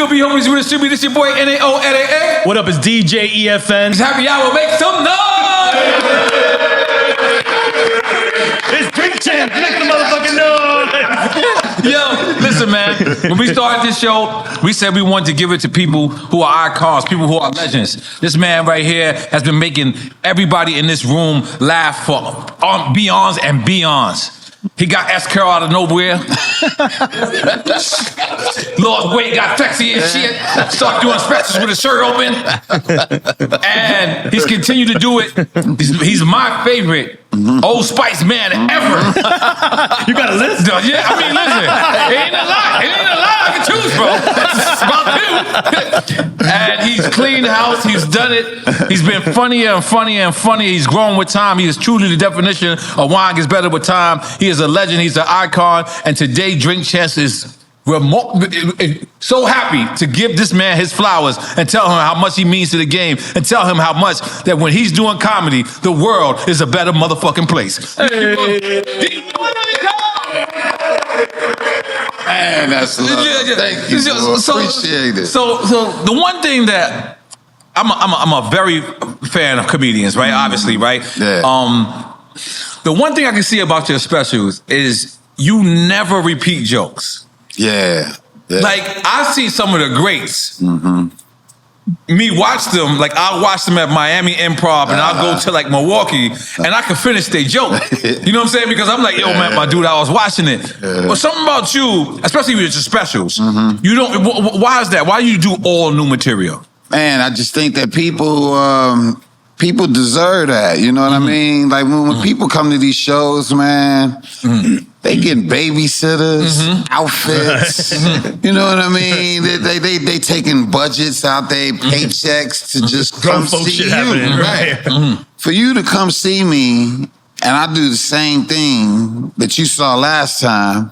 good be homies with the This your boy N.O.R.E. What up? It's DJ EFN. It's happy hour. Make some noise. It's Drink Champ. Make the motherfucking noise. Yo, listen, man. When we started this show, we said we wanted to give it to people who are icons, people who are legends. This man right here has been making everybody in this room laugh for beyonds and beyonds. He got S. Carol out of nowhere. Lost weight, got sexy and shit. Started doing specials with his shirt open. And he's continued to do it. He's my favorite Old Spice man ever. You got a list? Yeah, I mean, listen. It ain't a lot. It ain't a lot I can choose from. It's about two. And he's cleaned house. He's done it. He's been funnier and funnier and funnier. He's grown with time. He is truly the definition of wine gets better with time. He is a legend. He's an icon. And today, Drink Chance is so happy to give this man his flowers and tell him how much he means to the game and tell him how much that when he's doing comedy, the world is a better motherfucking place. Man, that's love. Thank you. Appreciate it. So the one thing that I'm a very fan of comedians, right? Obviously, right? Yeah. The one thing I can see about your specials is you never repeat jokes. Yeah. Like, I see some of the greats. Me watch them, like I'll watch them at Miami Improv and I'll go to like Milwaukee and I can finish their joke. You know what I'm saying? Because I'm like, yo, man, my dude, I was watching it. But something about you, especially with your specials, you don't, why is that? Why do you do all new material? Man, I just think that people deserve that. You know what I mean? Like when people come to these shows, man, they getting babysitters, outfits. You know what I mean? They taking budgets out their paychecks to just come see you. Right. For you to come see me and I do the same thing that you saw last time,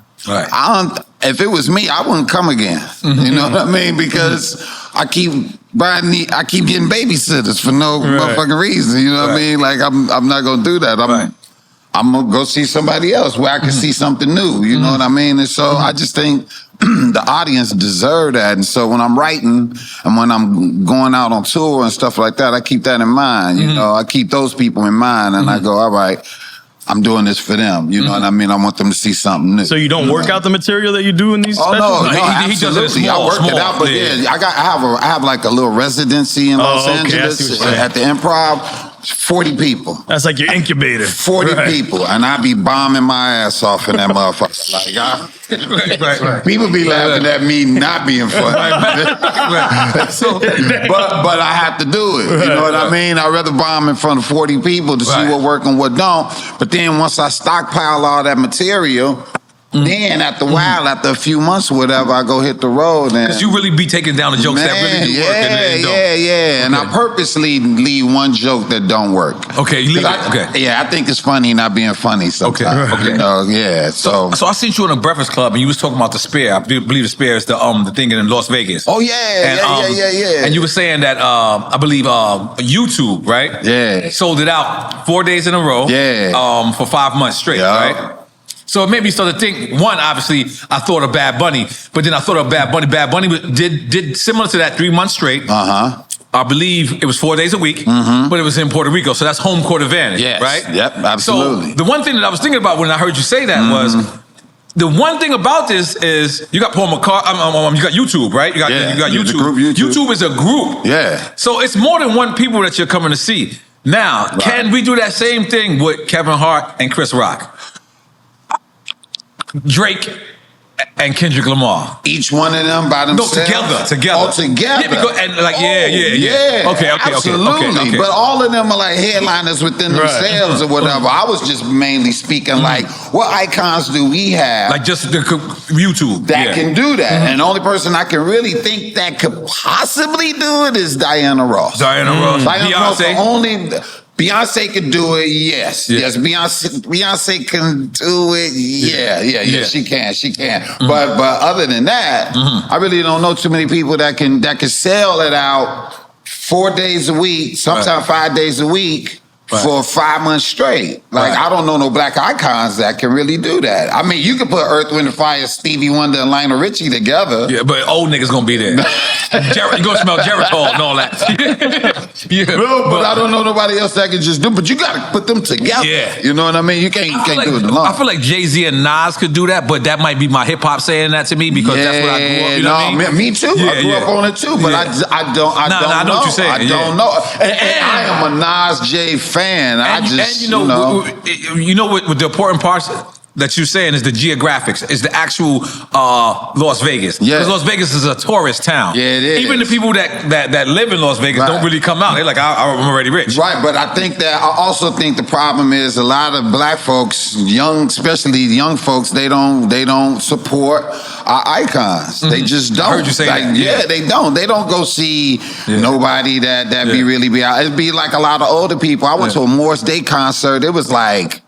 if it was me, I wouldn't come again. You know what I mean? Because I keep getting babysitters for no motherfucking reason. You know what I mean? Like I'm not gonna do that. I'm gonna go see somebody else where I can see something new. You know what I mean? And so I just think the audience deserve that. And so when I'm writing and when I'm going out on tour and stuff like that, I keep that in mind. You know, I keep those people in mind, and I go, all right, I'm doing this for them. You know what I mean? I want them to see something new. So you don't work out the material that you do in these specials? No, he does it small, I worked it out, but I have like a little residency in Los Angeles at the Improv. 40 people. That's like your incubator. 40 people, and I be bombing my ass off in that motherfucker. Like, people be laughing at me not being funny. But I have to do it. You know what I mean? I'd rather bomb in front of 40 people to see what work and what don't. But then once I stockpile all that material, then after a while, after a few months or whatever, I go hit the road. Because you really be taking down the jokes that really do work. And I purposely leave one joke that don't work. Okay, you leave I think it's funny not being funny sometimes. Okay. You know, so I seen you in a Breakfast Club and you was talking about the Spare. I believe the Spare is the thing in Las Vegas. Oh yeah. And you were saying that I believe YouTube, right? Yeah. Sold it out 4 days in a row. Yeah. For 5 months straight, right? So it made me start to think, one, obviously, I thought of Bad Bunny, but then I thought of Bad Bunny. Bad Bunny did similar to that 3 months straight. I believe it was 4 days a week, but it was in Puerto Rico, so that's home court advantage, right? Yep, absolutely. So the one thing that I was thinking about when I heard you say that was, the one thing about this is you got Paul McCartney, you got YouTube, right? You got YouTube. Group, YouTube. YouTube is a group. Yeah. So it's more than one people that you're coming to see. Now, can we do that same thing with Kevin Hart and Chris Rock? Drake and Kendrick Lamar. Each one of them by themselves? No, together. Oh, together. Yeah, because, Okay. Absolutely. But all of them are like headliners within themselves or whatever. I was just mainly speaking like, what icons do we have? Like just the YouTube. That can do that. And the only person I can really think that could possibly do it is Diana Ross. Diana Ross. Beyonce? Beyonce can do it, yes. Yes, Beyonce can do it, yeah. She can. But other than that, I really don't know too many people that can sell it out 4 days a week, sometimes 5 days a week for 5 months straight. Like, I don't know no black icons that can really do that. I mean, you could put Earth, Wind & Fire, Stevie Wonder, and Lionel Richie together. Yeah, but old niggas gonna be there. You gonna smell Geritol and all that. No, but I don't know nobody else that can just do. But you gotta put them together. Yeah. You know what I mean? You can't do it alone. I feel like Jay-Z and Nas could do that, but that might be my hip hop saying that to me because that's what I grew up. You know what I mean? Me too. I grew up on it too, but I don't I know what you're saying. I don't know. And I am a Nas J fan. And you know what the important parts that you're saying is the geographics, is the actual Las Vegas. Yeah. Because Las Vegas is a tourist town. Yeah, it is. Even the people that live in Las Vegas don't really come out. They're like, I'm already rich. Right, but I also think the problem is a lot of black folks, especially young folks, they don't support our icons. They just don't. I heard you say that. Yeah, they don't. They don't go see nobody that be out. It'd be like a lot of older people. I went to a Morris Day concert. It was like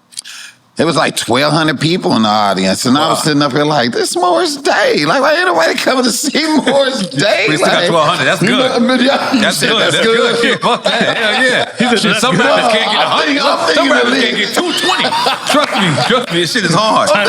1,200 people in the audience, and I was sitting up here like, this Morris Day. Like, why ain't nobody coming to see Morris Day? We still got 1,200. That's good. That's good. That's good. Yeah, fuck that. Hell yeah. Shit, some rappers can't get 100. Some rappers can't get 220. Trust me, this shit is hard. I'm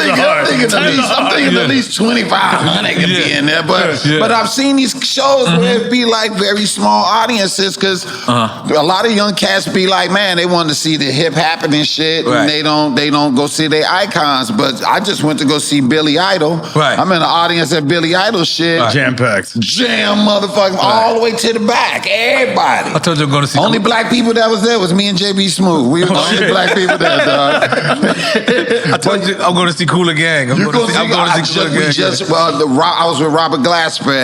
thinking at least 2,500 can be in there. But I've seen these shows where it be like very small audiences because a lot of young cats be like, man, they want to see the hip happening shit, and they don't go see their icons. But I just went to go see Billy Idol. Right. I'm in the audience at Billy Idol shit. Jam-packed. Motherfucking all the way to the back. Everybody. I told you I'm going to see. Only black people that was there was me and JB Smooth. We were the only black people there, dog. I told you I'm going to see Cooler Gang. I'm going to see Cooler Gang. I was with Robert Glasper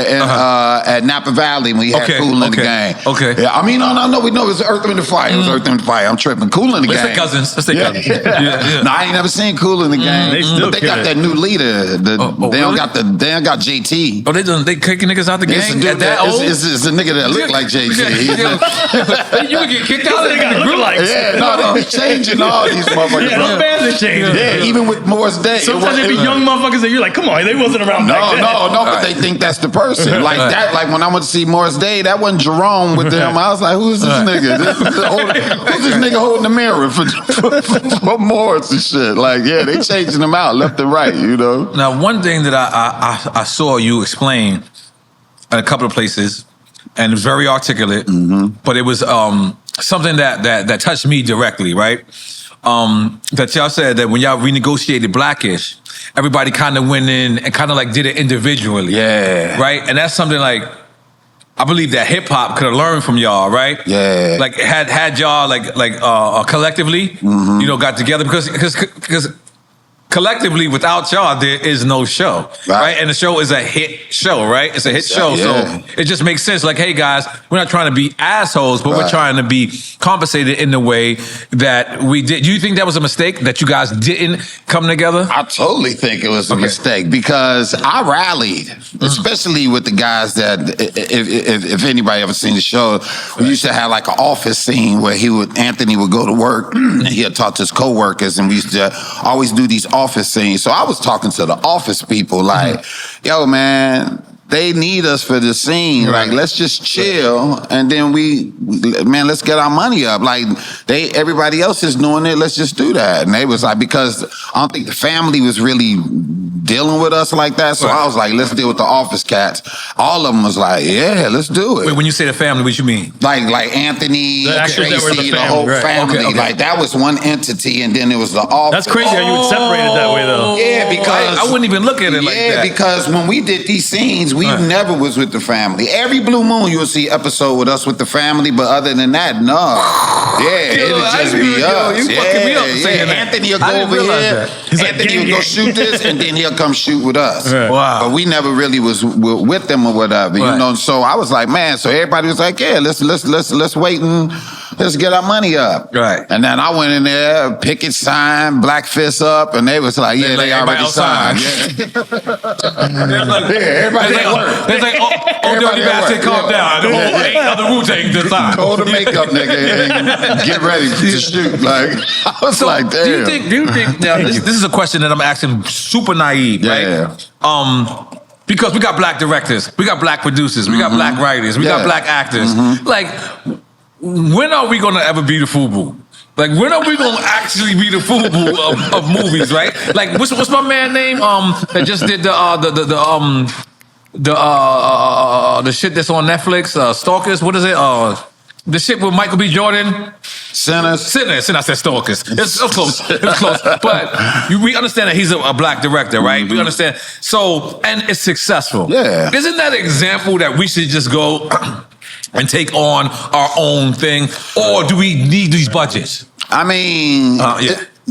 at Napa Valley when we had Cool in the Gang. Okay. Yeah, I mean, no, we know it was Earth, Wind & Fire. It was Earth, Wind & Fire. I'm tripping. Cool in the Gang. Let's say cousins. Yeah. No, I ain't never seen Cool in the Gang. They got that new leader. They don't got JT. Oh, they kicking niggas out the gang at that old? It's a nigga that look like JT. You would get kicked out of the group. They be changing all these motherfuckers. Yeah, those bands are changing. Yeah, even with Morris Day. Sometimes there be young motherfuckers that you're like, come on, they wasn't around back then. No, but they think that's the person. Like that. Like when I went to see Morris Day, that wasn't Jerome with them. I was like, who's this nigga? Who's this nigga holding the mirror for Morris and shit? Like, yeah, they changing them out left and right, you know? Now, one thing that I saw you explain in a couple of places, and it was very articulate, but it was something that touched me directly, right? That y'all said that when y'all renegotiated Blackish, everybody kind of went in and kind of like did it individually. Yeah. Right? And that's something like, I believe that hip hop could have learned from y'all, right? Yeah. Like had y'all like collectively, you know, got together because collectively without y'all there is no show, right? And the show is a hit show, right? It's a hit show, so it just makes sense. Like, hey guys, we're not trying to be assholes, but we're trying to be compensated in the way that we did. Do you think that was a mistake that you guys didn't come together? I totally think it was a mistake because I rallied, especially with the guys that, if anybody ever seen the show, we used to have like an office scene where Anthony would go to work and he'd talk to his coworkers, and we used to always do these office scenes. So I was talking to the office people like, yo, man, they need us for the scene. Right. Like, let's just chill, and then let's get our money up. Like, everybody else is doing it. Let's just do that. And they was like, because I don't think the family was really dealing with us like that. So I was like, let's deal with the office cats. All of them was like, yeah, let's do it. Wait, when you say the family, what you mean? Like Anthony, Tracy, the whole right. family. Like, that was one entity, and then it was the office. That's crazy how you would separate it that way, though. Yeah, because I wouldn't even look at it like that. Yeah, because when we did these scenes, we never was with the family. Every blue moon, you'll see episode with us with the family, but other than that, no. Yeah, it'll just be us. You fucking me up saying that. Anthony will go over here. Anthony will go shoot this, and then he'll come shoot with us. Right. Wow. But we never really was with them or whatever, you know. So I was like, man. So everybody was like, yeah, let's wait and let's get our money up. Right. And then I went in there, picket sign, black fist up, and they was like, yeah, they already signed. Everybody at work. It's like, oh, dirty bastard, calm down. The 8 other Wu-Tang to sign. Go to makeup, nigga, and get ready to shoot. Like, I was like, damn. Do you think now, this is a question that I'm asking super naive, right? Yeah. Because we got black directors, we got black producers, we got black writers, we got black actors. Like, when are we gonna ever be the FUBU? Like, when are we gonna actually be the FUBU of movies, right? Like, what's my man name? That just did the shit that's on Netflix, Stalkers. What is it? The shit with Michael B. Jordan. Sinners. I said Stalkers. It's close. It's close. But we understand that he's a black director, right? We understand. So, and it's successful. Yeah. Isn't that an example that we should just go and take on our own thing? Or do we need these budgets? I mean,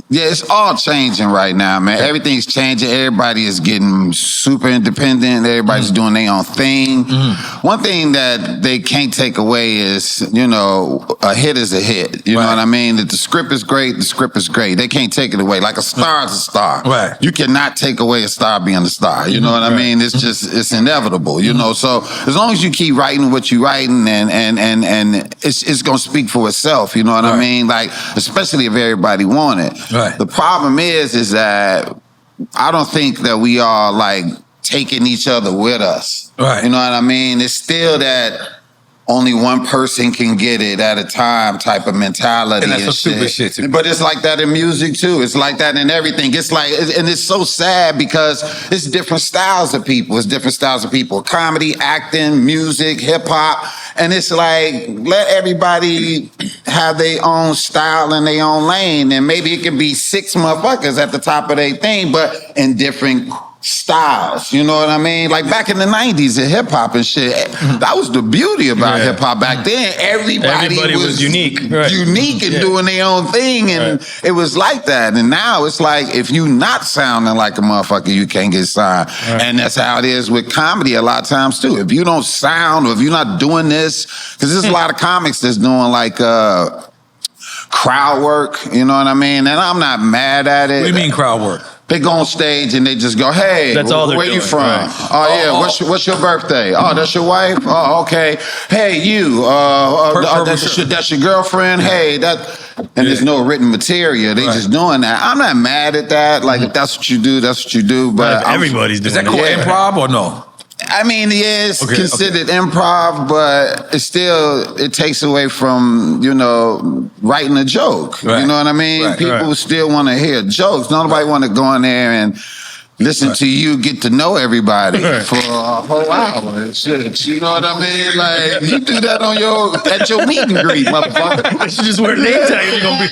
it's all changing right now, man. Everything's changing. Everybody is getting super independent. Everybody's doing their own thing. One thing that they can't take away is, you know, a hit is a hit. You know what I mean? That the script is great, the script is great. They can't take it away. Like a star is a star. Right. You cannot take away a star being a star. You know what I mean? It's just, it's inevitable, you know? So as long as you keep writing what you're writing and it's going to speak for itself, you know what I mean? Like, especially if everybody want it. Right. The problem is that I don't think that we are like taking each other with us. Right. You know what I mean? It's still that only one person can get it at a time type of mentality. And that's some stupid shit too. But it's like that in music too. It's like that in everything. It's like, and it's so sad because it's different styles of people. It's different styles of people. Comedy, acting, music, hip hop. And it's like, let everybody have their own style and their own lane. And maybe it can be 6 motherfuckers at the top of their thing, but in different styles, you know what I mean? Like back in the 90s in hip hop and shit, that was the beauty about hip hop back then. Everybody was unique. Unique and doing their own thing, and it was like that. And now it's like, if you not sounding like a motherfucker, you can't get signed. And that's how it is with comedy a lot of times too. If you don't sound, or if you're not doing this, because there's a lot of comics that's doing like crowd work, you know what I mean? And I'm not mad at it. What do you mean crowd work? They go on stage and they just go, hey, where you from? Right. Oh, yeah, what's your birthday? Oh, that's your wife? Oh, okay. Hey, you, that's your girlfriend? Hey, and there's no written material. They just doing that. I'm not mad at that. Like, if that's what you do, that's what you do. But everybody's doing it. Is that called improv or no? I mean, it's considered improv, but it takes away from, you know, writing a joke. You know what I mean? People still want to hear jokes. Nobody want to go in there and listen to you get to know everybody for a whole hour and shit. You know what I mean? Like, you do that at your meet and greet, motherfucker. You should just wear name tags. You're gonna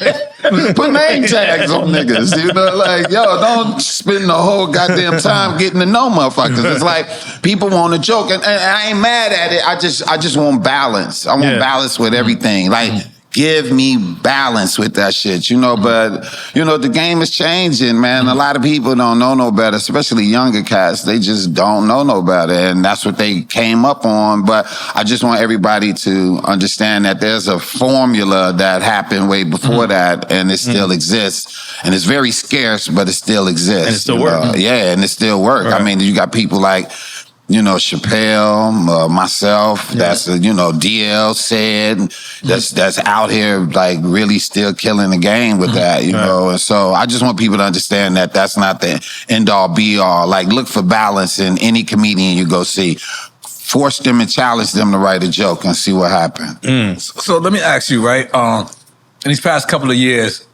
be put name tags on niggas. You know, like, yo, don't spend the whole goddamn time getting to know motherfuckers. It's like people want a joke, and I ain't mad at it. I just want balance. I want balance with everything. Like, give me balance with that shit, you know, but, you know, the game is changing, man. A lot of people don't know no better, especially younger cats. They just don't know no better, and that's what they came up on. But I just want everybody to understand that there's a formula that happened way before that, and it still exists. And it's very scarce, but it still exists. And it still works. Yeah, and it still works. I mean, you got people like, you know, Chappelle, myself, that's, you know, DL said, that's out here, like, really still killing the game with that, you know? And so I just want people to understand that that's not the end-all, be-all. Like, look for balance in any comedian you go see. Force them and challenge them to write a joke and see what happens. So let me ask you, right? In these past couple of years,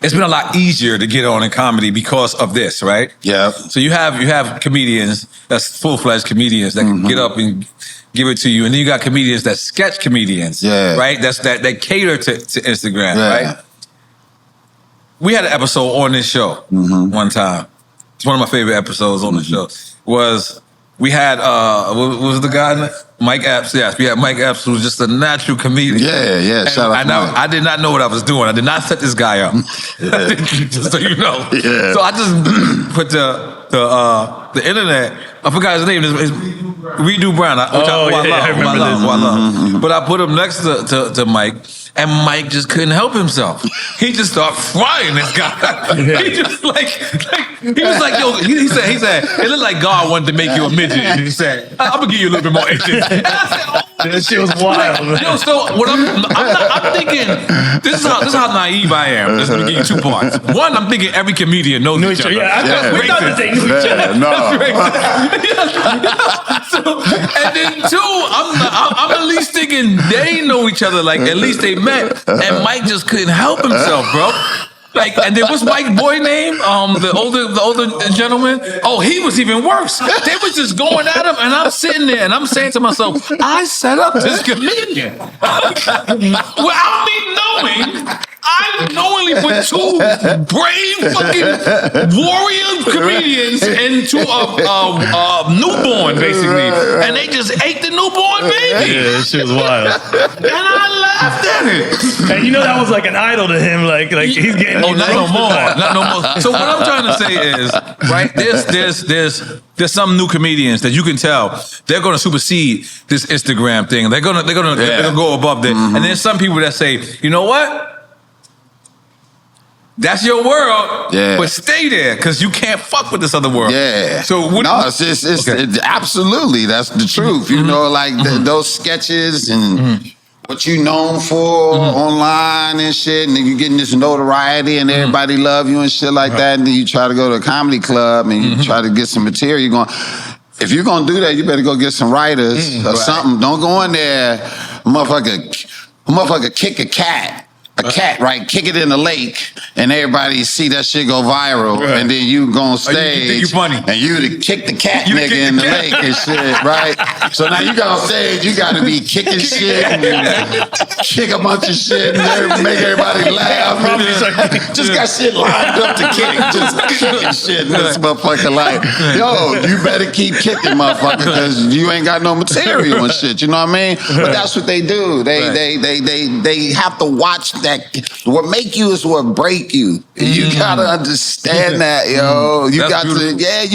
it's been a lot easier to get on in comedy because of this, right? Yeah. So you have comedians that's full-fledged comedians that can get up and give it to you, and then you got comedians that's sketch comedians, right? That cater to Instagram, right? We had an episode on this show one time. It's one of my favorite episodes on the show. We had what was the guy? Mike Epps. Yes, we had Mike Epps, who was just a natural comedian. Yeah. Shout out to Mike. I did not know what I was doing. I did not set this guy up. Just so you know. So I just put the internet. I forgot his name. It's Redo Brown, which I love. But I put him next to Mike, and Mike just couldn't help himself. He just started frying this guy. He just he was like, yo, he said, it looked like God wanted to make you a midget. And he said, I'm gonna give you a little bit more inches. And I said, oh That shit was wild, man. Yo, so what I'm thinking, this is how naive I am. Let me give you 2 parts. One, I'm thinking every comedian knows each other. Yeah, we thought that they knew each other. And then 2, I'm at least thinking they know each other. Like at least they met, and Mike just couldn't help himself, bro. Like, and then what's Mike's boy name? The older gentleman. Oh, he was even worse. They was just going at him, and I'm sitting there, and I'm saying to myself, I set up this comedian without me knowing. I knowingly put 2 brave fucking warrior comedians into a newborn, basically, and they just ate the newborn baby. Yeah, that shit was wild. And I laughed at it. And you know that was like an idol to him. Like he's getting. Oh, not no more. So what I'm trying to say is, right? There's some new comedians that you can tell they're going to supersede this Instagram thing. They're gonna go above there. Mm-hmm. And there's some people that say, you know what? That's your world, but stay there because you can't fuck with this other world. Yeah. So it's absolutely that's the truth. You know, like those sketches and what you known for online and shit, and then you getting this notoriety and everybody love you and shit like that, and then you try to go to a comedy club and you try to get some material. You're going, if you're gonna do that, you better go get some writers or something. Don't go in there, motherfucker kick a cat. Right? Kick it in the lake, and everybody see that shit go viral, and then you go on stage, you funny. and you to kick the cat nigga in the lake and shit, right? So now you got on stage, you got to be kicking shit and kick a bunch of shit and make everybody laugh. Just got shit lined up to kick, just kicking shit in this motherfucker. Like, yo, you better keep kicking, motherfucker, because you ain't got no material and shit. You know what I mean? But that's what they do. They have to watch that. What make you is what break you. You gotta understand that, yo. You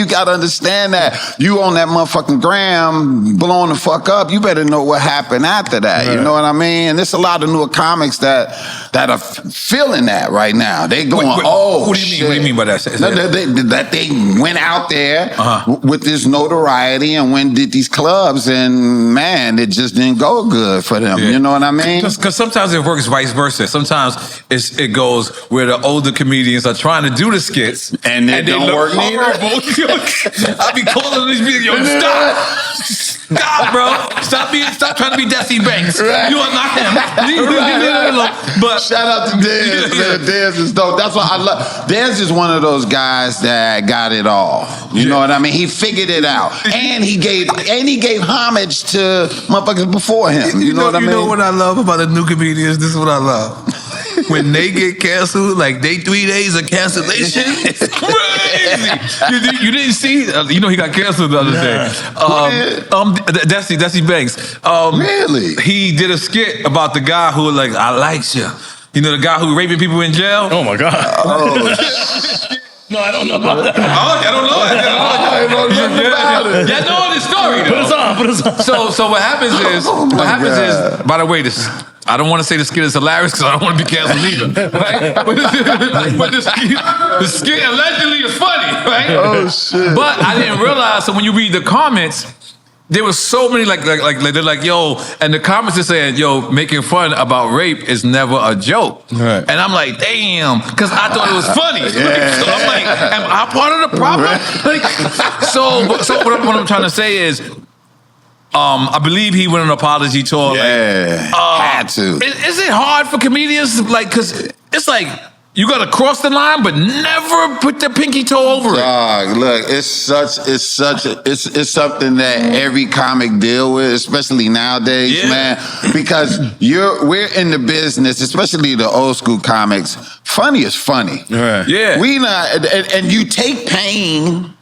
gotta understand that. You on that motherfucking gram blowing the fuck up, you better know what happened after that. You know what I mean? And there's a lot of newer comics that are feeling that right now. They going, what do you mean by that? That they went out there with this notoriety and went did these clubs, and man, it just didn't go good for them. You know what I mean? Because sometimes it works vice versa. Sometimes it goes where the older comedians are trying to do the skits and they don't work horrible. I be calling these people, yo, stop, bro. Stop trying to be Desi Banks. Right. You are not him. But shout out to Dez. Man, Dez is dope. That's what I love. Dez is one of those guys that got it all. You know what I mean? He figured it out, and he gave homage to motherfuckers before him. You know what I mean? You know what I love about the new comedians? This is what I love. When they get canceled, like they 3 days of cancellation, it's crazy. You didn't see? You know he got canceled the other day. Desi Banks. Really? He did a skit about the guy who was like, I like you. You know the guy who raping people in jail? Oh my God. No, I don't know about that. I don't know. I don't know nothing about it. Yeah, know the story though. Put us on. So what happens is, by the way, I don't want to say the skit is hilarious because I don't want to be canceled either. Right? But the skit allegedly is funny, right? Oh shit. But I didn't realize, so when you read the comments, there was so many like they're like, yo, and the comments are saying, yo, making fun about rape is never a joke. Right. And I'm like, damn, because I thought it was funny. So I'm like, am I part of the problem? So what I'm trying to say is, I believe he went on an apology tour. Had to. Is it hard for comedians? Like, cause it's like you gotta cross the line, but never put the pinky toe over it. Look, it's something that every comic deal with, especially nowadays, man. Because we're in the business, especially the old school comics. Funny is funny. Right. Yeah. We not, and you take pain.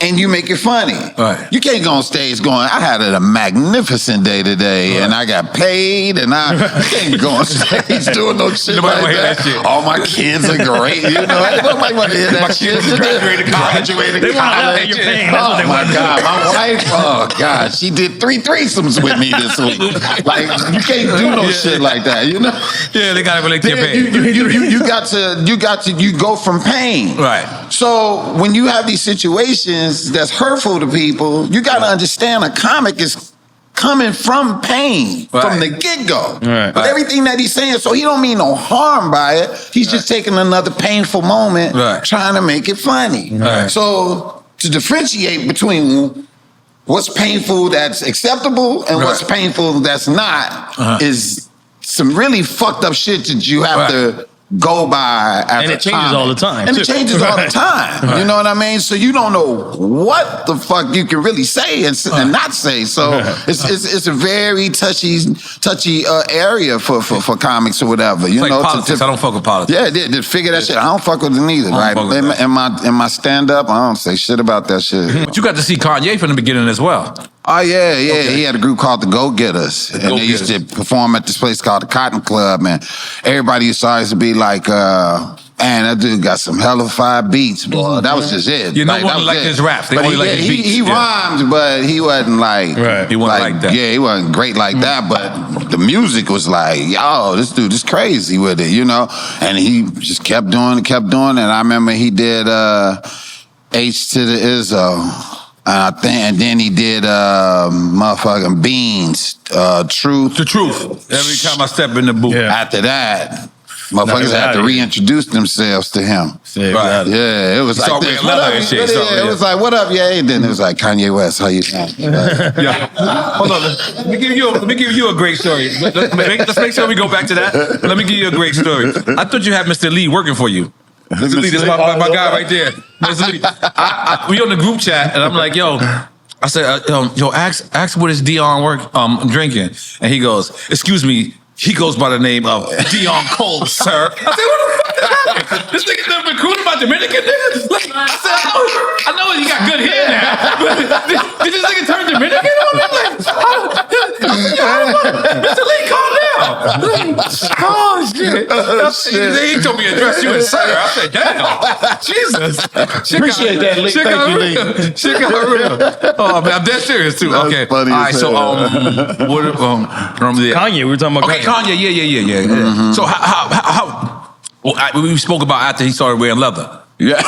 And you make it funny. Right. You can't go on stage going, I had a magnificent day today, and I got paid, and I can't go on stage doing no shit like that. All my kids are great. You know, nobody want to hear that my shit. Kids graduated college. They want to pay your pain. Oh my God, my wife, oh God, she did 3 threesomes with me this week. Like, you can't do no shit like that, you know? Yeah, they gotta relate to your pain. You go from pain. Right. So when you have these situations that's hurtful to people, you got to understand a comic is coming from pain from the get-go. Right. But everything that he's saying, so he don't mean no harm by it. He's just taking another painful moment, trying to make it funny. Right. So to differentiate between what's painful that's acceptable and what's painful that's not is some really fucked up shit that you have to go by at and the it changes time. all the time. And too. it changes all the time. You know what I mean? So you don't know what the fuck you can really say and not say. So it's a very touchy area for comics or whatever. You It's know, like politics. I don't fuck with politics. Yeah, to figure that shit. I don't fuck with it neither. Right? In my stand up, I don't say shit about that shit. But you got to see Kanye from the beginning as well. Oh yeah. He had a group called the Go Getters, and they used to perform at this place called the Cotton Club, man. Everybody used to always be like, man, that dude got some hella fire beats, boy. That was just it. No one liked his raps. They only liked his beats. He rhymed, but he wasn't like, he wasn't like that. Yeah, he wasn't great like that, but the music was like, yo, this dude is crazy with it, you know? And he just kept doing it. And I remember he did H to the Izzo. And then he did motherfucking Beans, Truth. The Truth. Every time I step in the booth. Yeah. After that, motherfuckers had to reintroduce themselves to him. Right. Yeah, it was like this. It was like, what up, yeah? And then it was like, Kanye West, how you doing? Hold on. Let me give you a great story. Let's make sure we go back to that. Let me give you a great story. I thought you had Mr. Lee working for you. Mr. Lee, this is my guy right there. Mr. Lee. We on the group chat, and I'm like, yo, I said, yo, ask what is Deon drinking? And he goes, excuse me, he goes by the name of Deon Cole, sir. I said, what the fuck is happening? This nigga never been recruited by Dominican niggas? Like, I said, I know he got good hair now, but did this nigga turn Dominican on me? Mr. Lee, calm down. Oh, shit. He told me to address you as sir. I said, damn. Jesus. Appreciate that, Lee. Thank you, Lee. Shit got real. Oh, man, I'm dead serious, too. That's okay. funny all right, so, Kanye, we were talking about Kanye, yeah. Mm-hmm. So how we spoke about after he started wearing leather. Yeah.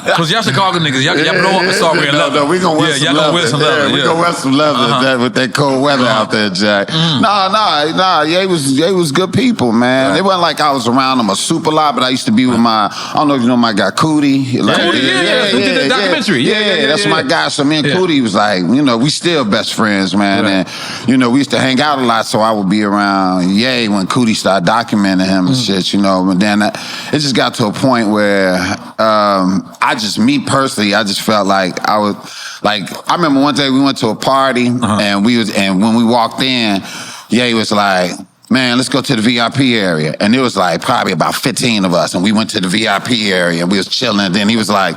Because y'all Chicago niggas, y'all blow up and start wearing leather. No, we gonna wear some leather. Wear some leather. We gonna wear some leather with that cold weather out there, Jack. Nah. They was good people, man. It wasn't like I was around them a super lot, but I used to be with my, I don't know if you know my guy Cootie. Like, Who did the documentary. Yeah, that's my guy. So me and Cootie was like, you know, we still best friends, man. And, you know, we used to hang out a lot, so I would be around Ye when Cootie started documenting him and shit, you know. But then it just got to a point where me personally, I just felt like I remember one day we went to a party and when we walked in, Ye was like, man, let's go to the VIP area. And it was like probably about 15 of us. And we went to the VIP area and we was chilling. And then he was like,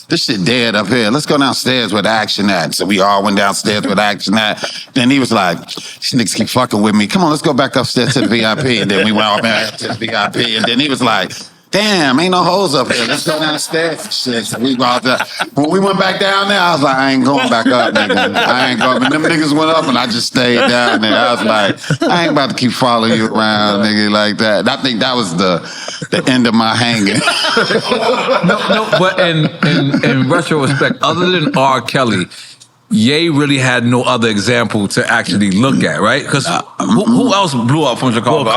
this shit dead up here. Let's go downstairs where the action at. So we all went downstairs where the action at. Then he was like, these niggas keep fucking with me. Come on, let's go back upstairs to the VIP. And then we went all back to the VIP. And then he was like, damn, ain't no hoes up here. Let's go downstairs. Shit. So we brought that. When we went back down there, I was like, I ain't going back up, nigga. I ain't going. And them niggas went up, and I just stayed down there. I was like, I ain't about to keep following you around, nigga, like that. And I think that was the end of my hanging. No, but in retrospect, other than R. Kelly, Ye really had no other example to actually look at, right? Because who else blew up from Chicago? Well,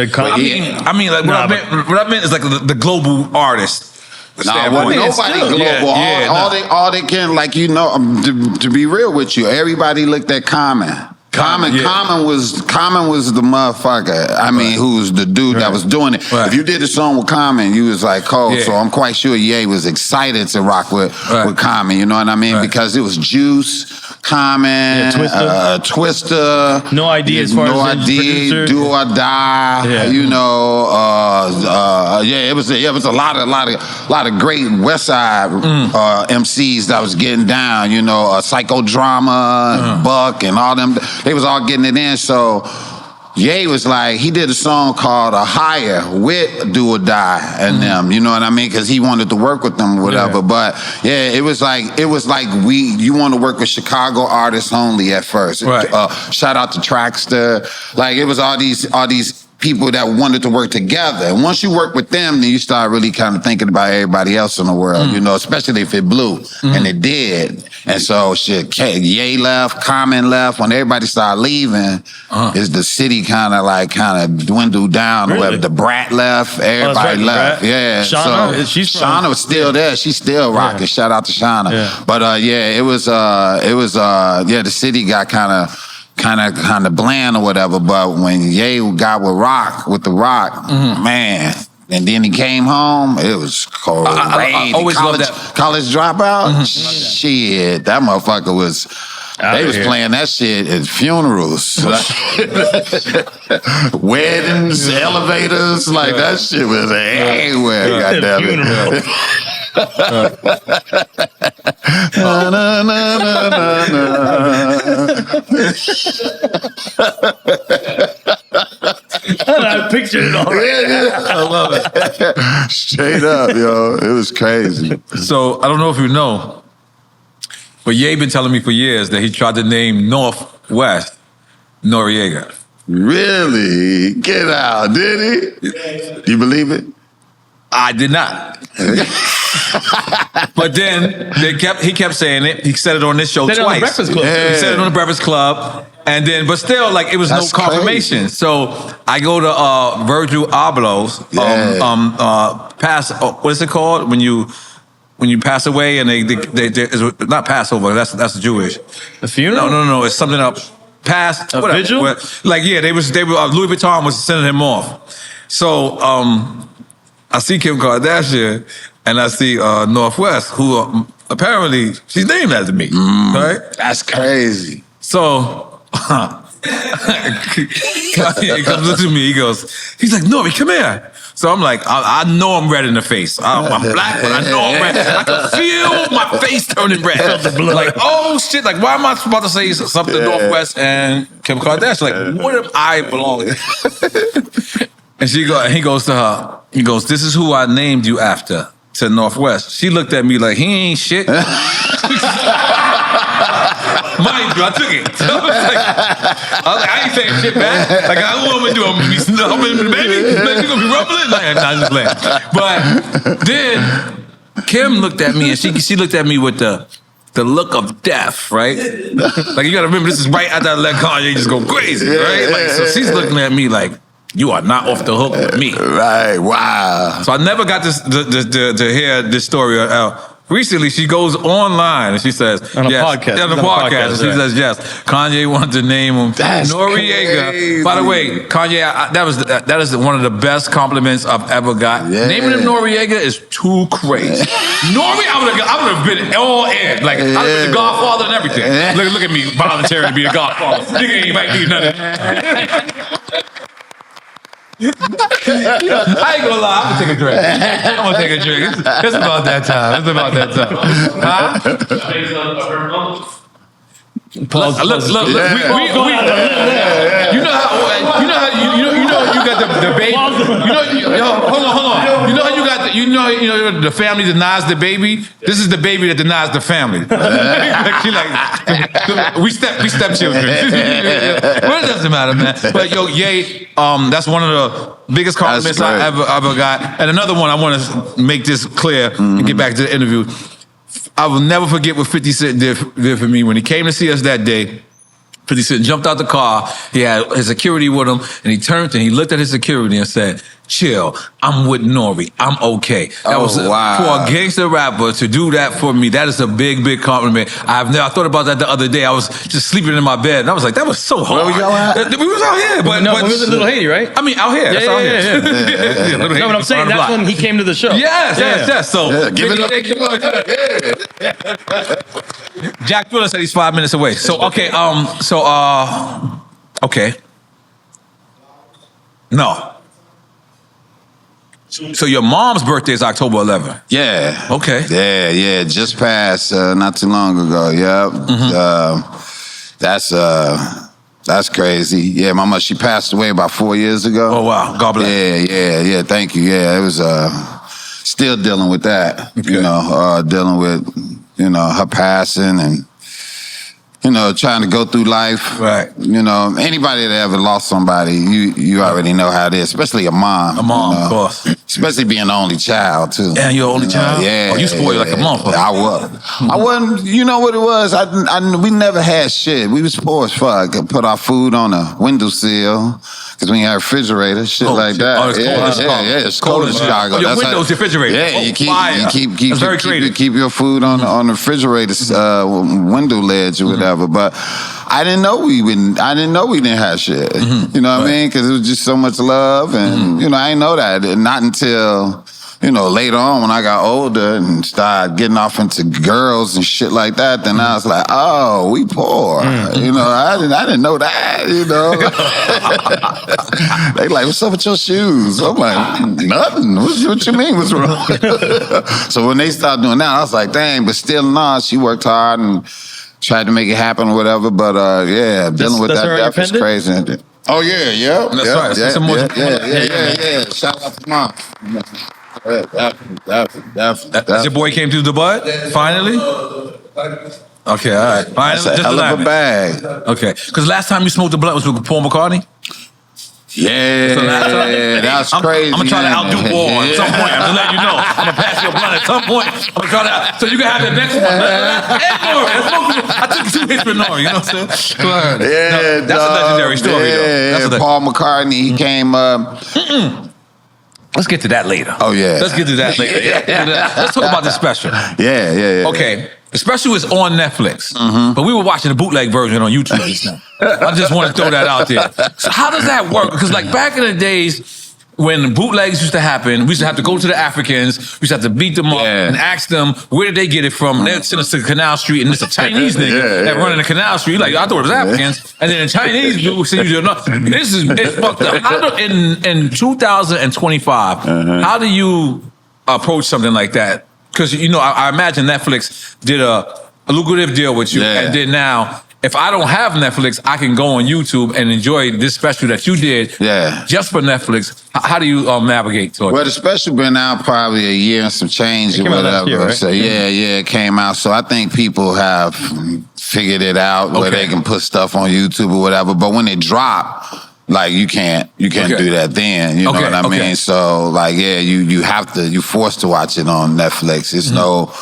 Common. I mean, like what I meant is like the global artist. Nobody global. All they can, like, you know, to be real with you, everybody looked at Common. Common was the motherfucker. I mean, who was the dude that was doing it. If you did a song with Common, you was like Cole. So I'm quite sure Ye was excited to rock with Common. You know what I mean? Because it was Juice, Common, Twister. No idea as far as producer. Do or Die. Yeah. You know, it was a lot of great West Side MCs that was getting down. You know, Psychodrama, Buck, and all them. They was all getting it in. So Ye was like, he did a song called A Higher with Do or Die and them, you know what I mean? Because he wanted to work with them or whatever. Yeah. But yeah, it was like you want to work with Chicago artists only at first. Right. Shout out to Traxter. Like, it was all these people that wanted to work together. And once you work with them, then you start really kind of thinking about everybody else in the world, you know, especially if it blew. And it did. And so shit, Ye left, Common left. When everybody started leaving, is the city kind of dwindled down. Really? The Brat left, everybody left. Yeah. Shauna, Shauna was still there. She's still rocking. Shout out to Shauna. Yeah. But it was the city got kind of bland or whatever. But when Ye got with the Rock, man. And then he came home. It was cold. I always loved that. College dropout. Shit, that motherfucker was. They was playing that shit at funerals, weddings, elevators. Like that shit was everywhere. Goddamn it. Na, na, na, I pictured it already. I love it. Straight up, yo. It was crazy. So I don't know if you know, but Ye been telling me for years that he tried to name Northwest Noriega. Really? Get out, did he? You believe it? I did not. But then he kept saying it. He said it on this show twice. On the Breakfast Club. He said it on the Breakfast Club. And then, but still, like, it was That's no confirmation. crazy. So I go to Virgil Abloh's what is it called? When you pass away and they it's not Passover, that's Jewish. The funeral? No, it's something up past A vigil? Like, yeah, they were Louis Vuitton was sending him off. So I see Kim Kardashian and I see Northwest, who apparently she's named after me. Right? That's crazy. So Kanye comes up to me, he's like, N.O.R.E, come here. So I'm like, I know I'm red in the face. I'm black, but I know I'm red. I can feel my face turning red. Like, oh shit, like, why am I about to say something to Northwest and Kim Kardashian? Like, what am I belonging? And he goes to her, this is who I named you after, to Northwest. She looked at me like, he ain't shit. Mind you, I took it. I was like, I ain't saying shit back. Like, I don't want to do it. Baby, you gonna be rumbling? Like, nah, just playing. But then Kim looked at me and she looked at me with the look of death, right? Like, you gotta remember, this is right after I let Kanye just go crazy, right? Like, so she's looking at me like, you are not off the hook with me. Right, wow. So I never got to hear this story. Recently, she goes online and she says, on a podcast. On a podcast. And she says, yes, Kanye wanted to name him Noriega. Crazy. By the way, Kanye, that is one of the best compliments I've ever got. Yeah. Naming him Noriega is too crazy. Nori, I would have been all in. Like, I'd have been the Godfather and everything. Look at me volunteering to be the Godfather. Nigga ain't might do nothing. I ain't gonna lie, I'm gonna take a drink. It's about that time. Huh? Look. You know how you got the baby. Hold on. You know how you got the family denies the baby. This is the baby that denies the family. we stepchildren. Well, it doesn't matter, man. But Ye, that's one of the biggest compliments I ever got. And another one, I want to make this clear and get back to the interview. I will never forget what 50 Cent did for me when he came to see us that day. 50 Cent jumped out the car. He had his security with him, and he turned and he looked at his security and said, chill, I'm with N.O.R.E. I'm okay. That was wow. For a gangster rapper to do that for me, that is a big, big compliment. I thought about that the other day. I was just sleeping in my bed, and I was like, that was so hard. Where was y'all at? We was out here. But we was in Little Haiti, right? I mean, out here. That's out here. Yeah. Little No, but I'm saying that's when he came to the show. Yes. So, give it up. Jack Thriller said he's 5 minutes away. So, okay. Okay. No. So your mom's birthday is October 11th. Yeah. Okay. Yeah. Just passed not too long ago. Yep. That's crazy. Yeah, my mother, she passed away about 4 years ago. Oh wow. God bless. Yeah. Thank you. Yeah, it was still dealing with that. Okay. Dealing with her passing and you know, trying to go through life. Right. You know, anybody that ever lost somebody, you already know how it is, especially a mom. A mom, you know? of course. Especially being the only child, too. And you're only child? Yeah. Oh, you spoiled like a motherfucker. I was. I wasn't, you know what it was? We never had shit. We was poor as fuck. Put our food on a windowsill, because we had a refrigerator, shit like that. Oh, it's cold in Chicago. Yeah, it's cold in Chicago. Oh, your window's your refrigerator. Yeah, you keep your food on the refrigerator window ledge or whatever. But I didn't know we didn't have shit. You know what I mean? Because it was just so much love, and you know, I didn't know that. Not until, you know, later on when I got older and started getting off into girls and shit like that, then I was like, oh, we poor. You know, I didn't know that, you know. They like, what's up with your shoes? I'm like, nothing. What you mean, what's wrong? So when they started doing that, I was like, dang, but still, nah, she worked hard and tried to make it happen or whatever. But yeah, dealing with that death is crazy. Oh, yeah. That's right. Yeah. Shout out to Mom. Definitely. Your boy came through the bud, finally? Okay, all right. Finally, That's a hell of a bag. Okay, because last time you smoked the blunt was with Paul McCartney? Yeah, that's crazy. I'm gonna try to outdo Paul at some point. I'm just letting you know. I'm gonna pass you a blunt at some point. I'm gonna try to, so you can have the next one. I took 2 hits for N.O.R.E, you know what I'm saying? Yeah, that's a legendary story, though. Yeah, Paul McCartney, he came up. Let's get to that later. Oh, yeah. Let's get to that later. Let's talk about the special. Yeah. Okay. The special is on Netflix, but we were watching the bootleg version on YouTube just now. I just want to throw that out there. So how does that work? Because like back in the days when bootlegs used to happen, we used to have to go to the Africans, we used to have to beat them up and ask them, where did they get it from? They'd send us to Canal Street, and it's a Chinese nigga that running the Canal Street. Like, I thought it was Africans. And then the Chinese people send you to it's fucked up. In 2025, how do you approach something like that? Because, you know, I imagine Netflix did a lucrative deal with you, and then now, if I don't have Netflix, I can go on YouTube and enjoy this special that you did just for Netflix. How do you navigate to it? Well, the special been out probably a year and some change or whatever. Year, right? So it came out. So I think people have figured it out where they can put stuff on YouTube or whatever. But when it drop, like you can't do that then. You know what I mean? So like, you're forced to watch it on Netflix. It's no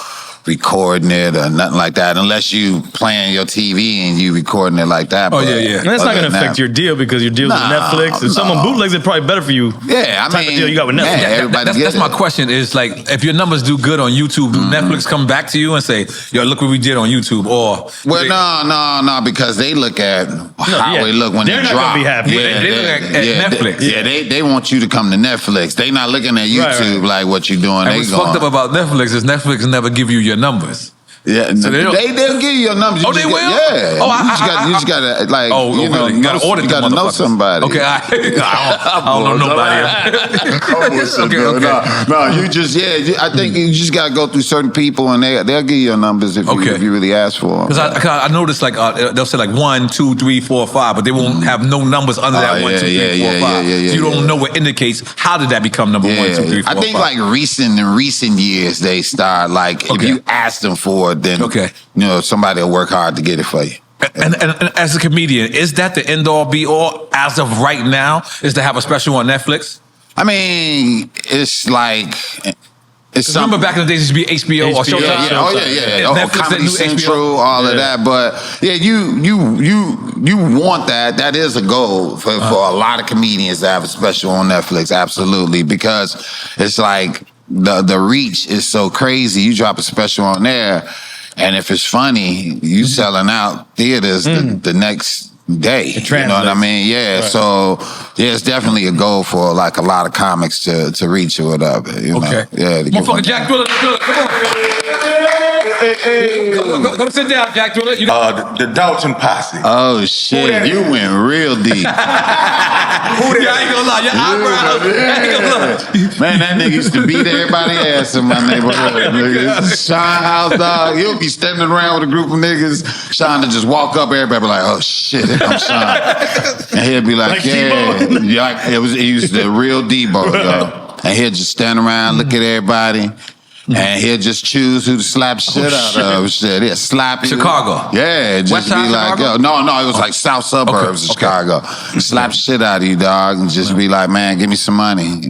recording it or nothing like that, unless you playing your TV and you recording it like that. And that's not going to affect your deal because your deal with Netflix. If someone bootlegs it, probably better for you. Yeah, I mean, the deal you got with Netflix. That's my question. Is like, if your numbers do good on YouTube, do Netflix come back to you and say, "Yo, look what we did on YouTube"? Or no, because they look at how they look when they drop. They're not going to be happy. They look at Netflix. Yeah, they want you to come to Netflix. They not looking at YouTube like what you doing. And what's fucked up about Netflix is Netflix never give you your numbers. Yeah, so they'll give you your numbers. They will? Yeah. You just gotta like, you know, you gotta audit. You gotta know somebody. Okay, I don't know nobody. Okay. No, you just I think you just gotta go through certain people and they'll give you your numbers if you really ask for them. Because I noticed like they'll say like 1, 2, 3, 4, 5, but they won't have no numbers under that 1, 2, 3, 4, 5. So you don't know what indicates. How did that become number 1, 2, 3, 4, 5? I think like in recent years they start like if you ask them for it, then you know somebody will work hard to get it for you. And as a comedian, is that the end all be all as of right now? Is to have a special on Netflix? I mean, it's like remember back in the days, it used to be HBO or Showtime. Netflix, Comedy Central, all of that. But you want that. That is a goal for a lot of comedians to have a special on Netflix. Absolutely, because it's like the reach is so crazy. You drop a special on there, and if it's funny, you selling out theaters the next day. You know what I mean? Yeah. Right. So it's definitely a goal for like a lot of comics to reach or whatever. You know? Yeah. Motherfucker, Jack Thriller, come on. Come sit down, Jack Thriller. The Dalton Posse. Oh shit, you went real deep. I ain't gonna lie, your eyebrows. I ain't gonna lie. Man, that nigga used to beat everybody's ass in my neighborhood. Sean House, dog. He'll be standing around with a group of niggas. Sean to just walk up, everybody be like, oh shit, here comes Sean. And he'll be like he was the real Debo, yo. And he'll just stand around, look at everybody. and he'll just choose who to slap shit out of. Shit, he'll slap you. Chicago. Yeah, just West be side like, Chicago? no, it was like south suburbs of Chicago. Slap shit out of you, dog, and just be like, man, give me some money.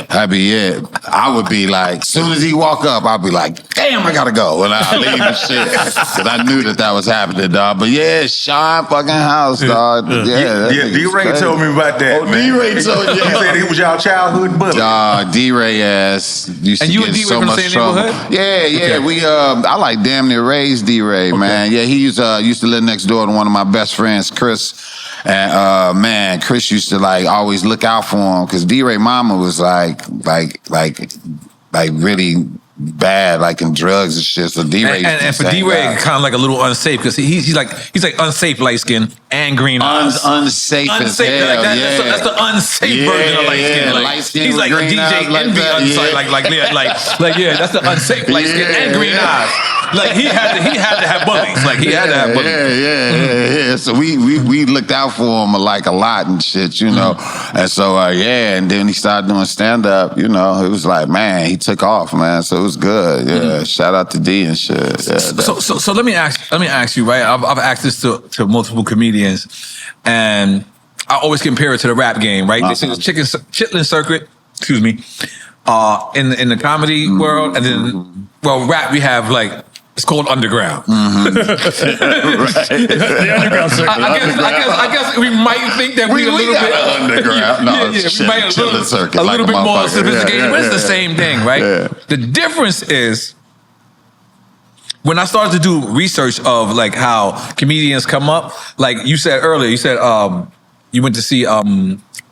That'd be it. I would be like, as soon as he walk up, I'd be like, damn, I gotta go, and I'd leave and shit, because I knew that was happening, dog. But yeah, Sean fucking House, dog. Yeah, D-Ray told me about that. Oh, D-Ray told you. He said he was y'all childhood buddy. D-Ray ass used And to you get and D-Ray so from the much same trouble. neighborhood? Yeah. We I like damn near raised D-Ray, man. Yeah, he used to live next door to one of my best friends, Chris. And man, Chris used to like always look out for him because D-Ray mama was like really bad, like in drugs and shit. So D-Ray and for D-Ray, kind of like a little unsafe because he's like unsafe light skin and green eyes. Unsafe as hell. Like that, that's the unsafe version of light skin. Like, light skin he's like a green eyes DJ like Envy, that. that's the unsafe light skin and green eyes. Like he had to have bullies. Like he had to have bullies. Yeah. So we looked out for him like a lot and shit, you know. And so and then he started doing stand up. You know, it was like, man, he took off, man. So it was good. Yeah, shout out to D and shit. Yeah, so let me ask you, right? I've asked this to multiple comedians, and I always compare it to the rap game, right? They say the chitlin circuit. Excuse me. In the comedy world, and then rap we have like. It's called underground. The underground circle. I guess we might think that we a little bit underground. No, we might a little bit more sophisticated, but it's the same thing, right? Yeah. The difference is when I started to do research of like how comedians come up, like you said earlier, you went to see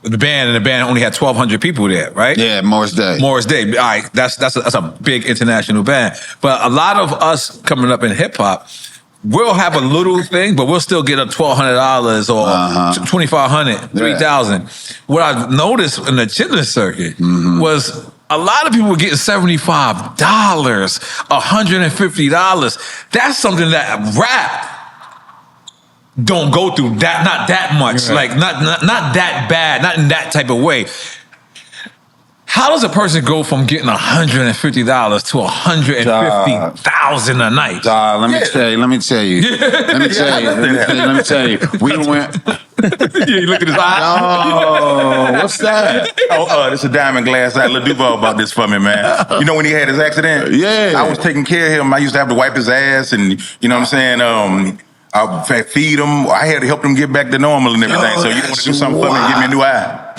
the band, and the band only had 1,200 people there, right? Yeah, Morris Day. Morris Day. All right, that's a big international band. But a lot of us coming up in hip hop, we'll have a little thing, but we'll still get a $1,200 or $2,500, $3,000. What I've noticed in the chitlin circuit was a lot of people were getting $75, $150. That's something that rap don't go through that, not that much, like not that bad, not in that type of way. How does a person go from getting $150 to $150,000 a night? Dog, let me tell you. We went. You look at his eyes. Oh, what's that? This is a diamond glass. Lil Duval about this for me, man. You know when he had his accident? Yeah. I was taking care of him. I used to have to wipe his ass, and you know what I'm saying. I feed him. I had to help him get back to normal and everything. So you want to do something for me and give me a new eye?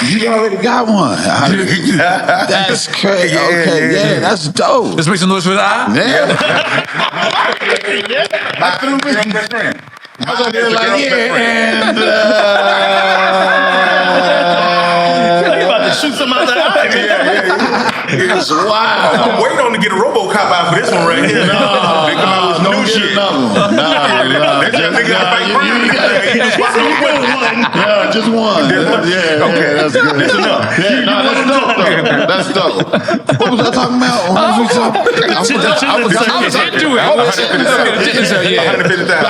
You already got one. That's crazy. Yeah, that's dope. Let's make some noise for his eye. Yeah. My best friend. I was up there like, and You're about to shoot some out the eye, man. it's wild. I'm waiting on to get a RoboCop out for this one right here. No, new shit. Just one. Yeah, okay, that's good. That's enough. Yeah, no, that's dope. What was I talking about? I was into it.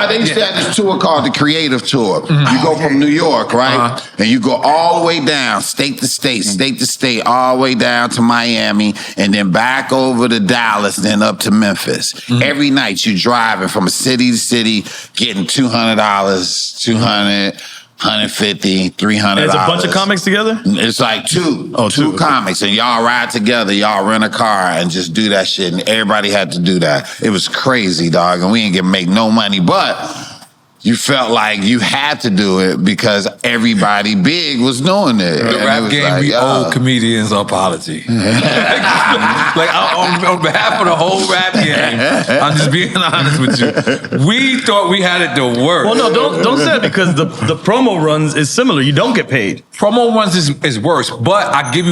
They used to have this tour called the Creative Tour. You go from New York, right? And you go all the way down, state to state, all the way down to Miami, and then back over to Dallas, then up to Memphis. Every night you driving from city to city, getting $200, $200, $150, $300. It's a bunch of comics together? It's like two comics, and y'all ride together, y'all rent a car and just do that shit, and everybody had to do that. It was crazy, dog, and we didn't make no money, but you felt like you had to do it because everybody big was doing it. The rap game, like, we owe comedians an apology. Like on behalf of the whole rap game, I'm just being honest with you. We thought we had it the worst. Well, no, don't say that because the promo runs is similar. You don't get paid. Promo runs is worse, but I will give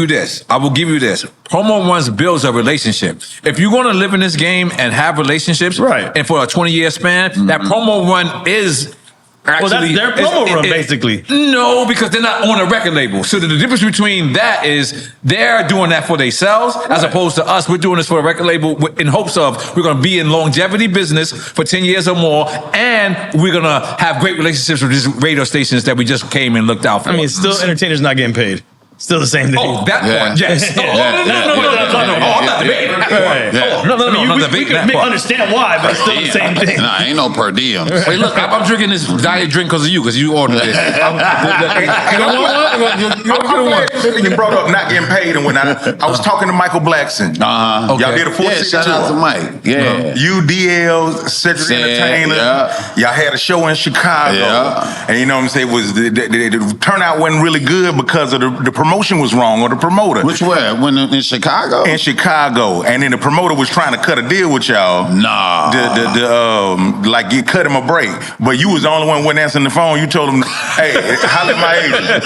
you this. Promo runs builds a relationship. If you're going to live in this game and have relationships, right, and for a 20-year span, that promo run is actually... Well, that's their promo run, basically. No, because they're not on a record label. So the difference between that is they're doing that for themselves, as opposed to us. We're doing this for a record label in hopes of we're going to be in longevity business for 10 years or more, and we're going to have great relationships with these radio stations that we just came and looked out for. I mean, still entertainers not getting paid. Still the same thing. Oh, that part. Yes. No, I'm not debating. We can understand why, but it's still the same thing. Nah, ain't no per diem. Hey, look, I'm drinking this diet drink because of you ordered it. You brought up not getting paid and whatnot. I was talking to Michael Blackson. Uh-huh. Y'all did a 4-city shout out to Mike. Yeah. UDL, Cedric Entertainer. Yeah. Y'all had a show in Chicago. Yeah. And you know what I'm saying? The turnout wasn't really good because of the promotion was wrong, or the promoter. Which way? When in Chicago? In Chicago. And then the promoter was trying to cut a deal with y'all. Nah. Like you cut him a break. But you was the only one who wasn't answering the phone. You told him, hey, holler at my agent.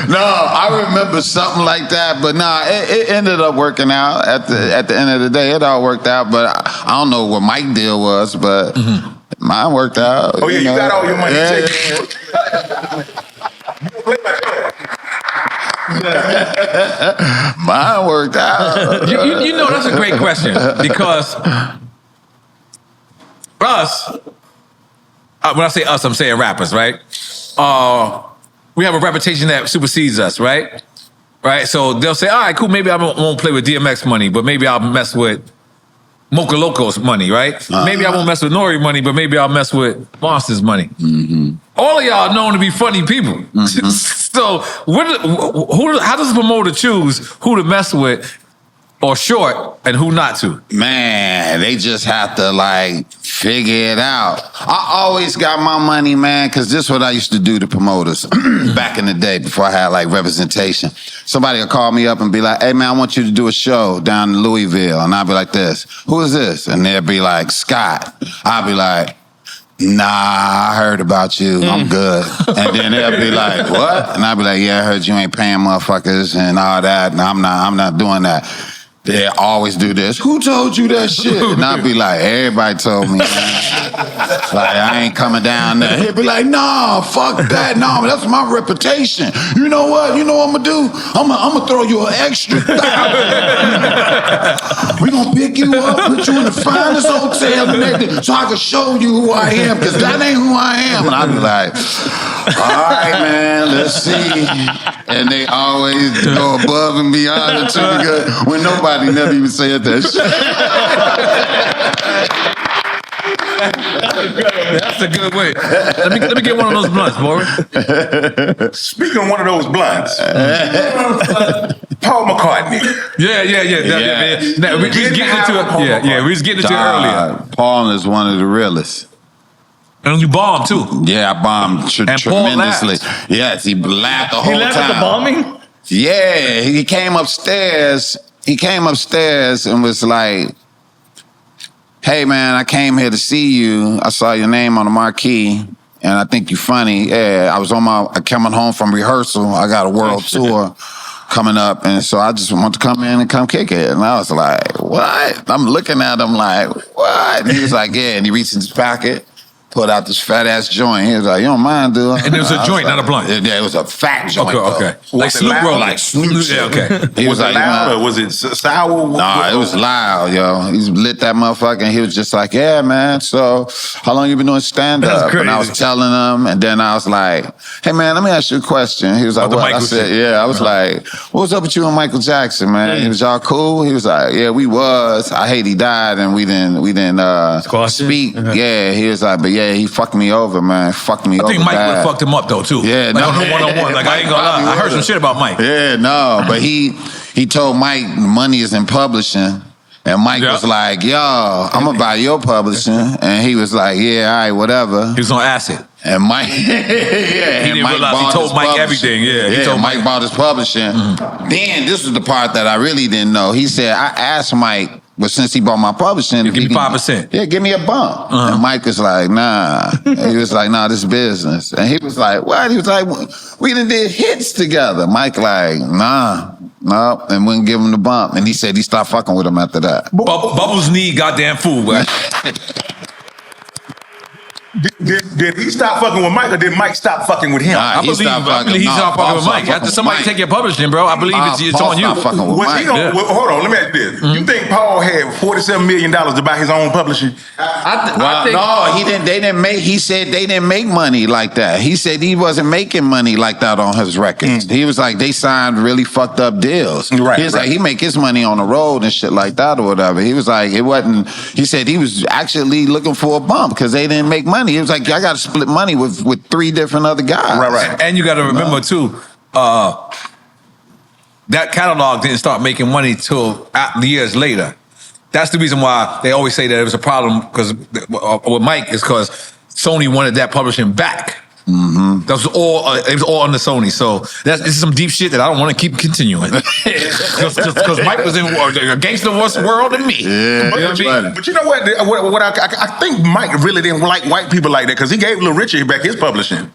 No, I remember something like that, but nah, it ended up working out. At the end of the day, it all worked out. But I don't know what Mike's deal was, but mine worked out. Oh yeah, you got all your money. Mine worked out. You know, that's a great question because us, when I say us, I'm saying rappers, right? We have a reputation that supersedes us, right? Right? So they'll say, all right, cool, maybe I won't play with DMX money, but maybe I'll mess with Mocha Loco's money, right? Maybe I won't mess with N.O.R.E. money, but maybe I'll mess with Monster's money. Mm-hmm. All of y'all are known to be funny people. Mm-hmm. So how does the promoter choose who to mess with or short and who not to? Man, they just have to like figure it out. I always got my money, man, because this is what I used to do to promoters back in the day before I had like representation. Somebody would call me up and be like, hey man, I want you to do a show down in Louisville. And I'd be like this, who is this? And they'd be like, Scott. I'd be like, nah, I heard about you. I'm good. And then they'll be like, what? And I'd be like, yeah, I heard you ain't paying motherfuckers and all that. And I'm not doing that. They always do this. Who told you that shit? And I'd be like, everybody told me. Like, I ain't coming down there. He'd be like, nah, fuck that. Nah, that's my reputation. You know what? You know what I'm gonna do? I'm gonna throw you an extra $1,000. We're gonna pick you up, put you in the finest hotel and everything, so I can show you who I am, because that ain't who I am. And I'd be like, all right, man, let's see. And they always go above and beyond it too, because when nobody never even said that shit. That's a good way. Let me get one of those blunts, Boris. Speaking of one of those blunts, Paul McCartney. Yeah. We was getting into it. We was getting into it earlier. Paul is one of the realest. And you bombed too. Yeah, I bombed tremendously. Yes, he laughed the whole time. He laughed at the bombing? Yeah, he came upstairs. He came upstairs and was like, hey man, I came here to see you. I saw your name on the marquee and I think you're funny. Yeah, I coming home from rehearsal. I got a world tour coming up, and so I just want to come in and come kick it. And I was like, what? I'm looking at him like, what? And he was like, yeah, and he reached in his pocket, pulled out this fat ass joint. He was like, you don't mind, dude? And it was a joint, not a blunt. Yeah, it was a fat joint. Okay. Like Snoop roll, like Snoop. Yeah, okay. He Was it loud or was it sour? Nah, it was loud, yo. He lit that motherfucker and he was just like, yeah, man, so how long you been doing stand-up? And I was telling him, and then I was like, hey, man, let me ask you a question. He was like, what? I said, yeah. I was like, what was up with you and Michael Jackson, man? He was y'all cool? He was like, yeah, we was. I hate he died and we didn't speak. Yeah, he was like, but yeah, he fucked me over, man. Fucked me over. I think Mike would have fucked him up though too. Yeah, like on the one-on-one. Like I ain't gonna lie, I heard some shit about Mike. Yeah, no, but he told Mike money is in publishing. And Mike was like, yo, I'm gonna buy your publishing. And he was like, yeah, all right, whatever. He was on acid. And Mike, he didn't realize he told Mike everything. Yeah, he told Mike bought his publishing. Then this was the part that I really didn't know. He said, I asked Mike, but since he bought my publishing, give me 5%. Yeah, give me a bump. And Mike was like, nah. He was like, nah, this is business. And he was like, what? He was like, we done did hits together. Mike like, nah. No, and wouldn't give him the bump. And he said he stopped fucking with him after that. Bubbles need goddamn food, boy. Did he stop fucking with Mike, or did Mike stop fucking with him? I believe he stopped fucking with Mike. After somebody take your publishing, bro, I believe it's on you. Hold on, let me ask you this. You think Paul had $47 million to buy his own publishing? I think, no, he didn't. They didn't make. He said they didn't make money like that. He said he wasn't making money like that on his records. He was like, they signed really fucked up deals. Right, he was like, he make his money on the road and shit like that or whatever. He was like, it wasn't. He said he was actually looking for a bump because they didn't make money. He was like, I got to split money with 3 different other guys. Right. And you got to remember too, that catalog didn't start making money till years later. That's the reason why they always say that it was a problem because with Mike is because Sony wanted that publishing back. That was all. It was all under Sony. So this is some deep shit that I don't want to keep continuing. Because Mike was in a gangster world than me. Yeah, but you know what? What I think Mike really didn't like white people like that because he gave Little Richard back his publishing.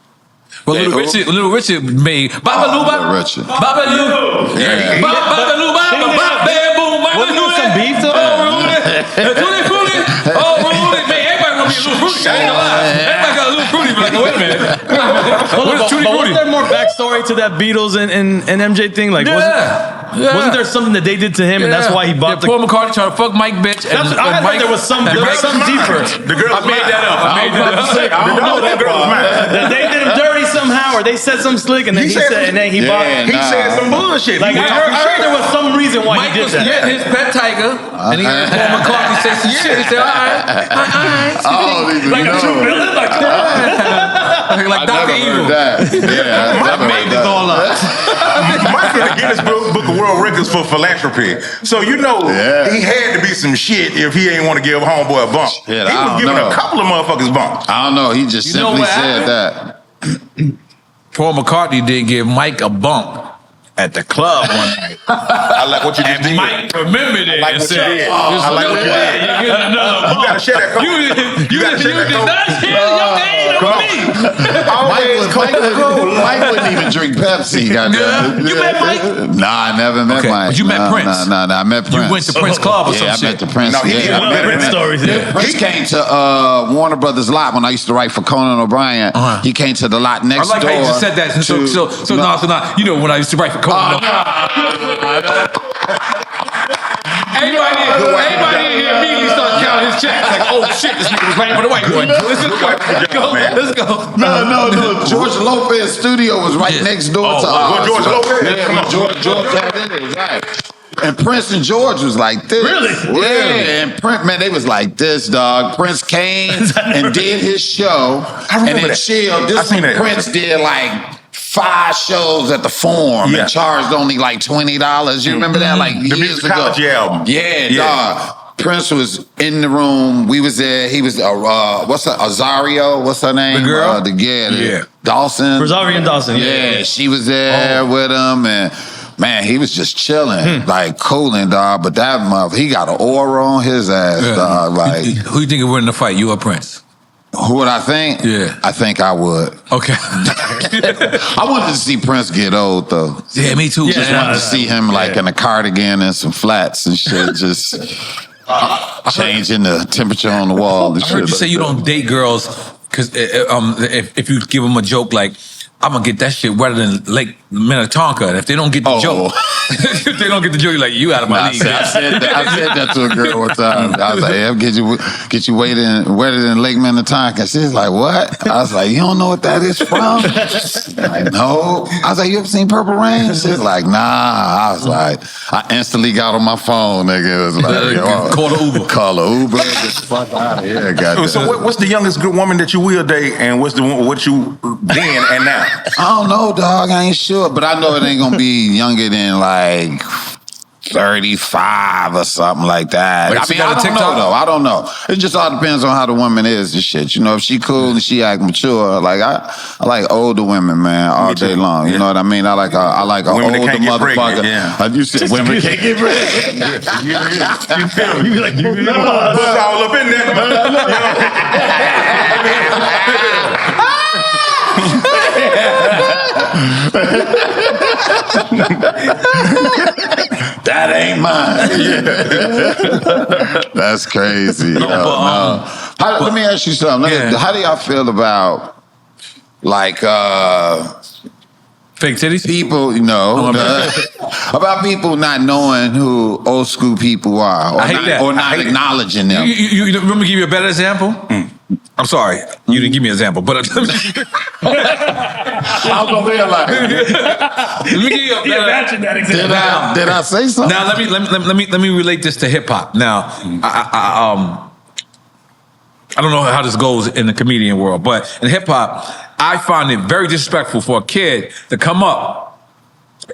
Well, Little Richard made Babaloo, Richard. Babaloo, Babaloo, Babaloo, Wasn't there some beef to I ain't gonna lie. Everybody got a little fruity, but like, wait a minute. Wasn't there more backstory to that Beatles and MJ thing? Like, wasn't there something that they did to him, and that's why he bought the... Paul McCartney tried to fuck Mike, bitch. I thought there was some deeper. The girl made that up. I don't know that girl. That they did him dirty somehow, or they said some slick, and then he bought it. He said some bullshit. Like, I heard there was some reason why he did that. Mike was his pet tiger, and he heard Paul McCartney say some shit. He said, all right. Like a true villain? Like Dr. Evil. Mike made this all up. Mike in the Guinness Book of World Records for philanthropy. So he had to be some shit if he ain't want to give Homeboy a bump. He was giving a couple of motherfuckers bumps. I don't know. He just simply said that. Paul McCartney did give Mike a bump at the club one night. I like what you just did. Mike remembered it. I like what you did. I like what you did. You get another bump. You gotta share that. You did not share your game with me. Mike wouldn't even drink Pepsi. You met Mike? Nah, I never met Mike. But you met Prince? No, I met Prince. You went to Prince Club or some shit? Yeah, I met the Prince. Prince stories. Prince came to Warner Brothers lot when I used to write for Conan O'Brien. He came to the lot next door. I like how you just said that. So now, you know when I used to write for Conan. Everybody in here immediately started counting his checks. Like, oh shit, this nigga was writing for the white boy. Let's go. No. George Lopez's studio was right next door to ours. George Lopez? Yeah, George had it, right. And Prince and George was like this. Really? Yeah. And Prince, man, they was like this, dog. Prince came and did his show. And then chilled. This one Prince did like 5 shows at the Forum and charged only like $20. You remember that? Like the years ago. album. Yeah, dog. Prince was in the room. We was there. He was what's her? Azario? What's her name? The girl. Dawson. Rosario and Dawson. Yeah, she was there with him, and man, he was just chilling, like cooling, dog. But that mother, he got an aura on his ass, dog. Like, who you think would win the fight? You or Prince? Who would I think? Yeah. I think I would. Okay. I wanted to see Prince get old, though. Yeah, me too. Just wanted to see him like in a cardigan and some flats and shit, just changing the temperature on the wall. I heard you say you don't date girls because if you give them a joke like, I'm gonna get that shit wetter than Lake Minnetonka. And if they don't get the joke, if they don't get the joke, you're like, you out of my league. I said that to a girl one time. I was like, I'll get you wetter than Lake Minnetonka. She's like, what? I was like, you don't know what that is from? Like, no. I was like, you ever seen Purple Rain? She's like, nah. I was like, I instantly got on my phone, nigga. It was like, call the Uber. Call the Uber. Get the fuck out of here, goddamn. So what's the youngest good woman that you will date, and what's what you then and now? I don't know, dog. I ain't sure, but I know it ain't gonna be younger than like 35 or something like that. Wait, I mean, I don't know, though. I don't know. It just all depends on how the woman is and shit. You know, if she cool and she act mature, like I like older women, man, all day long. You know what I mean? I like a older motherfucker. You said women can't get pregnant. You be like, Buzz all up in there. That ain't mine. That's crazy. No. Let me ask you something. How do y'all feel about like fake titties? People, about people not knowing who old school people are, or not acknowledging them. You let me give you a better example. I'm sorry, you didn't give me an example, but I'm gonna be like, let me give you a better. Imagine that example. Did I say something? Now let me relate this to hip hop. Now I don't know how this goes in the comedian world, but in hip hop, I find it very disrespectful for a kid to come up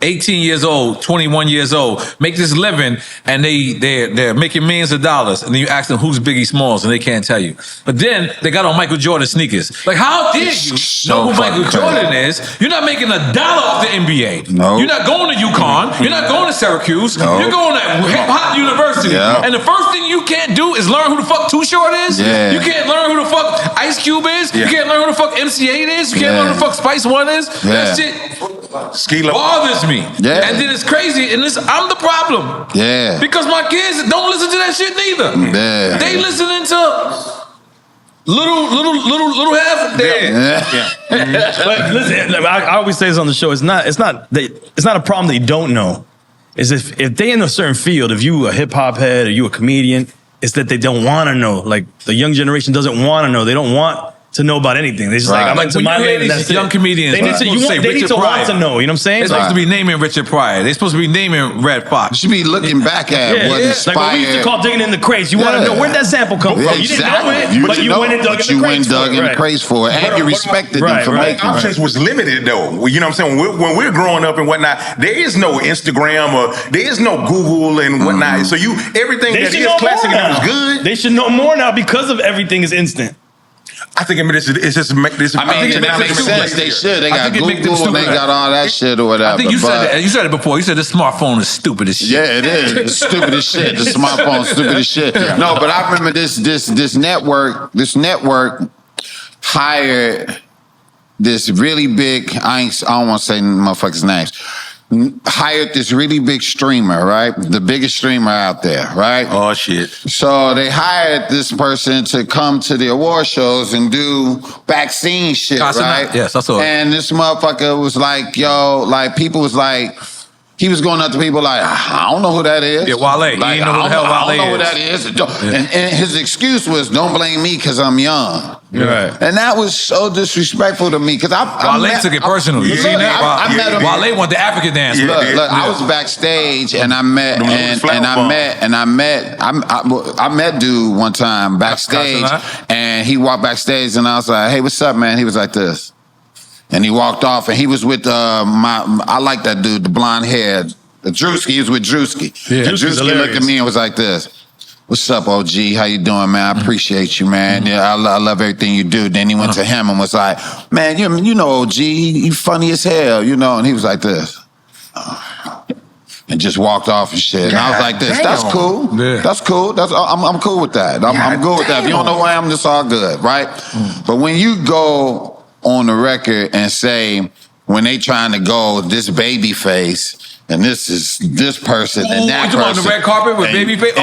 18 years old, 21 years old, make this living, and they're making millions of dollars, and then you ask them who's Biggie Smalls, and they can't tell you. But then they got on Michael Jordan sneakers. Like, how did you know who Michael Jordan is? You're not making $1 off the NBA. No. You're not going to UConn. You're not going to Syracuse. No. You're going to Hip Hop University. Yeah. And the first thing you can't do is learn who the fuck Too Short is. Yeah. You can't learn who the fuck Ice Cube is. Yeah. You can't learn who the fuck MC8 is. You can't learn who the fuck Spice One is. That shit bothers me. Yeah. And then it's crazy, and I'm the problem. Yeah. Because my kids don't listen to that shit neither. Yeah. They listening to little half dead. But listen, I always say this on the show. It's not a problem they don't know. Is if they in a certain field, if you a hip hop head or you a comedian, it's that they don't want to know. Like the young generation doesn't want to know. They don't want to know about anything. They just like, I'm Like into when my you hear lane. these young comedians, They need to, they need to want to know. You know what I'm saying? They're supposed to be naming Richard Pryor. They're supposed to be naming Red Fox. You should be looking back at what inspired. Like what we used to call digging in the crates. You want to know where'd that sample come from? You didn't know it, but you went and dug in the crates for it. And you respected them for making it. Options was limited though. You know what I'm saying? When we're growing up and whatnot, there is no Instagram or there is no Google and whatnot. So everything that is classic and was good. They should know more now because of everything is instant. I think it's just make this. I mean, it makes sense. They should. They got Google and they got all that shit or whatever. I think you said it before. You said the smartphone is stupid as shit. Yeah, it is. It's stupid as shit. The smartphone's stupid as shit. No, but I remember this network hired this really big. I don't want to say motherfuckers' names. Hired this really big streamer, right? The biggest streamer out there, right? Oh shit! So they hired this person to come to the award shows and do backstage shit, right? Yes, I saw it. And this motherfucker was like, yo, like people was like, he was going up to people like, I don't know who that is. Yeah, Wale. Like, He didn't know who the hell Wale I don't know who is. that is. And his excuse was, don't blame me because I'm young. Right. And that was so disrespectful to me because Wale took it personal. You seen that? I met him. Wale wanted the African dance. Look, I was backstage and I met I met dude one time backstage and he walked backstage and I was like, hey, what's up, man? He was like this. And he walked off and he was with I like that dude, the blonde hair, the Drewski. He was with Drewski. Yeah, and Drewski looked at me and was like this. What's up, OG? How you doing, man? I appreciate you, man. Yeah, I love everything you do. Then he went to him and was like, man, you know OG, you funny as hell, you know? And he was like this. And just walked off and shit. And I was like this, that's cool. Yeah. That's cool. I'm cool with that. I'm good with that. If you don't know who I am, it's all good, right? But when you go on the record and say, when they trying to go this baby face, and this is this person and that person. You on the red carpet with Babyface?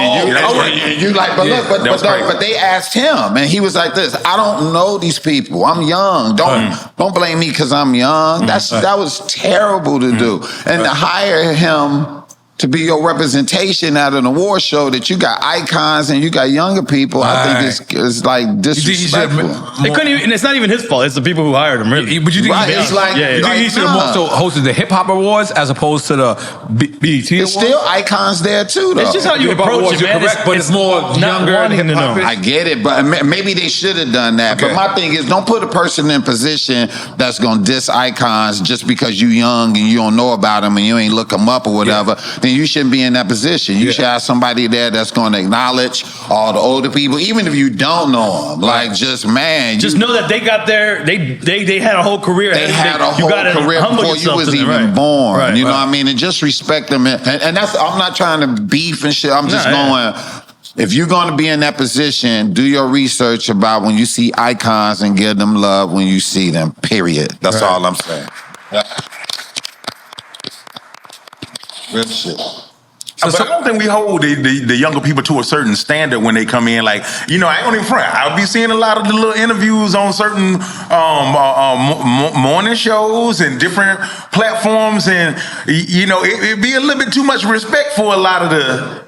You like, but look, but they asked him, and he was like this. I don't know these people. I'm young. Don't blame me because I'm young. That was terrible to do, and to hire him to be your representation at an award show that you got icons and you got younger people. I think it's like disrespectful. They couldn't even, and it's not even his fault. It's the people who hired him, really. But you think it's like, you think he should have also hosted the Hip Hop Awards as opposed to the BET Awards? There's still icons there too, though. It's just how you approach it, man. Correct, but it's more younger and hip hop. I get it, but maybe they should have done that. Okay. But my thing is, don't put a person in position that's gonna diss icons just because you young and you don't know about them and you ain't look them up or whatever. Then you shouldn't be in that position. You should have somebody there that's gonna acknowledge all the older people, even if you don't know them. Like, just know that they got there. They had a whole career. They had a whole career before you was even born. Right, you know what I mean? And just respect them. And that's, I'm not trying to beef and shit. I'm just going. If you're going to be in that position, do your research about when you see icons and give them love when you see them. Period. That's all I'm saying. Real shit. But I don't think we hold the younger people to a certain standard when they come in. Like, you know, I ain't gonna even front. I'll be seeing a lot of the little interviews on certain morning shows and different platforms, and you know, it'd be a little bit too much respect for a lot of the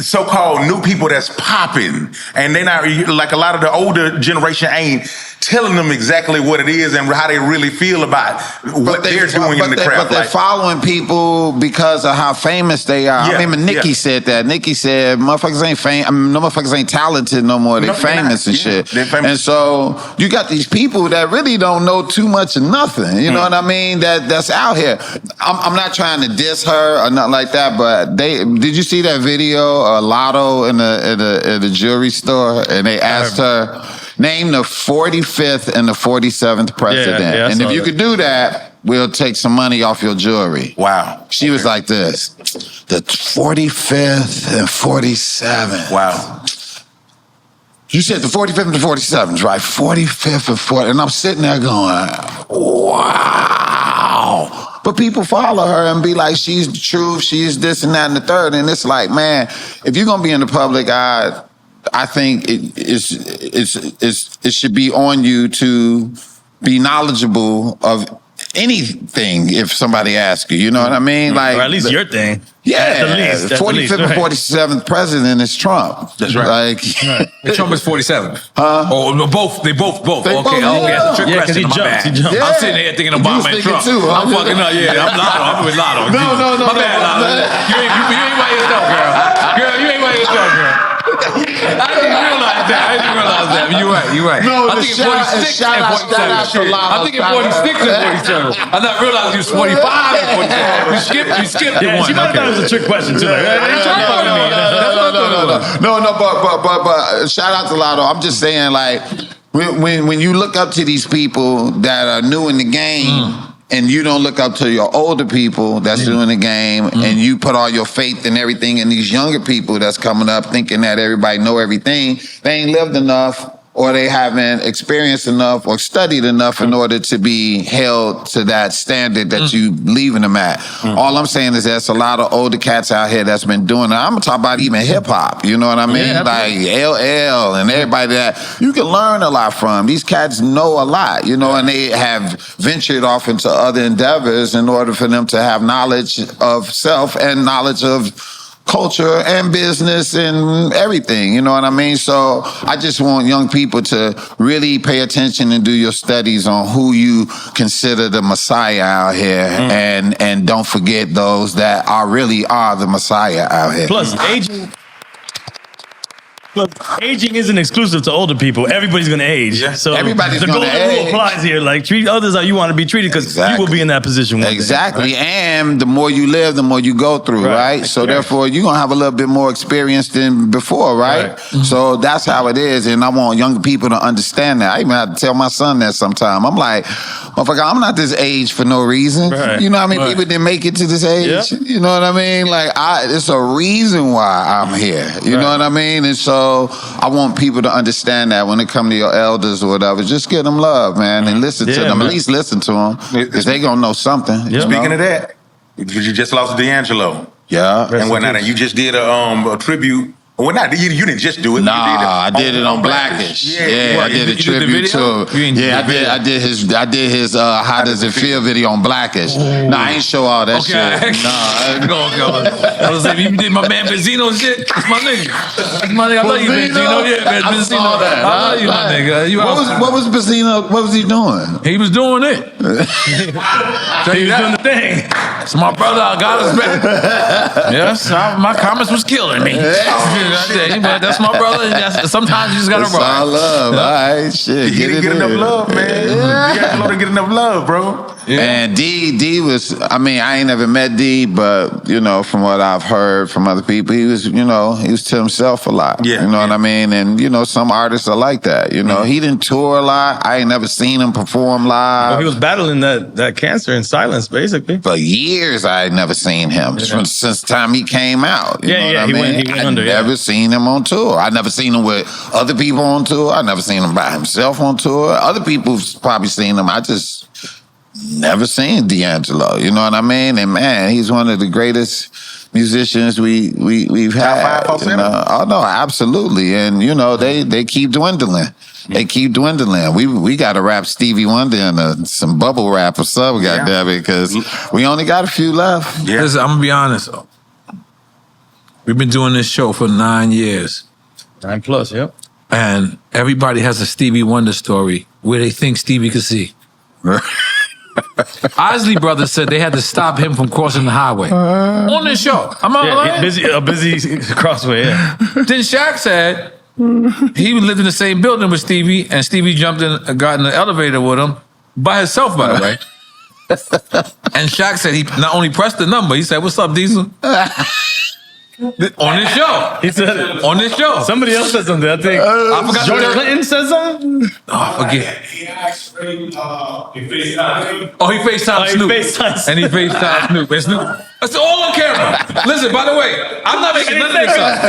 so-called new people that's popping, and they not like a lot of the older generation ain't telling them exactly what it is and how they really feel about what they're doing in the craft. But they're following people because of how famous they are. I remember Nikki said that. Nikki said, "Motherfuckers ain't famous. No motherfuckers ain't talented no more. They're famous and shit." They're famous. And so you got these people that really don't know too much of nothing. You know what I mean? That's out here. I'm not trying to diss her or nothing like that. But did you see that video of Lotto in the jewelry store, and they asked her, name the 45th and the 47th president. Yeah, and if you could do that, we'll take some money off your jewelry. Wow. She was like this, the 45th and 47th. Wow. You said the 45th and the 47th, right? 45th and 40th. And I'm sitting there going, wow. But people follow her and be like, she's the truth, she's this and that and the third. And it's like, man, if you're going to be in the public eye, I think it should be on you to be knowledgeable of anything if somebody asks you. You know what I mean? Like, or at least your thing. Yeah, at the least. 45th and 47th president is Trump. That's right. Like, Trump is 47th. Huh? Oh, no, both. They both. They Okay, both, okay. That's a trick Yeah, 'cause question. he My jumped, bad. he jumped. Yeah. I'm sitting here thinking You Obama was and thinking Trump. too, huh? I'm fucking up. Yeah, I'm Lotto. I'm with Lotto. No. My bad, Lotto. You ain't by yourself, girl. Girl, you ain't by yourself, girl. I didn't realize that. But you're right. No, I'm thinking 46 shout and out to 47. Lotto. I'm thinking 46 and 47. I not realizing you was 45 and 47. You skipped Yeah, one. she might have thought it was a trick question too. Like, No, but shout out to Lotto. I'm just saying, like, when you look up to these people that are new in the game, and you don't look up to your older people that's doing the game, and you put all your faith and everything in these younger people that's coming up thinking that everybody know everything, they ain't lived enough, or they haven't experienced enough or studied enough in order to be held to that standard that you leaving them at. All I'm saying is there's a lot of older cats out here that's been doing it. I'm gonna talk about even hip hop, you know what I mean? Yeah, like LL and everybody that you can learn a lot from. These cats know a lot, you know, and they have ventured off into other endeavors in order for them to have knowledge of self and knowledge of culture and business and everything, you know what I mean? So I just want young people to really pay attention and do your studies on who you consider the Messiah out here, and don't forget those that really are the Messiah out here. Plus, aging isn't exclusive to older people. Everybody's going to age. Yeah. So Everybody's the gonna golden rule age. applies here. Like, treat others how you want to be treated, because you will be in that position one day. Exactly. And the more you live, the more you go through, right? So therefore, you're going to have a little bit more experience than before, right? So that's how it is. And I want younger people to understand that. I even have to tell my son that sometime. I'm like, motherfucker, I'm not this age for no reason. Right. You know how many people didn't make it to this age? Yeah. You know what I mean? Like, it's a reason why I'm here. You know what I mean? And so I want people to understand that when it come to your elders or whatever, just give them love, man, and listen to them. man. At least listen to them, because they gonna know something. Yeah. Speaking of that, you just lost D'Angelo Yeah. and whatnot, and you just did a tribute. Well, not you didn't just do it. Nah, you I did it on Blackish. Yeah, I did a tribute to him. Yeah, I did his How Does It Feel video on Blackish. Nah, I ain't show all that shit. Nah. I was like, you did my man Benzino shit. That's my nigga. That's my nigga. I love you, Benzino. Yeah, man, I Benzino. saw that. I love you, my nigga. You What was Benzino? What was he doing? He was doing it. Tell you Doing that. the thing. It's my brother. I got his back. Yes, my comments was killing me. But that's my brother. And sometimes you just gotta It's all love. All right, shit. He didn't get enough love, man. You gotta get enough love, bro. Yeah. And D was, I mean, I ain't never met D, but, you know, from what I've heard from other people, he was, you know, he was to himself a lot. Yeah. You know what I mean? And, you know, some artists are like that. You know, he didn't tour a lot. I ain't never seen him perform live. He was battling that cancer in silence, basically. For years, I had never seen him since the time he came out. You know what I mean? He went under. I never seen him on tour. I never seen him with other people on tour. I never seen him by himself on tour. Other people's probably seen him. I just never seen D'Angelo. You know what I mean? And man, he's one of the greatest musicians we've had. You know? Oh no, absolutely, and you know they keep dwindling. They keep dwindling. We got to wrap Stevie Wonder in some bubble wrap or something, goddamn it, because we only got a few left. Yeah. Listen, I'm gonna be honest. We've been doing this show for 9 years. 9+, yep. And everybody has a Stevie Wonder story where they think Stevie could see. Isley Brothers said they had to stop him from crossing the highway on this show. I'm not lying. A busy crossway. Yeah. Then Shaq said he lived in the same building with Stevie, and Stevie jumped in, got in the elevator with him by himself, by the way. And Shaq said he not only pressed the number, he said, "What's up, Diesel?" On this show. He said it. On this show. Somebody else said something, I think. I forgot George Clinton said something? Oh, I forget. He asked he FaceTimed. Oh, he FaceTimed Snoop. And he FaceTimed Snoop. And Snoop. It's all on camera. Listen, by the way, I'm not making none of this up.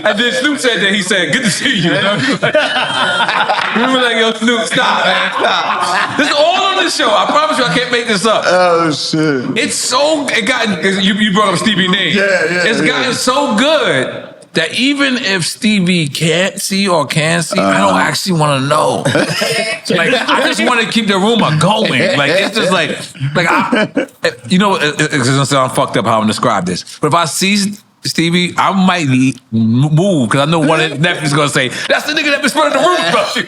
And then Snoop said that, he said, "Good to see you." We were like, "Yo, Snoop, stop, man, stop." This is all on this show. I promise you, I can't make this up. Oh shit! It's so you brought up Stevie name. It's gotten so good that even if Stevie can't see or can see, I don't actually want to know. Like, I just want to keep the rumor going. Like, it's just like you know, it's gonna sound fucked up how I'm describe this, but if I see Stevie, I might move because I know one of the nephews gonna say, "That's the nigga that been spreading the rumors about you."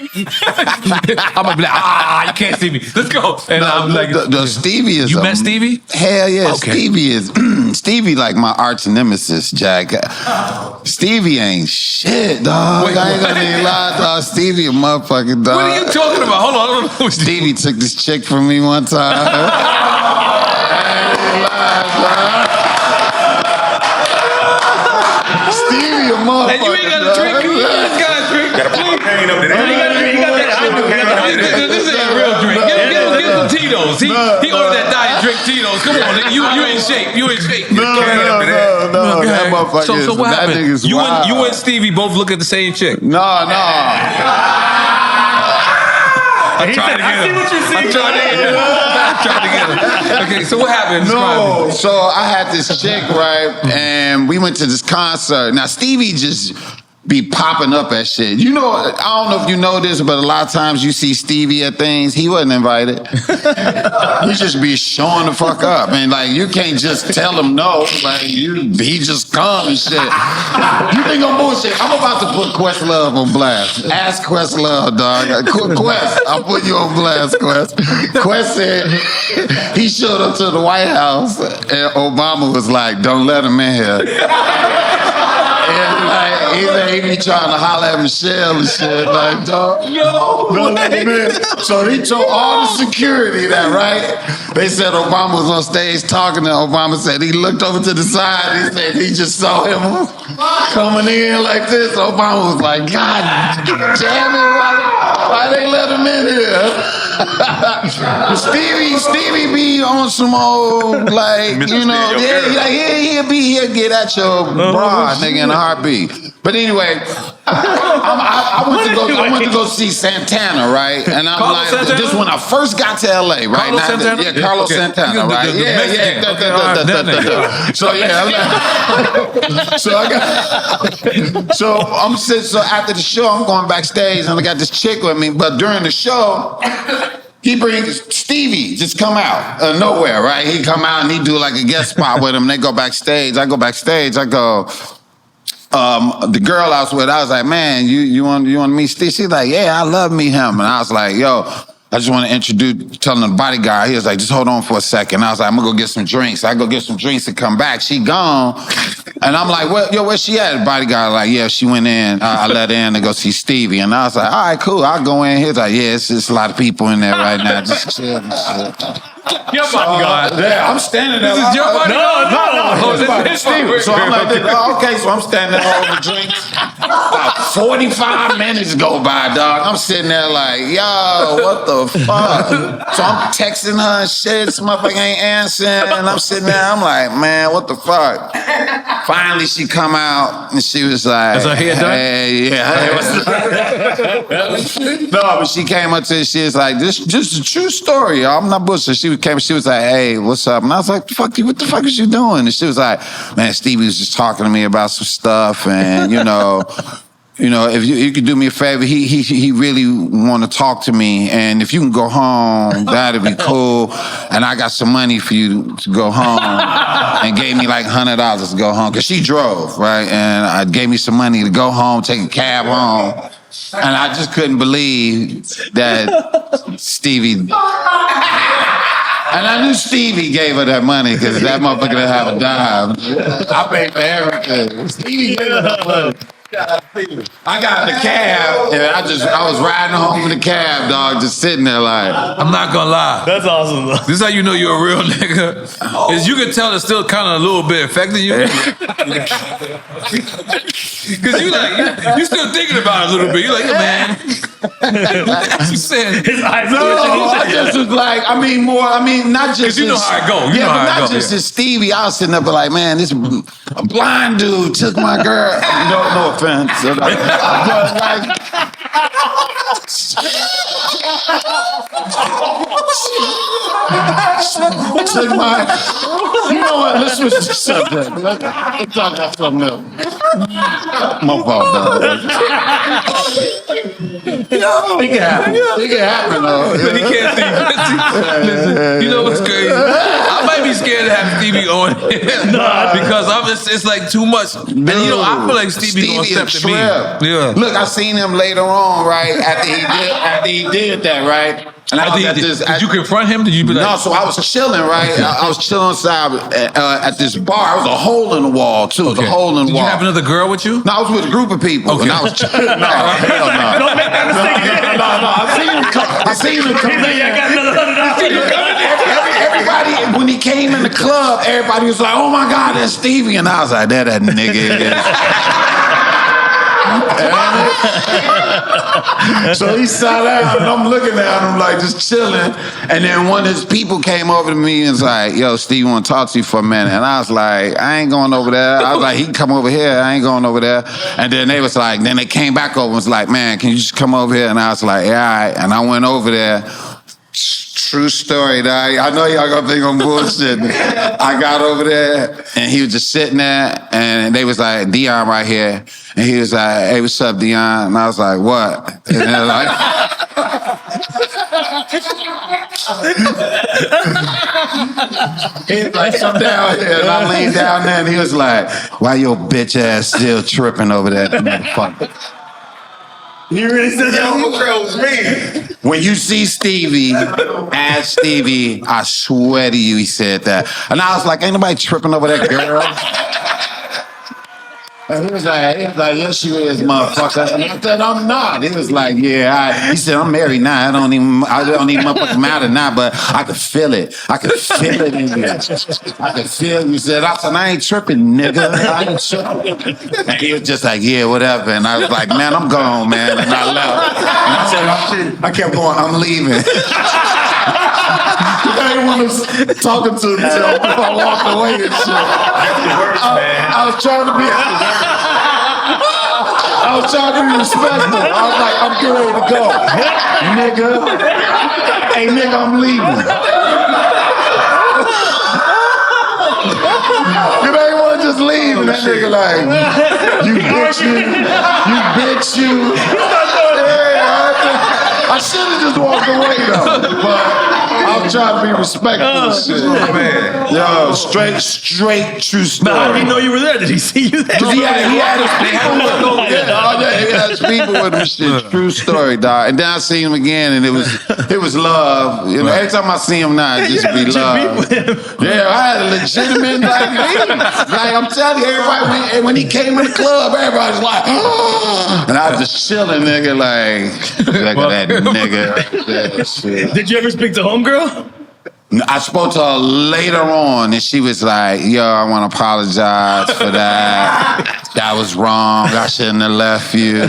I'm gonna be like, "You can't see me. Let's go." And I'm like, Stevie is. You met Stevie? Hell yeah, okay. Stevie is. Stevie like my arch nemesis, Jack. Stevie ain't shit, dog. Wait, I ain't gonna even lie, dog. Stevie a motherfucking dog. What are you talking about? Hold on, I don't know. Stevie took this chick from me one time. I ain't lying, dog. Stevie a motherfucker. And you ain't got to drink. You just got to drink. Got a pain up there. This ain't a real drink. Get some Tito's. He ordered that diet drink Tito's. Come on, nigga. You in shape. You in shape. No, that motherfucker So what that happened? nigga's wild. You and Stevie both look at the same chick. No. I tried to get him. Okay, so what happened? No, so I had this chick, right, and we went to this concert. Now, Stevie just be popping up at shit. You know, I don't know if you know this, but a lot of times you see Stevie at things, he wasn't invited. He just be showing the fuck up. And like, you can't just tell him no. Like, he just come and shit. You think I'm bullshit? I'm about to put Questlove on blast. Ask Questlove, dog. Quest, I'll put you on blast, Quest. Quest said he showed up to the White House and Obama was like, "Don't let him in here." And like, he be trying to holler at Michelle and shit, like, dog. No, man. So he told all the security that, right? They said Obama was on stage talking, and Obama said he looked over to the side. He said he just saw him coming in like this. Obama was like, "God damn it, why they let him in here?" Stevie be on some old, like, you know, he'll get at your bra, nigga, in a heartbeat. But anyway, I went to go see Santana, right? And I'm Carlos like, Santana? this when I first got to LA, right? Carlos Santana? Yeah, Carlos Santana, right? So after the show, I'm going backstage and I got this chick with me, but during the show, he brings Stevie, just come out of nowhere, right? He come out and he do like a guest spot with him. They go backstage. I go backstage. I go, the girl I was with, I was like, "Man, you want to meet Steve?" She's like, "Yeah, I love meet him." And I was like, "Yo, I just want to introduce," telling the bodyguard. He was like, "Just hold on for a second." I was like, "I'm gonna go get some drinks." I go get some drinks and come back. She gone. And I'm like, where's she at? The bodyguard like, "Yeah, she went in. I let her in to go see Stevie." And I was like, "All right, cool. I'll go in." He was like, "Yeah, it's just a lot of people in there right now. Just chill and shit." Your bodyguard. Yeah, I'm standing there. This is your bodyguard? No. It's Stevie. So I'm like, okay, so I'm standing there over drinks. About 45 minutes go by, dog. I'm sitting there like, yo, what the fuck? So I'm texting her and shit. This motherfucker ain't answering. And I'm sitting there, I'm like, man, what the fuck? Finally, she come out and she was like, "Is her hair done?" Hey, yeah. No, but she came up to. She was like, "This just a true story. Y'all. I'm not bullshit." She came. She was like, "Hey, what's up?" And I was like, "Fuck you. What the fuck is you doing?" And she was like, "Man, Stevie was just talking to me about some stuff, and you know." If you could do me a favor, he really want to talk to me, and if you can go home, that'd be cool. And I got some money for you to go home, and gave me like $100 to go home because she drove, right? And I gave me some money to go home, take a cab home, and I just couldn't believe that Stevie. And I knew Stevie gave her that money because that motherfucker didn't have a dime. I paid for everything. Stevie gave her that money. I got in the cab and I was riding home in the cab, dog, just sitting there like. I'm not gonna lie. That's awesome. Though. This is how you know you're a real nigga. Is you can tell it's still kind of a little bit affecting you. Because you still thinking about it a little bit. You're like, man. You saying his eyes. No, I just was like, not just. Because you know how it go. You know how it not go. just as Stevie. I was sitting there, but like, man, this a blind dude took my girl. No offense. But like, took my. You know what? Let's switch the subject. Let's talk about something else. My fault, dog. It can happen, though. But he can't see. Listen, you know what's crazy? I might be scared to have Stevie on here because it's like too much. And I feel like Stevie gonna step to me. Yeah. Look, I seen him later on, right? After he did that, right? And I was did you confront him? Did you be like, no, so I was chilling, right? I was chilling outside at this bar. There was a hole in the wall, too. Okay. The hole in the Did wall. you have another girl with you? No, I was with a group of people. Okay. And I was chilling. No, hell no. Don't make that mistake again. No. I seen him come in. I got another $100. Everybody, when he came in the club, everybody was like, "Oh my God, that's Stevie," and I was like, "That nigga." So he sat down, and I'm looking at him like just chilling. And then one of his people came over to me and was like, "Yo, Steve, want to talk to you for a minute?" And I was like, "I ain't going over there." I was like, "He can come over here. I ain't going over there." And then they was like, then they came back over and was like, "Man, can you just come over here?" And I was like, "Yeah, all right." And I went over there. True story, dog. I know y'all gonna think I'm bullshitting. I got over there and he was just sitting there and they was like, "Deon right here." And he was like, "Hey, what's up, Deon?" And I was like, "What?" And they're like, he was like, "Come down here." And I leaned down there and he was like, "Why your bitch ass still tripping over that motherfucker?" You really said that? was me. When you see Stevie, ask Stevie, I swear to you, he said that. And I was like, "Ain't nobody tripping over that girl." And he was like, "Yes, you is, motherfucker." And I said, "I'm not." He was like, "Yeah." He said, "I'm married now. I don't even motherfucking matter now, but I could feel it. I could feel it in you. I could feel it." He said, "I ain't tripping, nigga. I ain't tripping." And he was just like, "Yeah, whatever." And I was like, "Man, I'm gone, man." And I left. And I said, I kept going, "I'm leaving." Everyone was talking to me until I walked away and shit. I was trying to be respectful. I was like, "I'm getting ready to go. Nigga. Hey, nigga, I'm leaving." You know, you want to just leave and that nigga like, "You bitch you. I should have just walked away though, but I was trying to be respectful and shit. Man. Yo, straight true story. How did he know you were there? Did he see you there? He had his people with him. He had his people with him. Shit, true story, dog. And then I seen him again, and it was love. You know, every time I see him now, it just be love. Yeah, I had a legitimate like I'm telling you, everybody when he came in the club, everybody's like, "Oh," and I was just chilling, nigga, like look at that nigga. Yeah, shit. Did you ever speak to homegirl? I spoke to her later on, and she was like, "Yo, I want to apologize for that." that was wrong. I shouldn't have left you.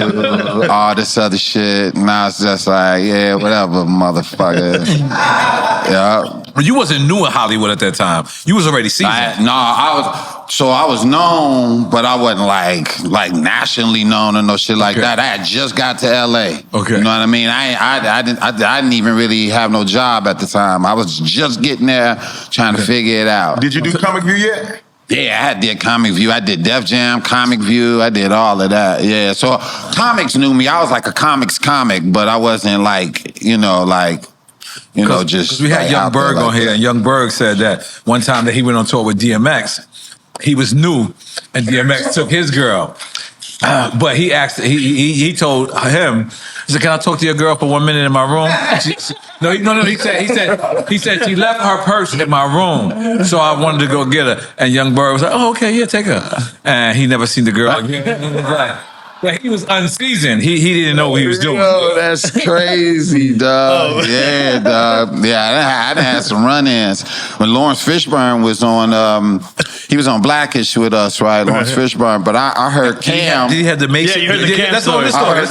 All this other shit. And I was just like, yeah, whatever, motherfucker. Yeah. But you wasn't new in Hollywood at that time. You was already seasoned. I was known, but I wasn't like nationally known or no shit like that. I had just got to LA. Okay. You know what I mean? I didn't even really have no job at the time. I was just getting there trying to figure it out. Did you do Comic View yet? Yeah, I did Comic View. I did Def Jam, Comic View. I did all of that. Yeah, so comics knew me. I was like a comics comic, but I wasn't just we had like Young Berg on here, and Young Berg said that one time that he went on tour with DMX, he was new, and DMX took his girl. But he asked, he told him, he said, "Can I talk to your girl for 1 minute in my room?" No. He said she left her purse in my room, so I wanted to go get her. And Young Bird was like, "Oh, okay, yeah, take her." And he never seen the girl again. Like he was unseasoned. He didn't know what he was doing. Yo, that's crazy, dog. Yeah, dog. Yeah, I done had some run-ins. When Lawrence Fishburne was on, he was on Blackish with us, right? Lawrence Fishburne. But I heard Cam. Did he have the Mason? Yeah, you heard the Cam That's all this story.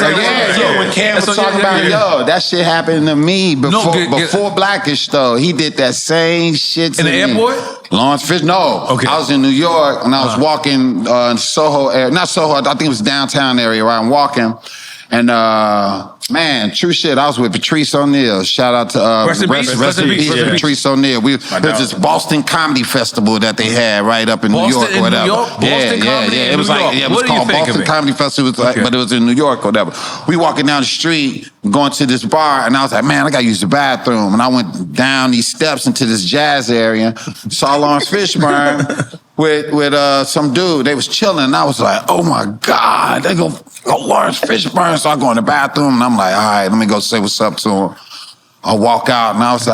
When Cam was talking about, that shit happened to me before Blackish, though. He did that same shit to me. In the airport? Lawrence Fish, no. Okay. I was in New York and I was walking in Soho area, not Soho, I think it was downtown area where I'm walking. And man, true shit, I was with Patrice O'Neal. Shout out to Rest in peace, Patrice O'Neal. It was this Boston Comedy Festival that they had right up in New York or whatever. It was like it was called Boston Comedy Festival, but it was in New York or whatever. We walking down the street, going to this bar, and I was like, man, I gotta use the bathroom. And I went down these steps into this jazz area, saw Lawrence Fishburne with some dude. They was chilling, and I was like, oh my God, they go Lawrence Fishburne. So I go in the bathroom, and I'm like, all right, let me go say what's up to him. I walk out, and I was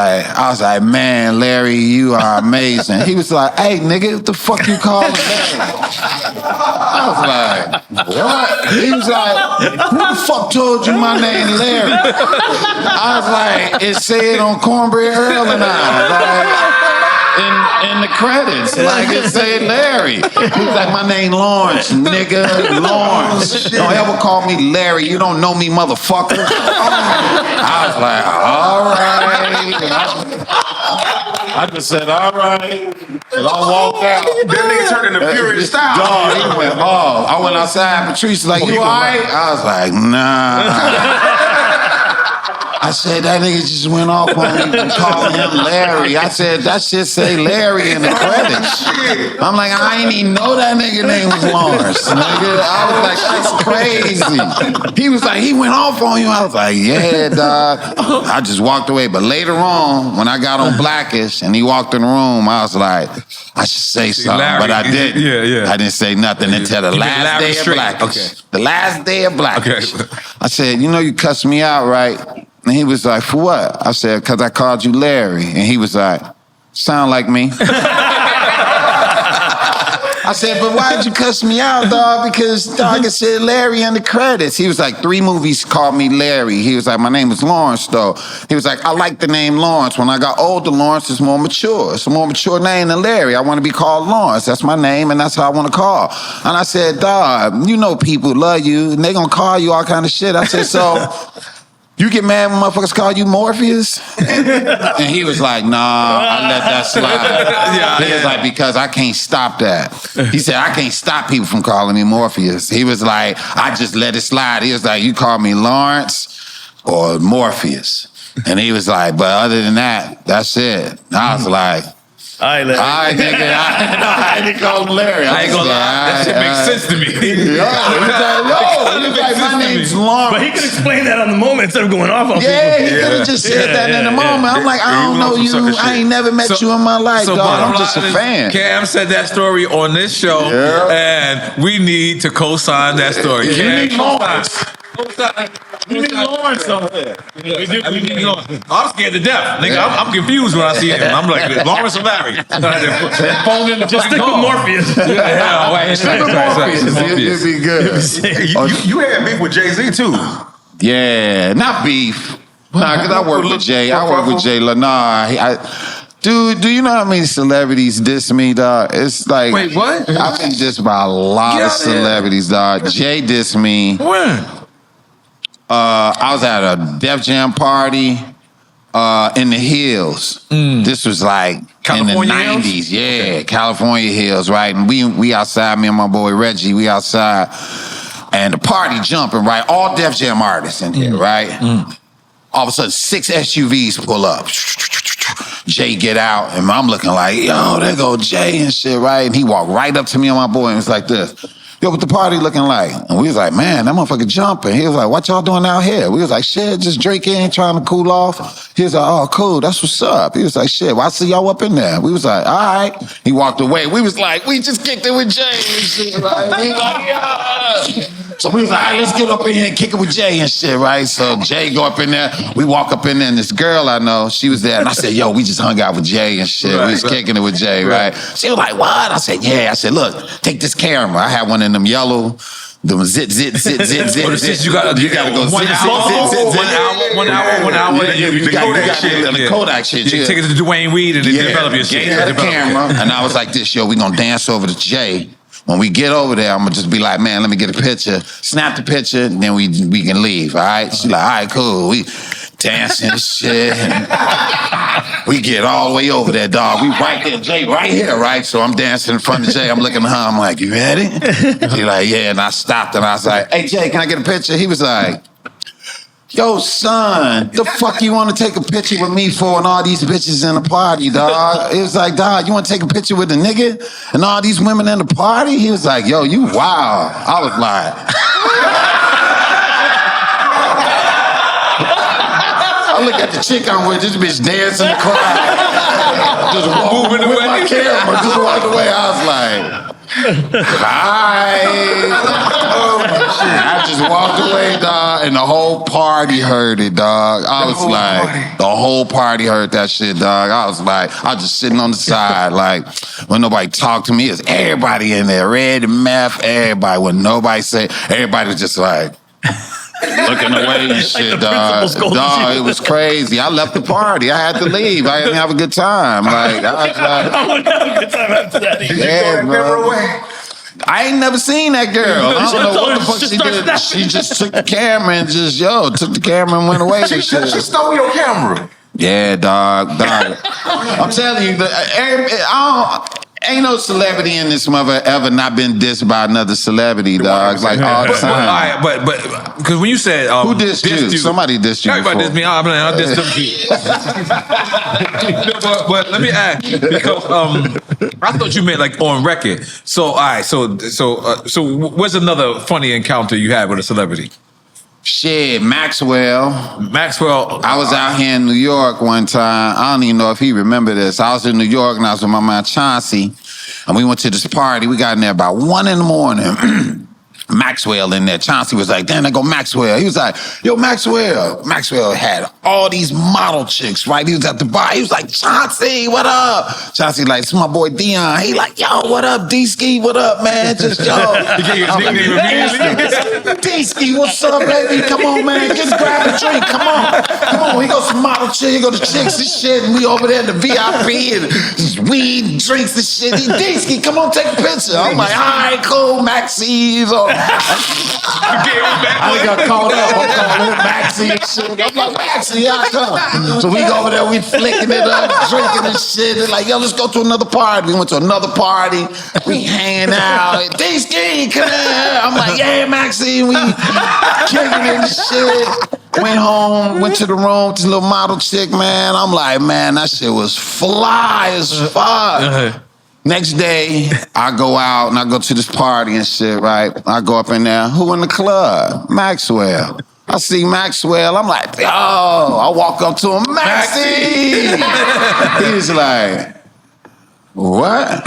like, man, Larry, you are amazing. He was like, hey, nigga, what the fuck you calling Larry? I was like, what? He was like, who the fuck told you my name Larry? I was like, it said on Cornbread Earl and I. In the credits, like it said Larry. He was like, my name Lawrence, nigga, Lawrence. Don't ever call me Larry. You don't know me, motherfucker. I was like, all right. I just said, all right. And I walked out. That nigga turned into Fury style. Dog, he went, oh. I went outside. Patrice was like, you all right? I was like, nah. I said, that nigga just went off on me and called him Larry. I said, that shit say Larry in the credits. I'm like, I ain't even know that nigga name was Lawrence, nigga. I was like, that's crazy. He was like, he went off on you. I was like, yeah, dog. I just walked away. But later on, when I got on Blackish and he walked in the room, I was like, I should say something. Larry, but I didn't. Yeah. I didn't say nothing until the last day of Blackish. Okay. The last day of Blackish. Okay. I said, you know you cussed me out, right? And he was like, for what? I said, because I called you Larry. And he was like, sound like me. I said, but why'd you cuss me out, dog? Because, dog, it said Larry in the credits. He was like, 3 movies called me Larry. He was like, my name is Lawrence, though. He was like, I like the name Lawrence. When I got older, Lawrence is more mature. It's a more mature name than Larry. I want to be called Lawrence. That's my name, and that's how I want to call. And I said, dog, you know people love you, and they going to call you all kind of shit. I said, so... You get mad when motherfuckers call you Morpheus? And he was like, nah, I let that slide. He was like, because I can't stop that. He said, I can't stop people from calling me Morpheus. He was like, I just let it slide. He was like, you call me Lawrence or Morpheus. And he was like, but other than that, that's it. I was like, all right, Larry. All right, nigga. I didn't call him Larry. I ain't gonna lie. That shit makes sense to me. He was like, my name's Lawrence. But he could explain that on the moment instead of going off on people. He could have just said that in the moment. I'm like, I don't know you. I ain't never met you in my life, dog. I'm just a fan. Cam said that story on this show, and we need to co-sign that story. You need Lawrence. We need Lawrence on there. I'm scared to death. Nigga, I'm confused when I see him. I'm like, Lawrence or Larry? Phone in the Just stick with Morpheus. It'd be good. You had beef with Jay-Z, too. Yeah, not beef. Nah, because I work with Jay. I work with Jay. Dude, do you know how many celebrities diss me, dog? It's like... Wait, what? I've been dissed by a lot of celebrities, dog. Jay dissed me. When? I was at a Def Jam party in the hills. This was like California in the 90s. Hills? Yeah, okay. California hills, right? And we outside, me and my boy Reggie, we outside. And the party jumping, right? All Def Jam artists in here, right? All of a sudden, 6 SUVs pull up. Jay get out, and I'm looking like, yo, there go Jay and shit, right? And he walked right up to me and my boy and was like this. Yo, what the party looking like? And we was like, man, that motherfucker jumping. He was like, what y'all doing out here? We was like, shit, just drinking, trying to cool off. He was like, oh, cool, that's what's up. He was like, shit, well, I see y'all up in there. We was like, all right. He walked away. We was like, we just kicked it with Jay and shit, right? We like, yeah. So we was like, all right, let's get up in here and kick it with Jay and shit, right? So Jay go up in there. We walk up in there, and this girl I know, she was there. And I said, yo, we just hung out with Jay and shit. We was kicking it with Jay, right? She was like, what? I said, yeah. I said, look, take this camera. I had one in them yellow, them zit. You gotta go zit, zit. 1 hour. You got the Kodak shit. You take it to Dwayne Reed and then develop your shit. Had a camera, and I was like this, yo, we gonna dance over to Jay. When we get over there, I'm gonna just be like, man, let me get a picture. Snap the picture, and then we can leave, all right? She's like, all right, cool. We dancing and shit. We get all the way over there, dog. We right there, Jay, right here, right? So I'm dancing in front of Jay. I'm looking at her. I'm like, you ready? She's like, yeah. And I stopped, and I was like, hey, Jay, can I get a picture? He was like, yo, son, the fuck you want to take a picture with me for and all these bitches in the party, dog? It was like, dog, you want to take a picture with a nigga and all these women in the party? He was like, yo, you wild. I was like... I look at the chick I'm with, this bitch dancing in the crowd. Just moving away. With my camera, just walked away. I was like... Hi. I just walked away, dog, and the whole party heard it, dog. I was like, the whole party heard that shit, dog. I was like, I was just sitting on the side, like, when nobody talked to me, it's everybody in there, Red and Meth, everybody. When nobody said, everybody was just like, looking away and shit, dog. Dog, it was crazy. I left the party. I had to leave. I didn't have a good time. Like, I was like, I wouldn't have a good time after that. yeah, bro. I ain't never seen that girl. I don't know what the fuck she did. She just took the camera and just, took the camera and went away. She stole your camera. Yeah, dog. I'm telling you, ain't no celebrity in this mother ever not been dissed by another celebrity, dog. Like all the time. But because when you said who dissed you? Somebody dissed you. Everybody dissed me. I dissed them too. But let me ask, because I thought you meant like on record. So all right, so what's another funny encounter you had with a celebrity? Shit, Maxwell. I was out here in New York one time. I don't even know if he remember this. I was in New York and I was with my man Chauncey, and we went to this party. We got in there about 1 a.m. Maxwell in there. Chauncey was like, damn, there go Maxwell. He was like, yo, Maxwell. Maxwell had all these model chicks, right? He was at the bar. He was like, Chauncey, what up? Chauncey like, it's my boy Deon. He like, yo, what up, D-Ski? What up, man? Just, yo. D-Ski, what's up, baby? Come on, man. Just grab a drink. Come on. He goes some model chick. He go to chicks and shit. And we over there in the VIP and just weed, drinks and shit. D-Ski, come on, take a picture. I'm like, all right, cool, Maxie's. I got called up. I'm calling him Maxie and shit. I'm like, Maxie, I come. So we go over there, we flicking it up, drinking and shit. And like, yo, let's go to another party. We went to another party. We hanging out. D-Ski, come here. I'm like, yeah, Maxie. We kicking it and shit. Went home, went to the room, this little model chick, man. I'm like, man, that shit was fly as fuck. Next day, I go out and I go to this party and shit, right? I go up in there. Who in the club? Maxwell. I see Maxwell. I'm like, yo. I walk up to him, Maxie. He was like, what?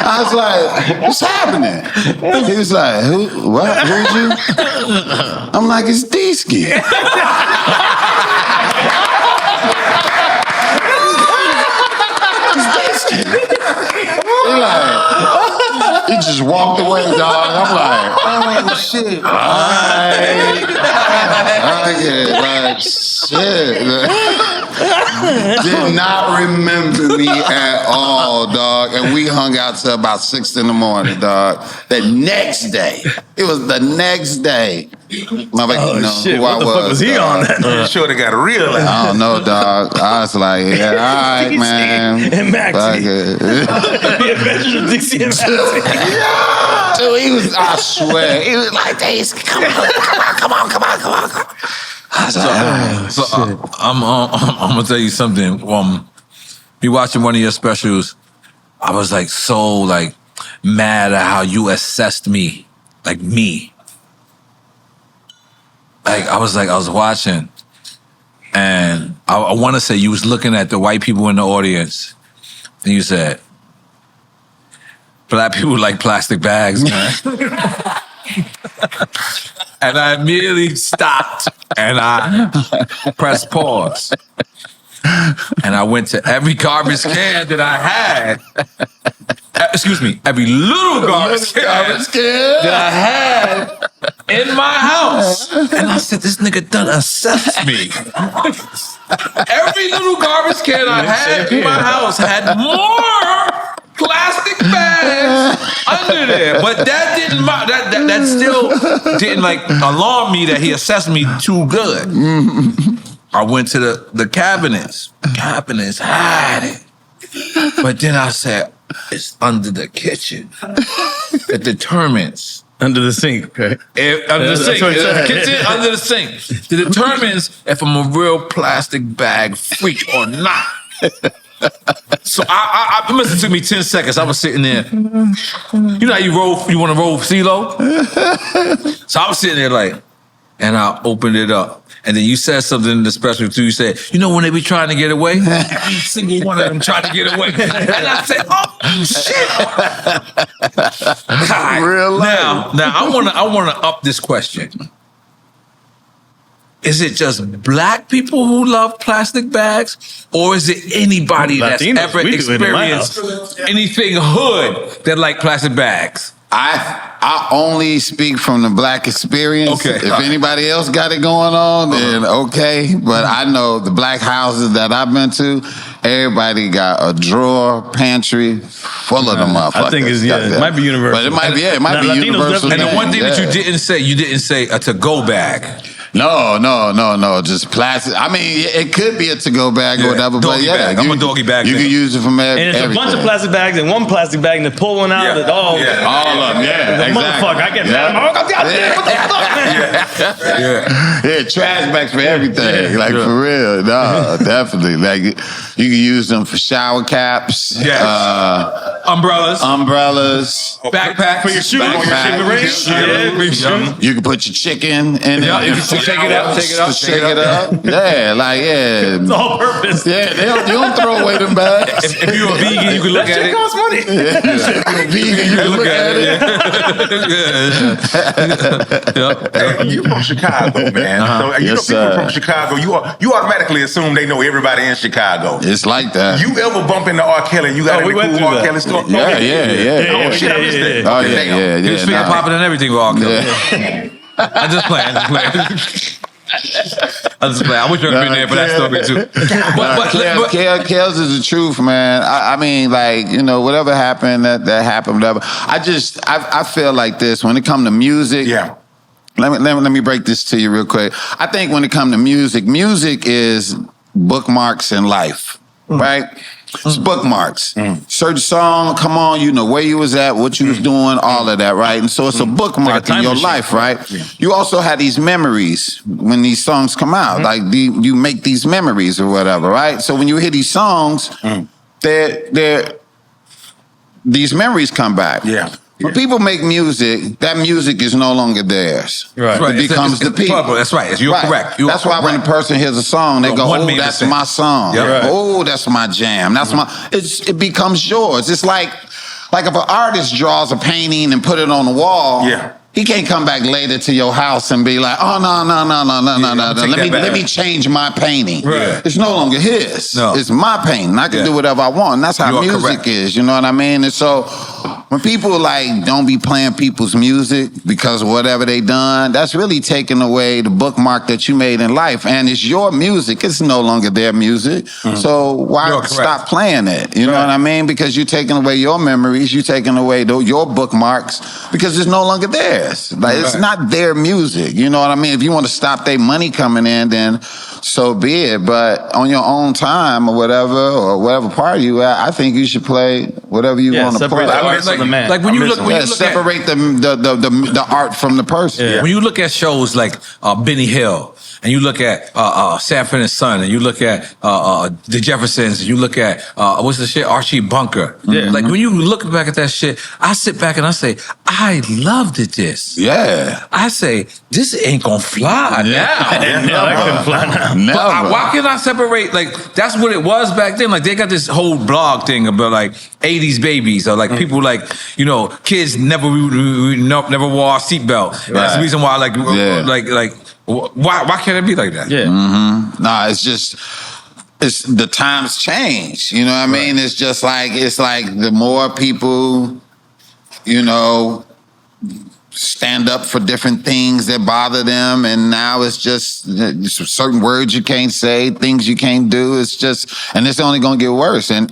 I was like, what's happening? He was like, who? What? Who's you? I'm like, it's D-Ski. He just walked away, dog. I'm like, oh shit. I get it, like shit. Did not remember me at all, dog. And we hung out till about 6 in the morning, dog. The next day. It was the next day. Motherfucker, Shit, who what the fuck was he on that night? I'm sure they got a real life. I don't know, dog. I was like, yeah, all right, man. And Maxie. The Adventures of Dixie and Maxie. Dude, he was, I swear, he was like, Days, come on. I was like, I'm gonna tell you something. Be watching one of your specials. I was like so like mad at how you assessed me, like me. Like I was watching, and I want to say you was looking at the white people in the audience, and you said, "Black people like plastic bags, man." And I immediately stopped and I pressed pause. And I went to every garbage can that I had. Excuse me, every little garbage can that I had in my house. And I said, this nigga done assessed me. Every little garbage can I had in my house had more plastic bags under there, but that didn't. That still didn't like alarm me that he assessed me too good. I went to the cabinets. Cabinets had it, but then I said it's under the kitchen. It determines Under the sink, okay? under the sink. Kitchen under the sink. It determines if I'm a real plastic bag freak or not. So it must have took me 10 seconds. I was sitting there. You know how you want to roll CeeLo? So I was sitting there like, and I opened it up. And then you said something in the special too. You said, you know when they be trying to get away? Every single one of them tried to get away. And I said, oh shit. God. Real life. Now I wanna up this question. Is it just black people who love plastic bags? Or is it anybody Latinos, that's ever we do it in my experienced anything hood that like plastic bags? I only speak from the black experience. Okay. If anybody else got it going on, then okay. But I know the black houses that I've been to, everybody got a drawer, pantry full of them motherfuckers. I think it might be universal. But it might be, it might be Latinos universal. And the one thing that Yeah. you didn't say a to-go bag. No, just plastic. I mean, it could be a to-go bag or whatever, but Doggy yeah. bag. I'm a doggy bag You nigga. can use it from everything. And it's a bunch of plastic bags and one plastic bag and they pull one out. Yeah. And all All of them, yeah. the motherfucker, I get mad. Oh, God damn, what the fuck, man? Yeah, trash bags for everything. Like, for real. No, definitely. Like, you can use them for shower caps. Yes. Umbrellas. Umbrellas. Backpacks. For your shoes. Backpack. You can put your chicken in Yeah, it. you can shake it up, shake it up. Shake it up. Yeah. It's all purpose. Yeah, you don't throw away them bags. If you're a vegan, you can look at Shit it. costs money. Vegan, you can look at it. You from Chicago, man. So you Yes, know people sir. from Chicago, you automatically assume they know everybody in Chicago. It's like that. You ever bump into R. Kelly and you got Oh, we any went cool through R. that. Kelly stuff? Yeah. Oh, shit, I missed it. Oh, Okay, damn. yeah. He was finger nah. popping and everything with R. Kelly. Yeah. I'm just playing. I wish I could have been there for that story too. Kels is the truth, man. I mean, like, you know, whatever happened, that happened, whatever. I feel like this when it comes to music. Yeah. Let me break this to you real quick. I think when it comes to music is bookmarks in life, right? It's bookmarks. Certain song, come on, you know where you was at, what you was doing, all of that, right? And so it's a bookmark in your life, right? You also have these memories when these songs come out. Like you make these memories or whatever, right? So when you hear these songs, these memories come back. Yeah. When people make music, that music is no longer theirs. Right. It becomes the people. Public. That's right. You're correct. That's why when a person hears a song, they go, "Oh, that's my song. Yep. Right. Oh, that's my jam. That's my." It becomes yours. It's like if an artist draws a painting and put it on the wall. Yeah. He can't come back later to your house and be like, "Oh no. Let me change my painting." Right. It's no longer his. No. It's my painting. I can do whatever I want. And that's how You are music correct. is. You know what I mean? And so when people like don't be playing people's music because of whatever they done, that's really taking away the bookmark that you made in life. And it's your music. It's no longer their music. So why stop playing it? You know what I mean? Because you're taking away your memories. You're taking away your bookmarks because it's no longer theirs. Like it's not their music. You know what I mean? If you want to stop their money coming in, then so be it. But on your own time or whatever party you at, I think you should play whatever you want to play. Like when you look separate the art from the person. When you look at shows like Benny Hill, and you look at Sanford and Son, and you look at the Jeffersons, and you look at what's the shit, Archie Bunker. Like when you look back at that shit, I sit back and I say, I loved this. I say, this ain't gonna fly now. Never. But why can't I separate? Like that's what it was back then. Like they got this whole blog thing about like 80s babies or like people like kids never wore a seatbelt. That's the reason why like why can't it be like that? Nah, it's just the times change. You know what I mean? It's just like the more people stand up for different things that bother them, and now it's just certain words you can't say, things you can't do. It's just, and it's only gonna get worse. And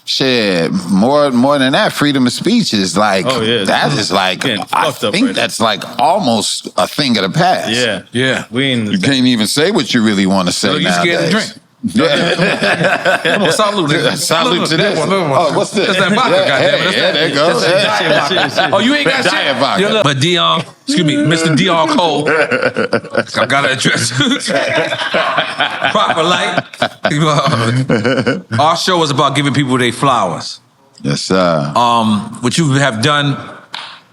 shit, more than that, freedom of speech is like that is like I think that's like almost a thing of the past. You can't even say what you really want to say. So you nowadays. scared to drink? Come on, salute to this. Oh, what's this? That's that vodka, goddamn. There you go. Oh, you ain't got shit. Vodka. But Deon, excuse me, Mr. Deon Cole, I gotta address proper light. Our show is about giving people their flowers. Yes, sir. What you have done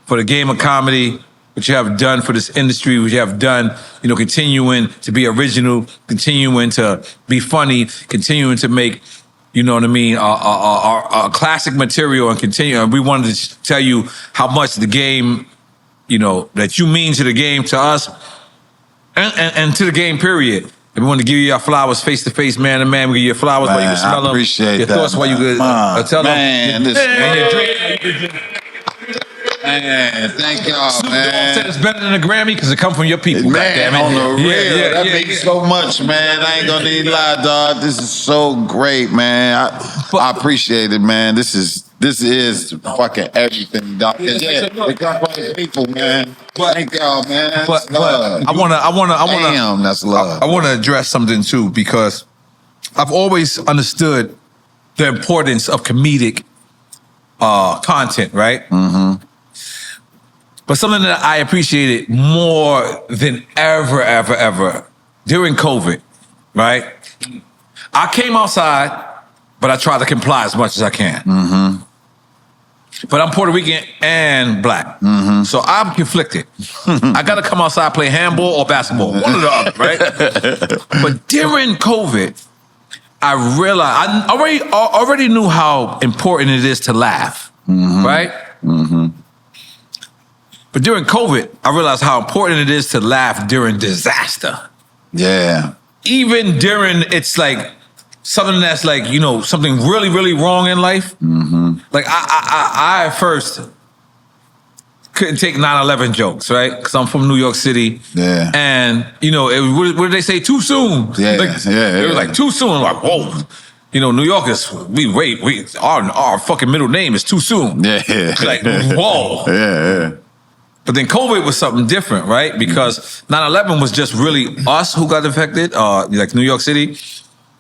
for the game of comedy, what you have done for this industry, what you have done, continuing to be original, continuing to be funny, continuing to make, a classic material and continue. And we wanted to tell you how much the game, that you mean to the game, to us, and to the game, period. And we want to give you your flowers face to face, man to man. We give you your flowers while you can smell them. Appreciate your thoughts while you could tell them. Man, And your drink. Man, thank y'all, Snoop man. Dogg said it's better than a Grammy because it come from your people. Man, on the real, that yeah. makes so much, man. I ain't gonna need to lie, dog. This is so great, man. I appreciate it, man. This is fucking everything, dog. It comes from the people, man. Thank y'all, man. But I wanna Damn, that's love. I wanna address something too, because I've always understood the importance of comedic content, right? But something that I appreciated more than ever during COVID, right? I came outside, but I tried to comply as much as I can. But I'm Puerto Rican and black. So I'm conflicted. I gotta come outside, play handball or basketball, one or the other, right? But during COVID, I realized, I already knew how important it is to laugh, right? But during COVID, I realized how important it is to laugh during disaster. Yeah. Even during, it's like something that's like, something really, really wrong in life. Like I at first couldn't take 9/11 jokes, right? Because I'm from New York City. Yeah. And, what did they say? Too soon. Yeah, It was like too soon. I'm like, whoa. New Yorkers, our fucking middle name is Too Soon. Yeah. Like, whoa. Yeah. But then COVID was something different, right? Because 9/11 was just really us who got affected, like New York City.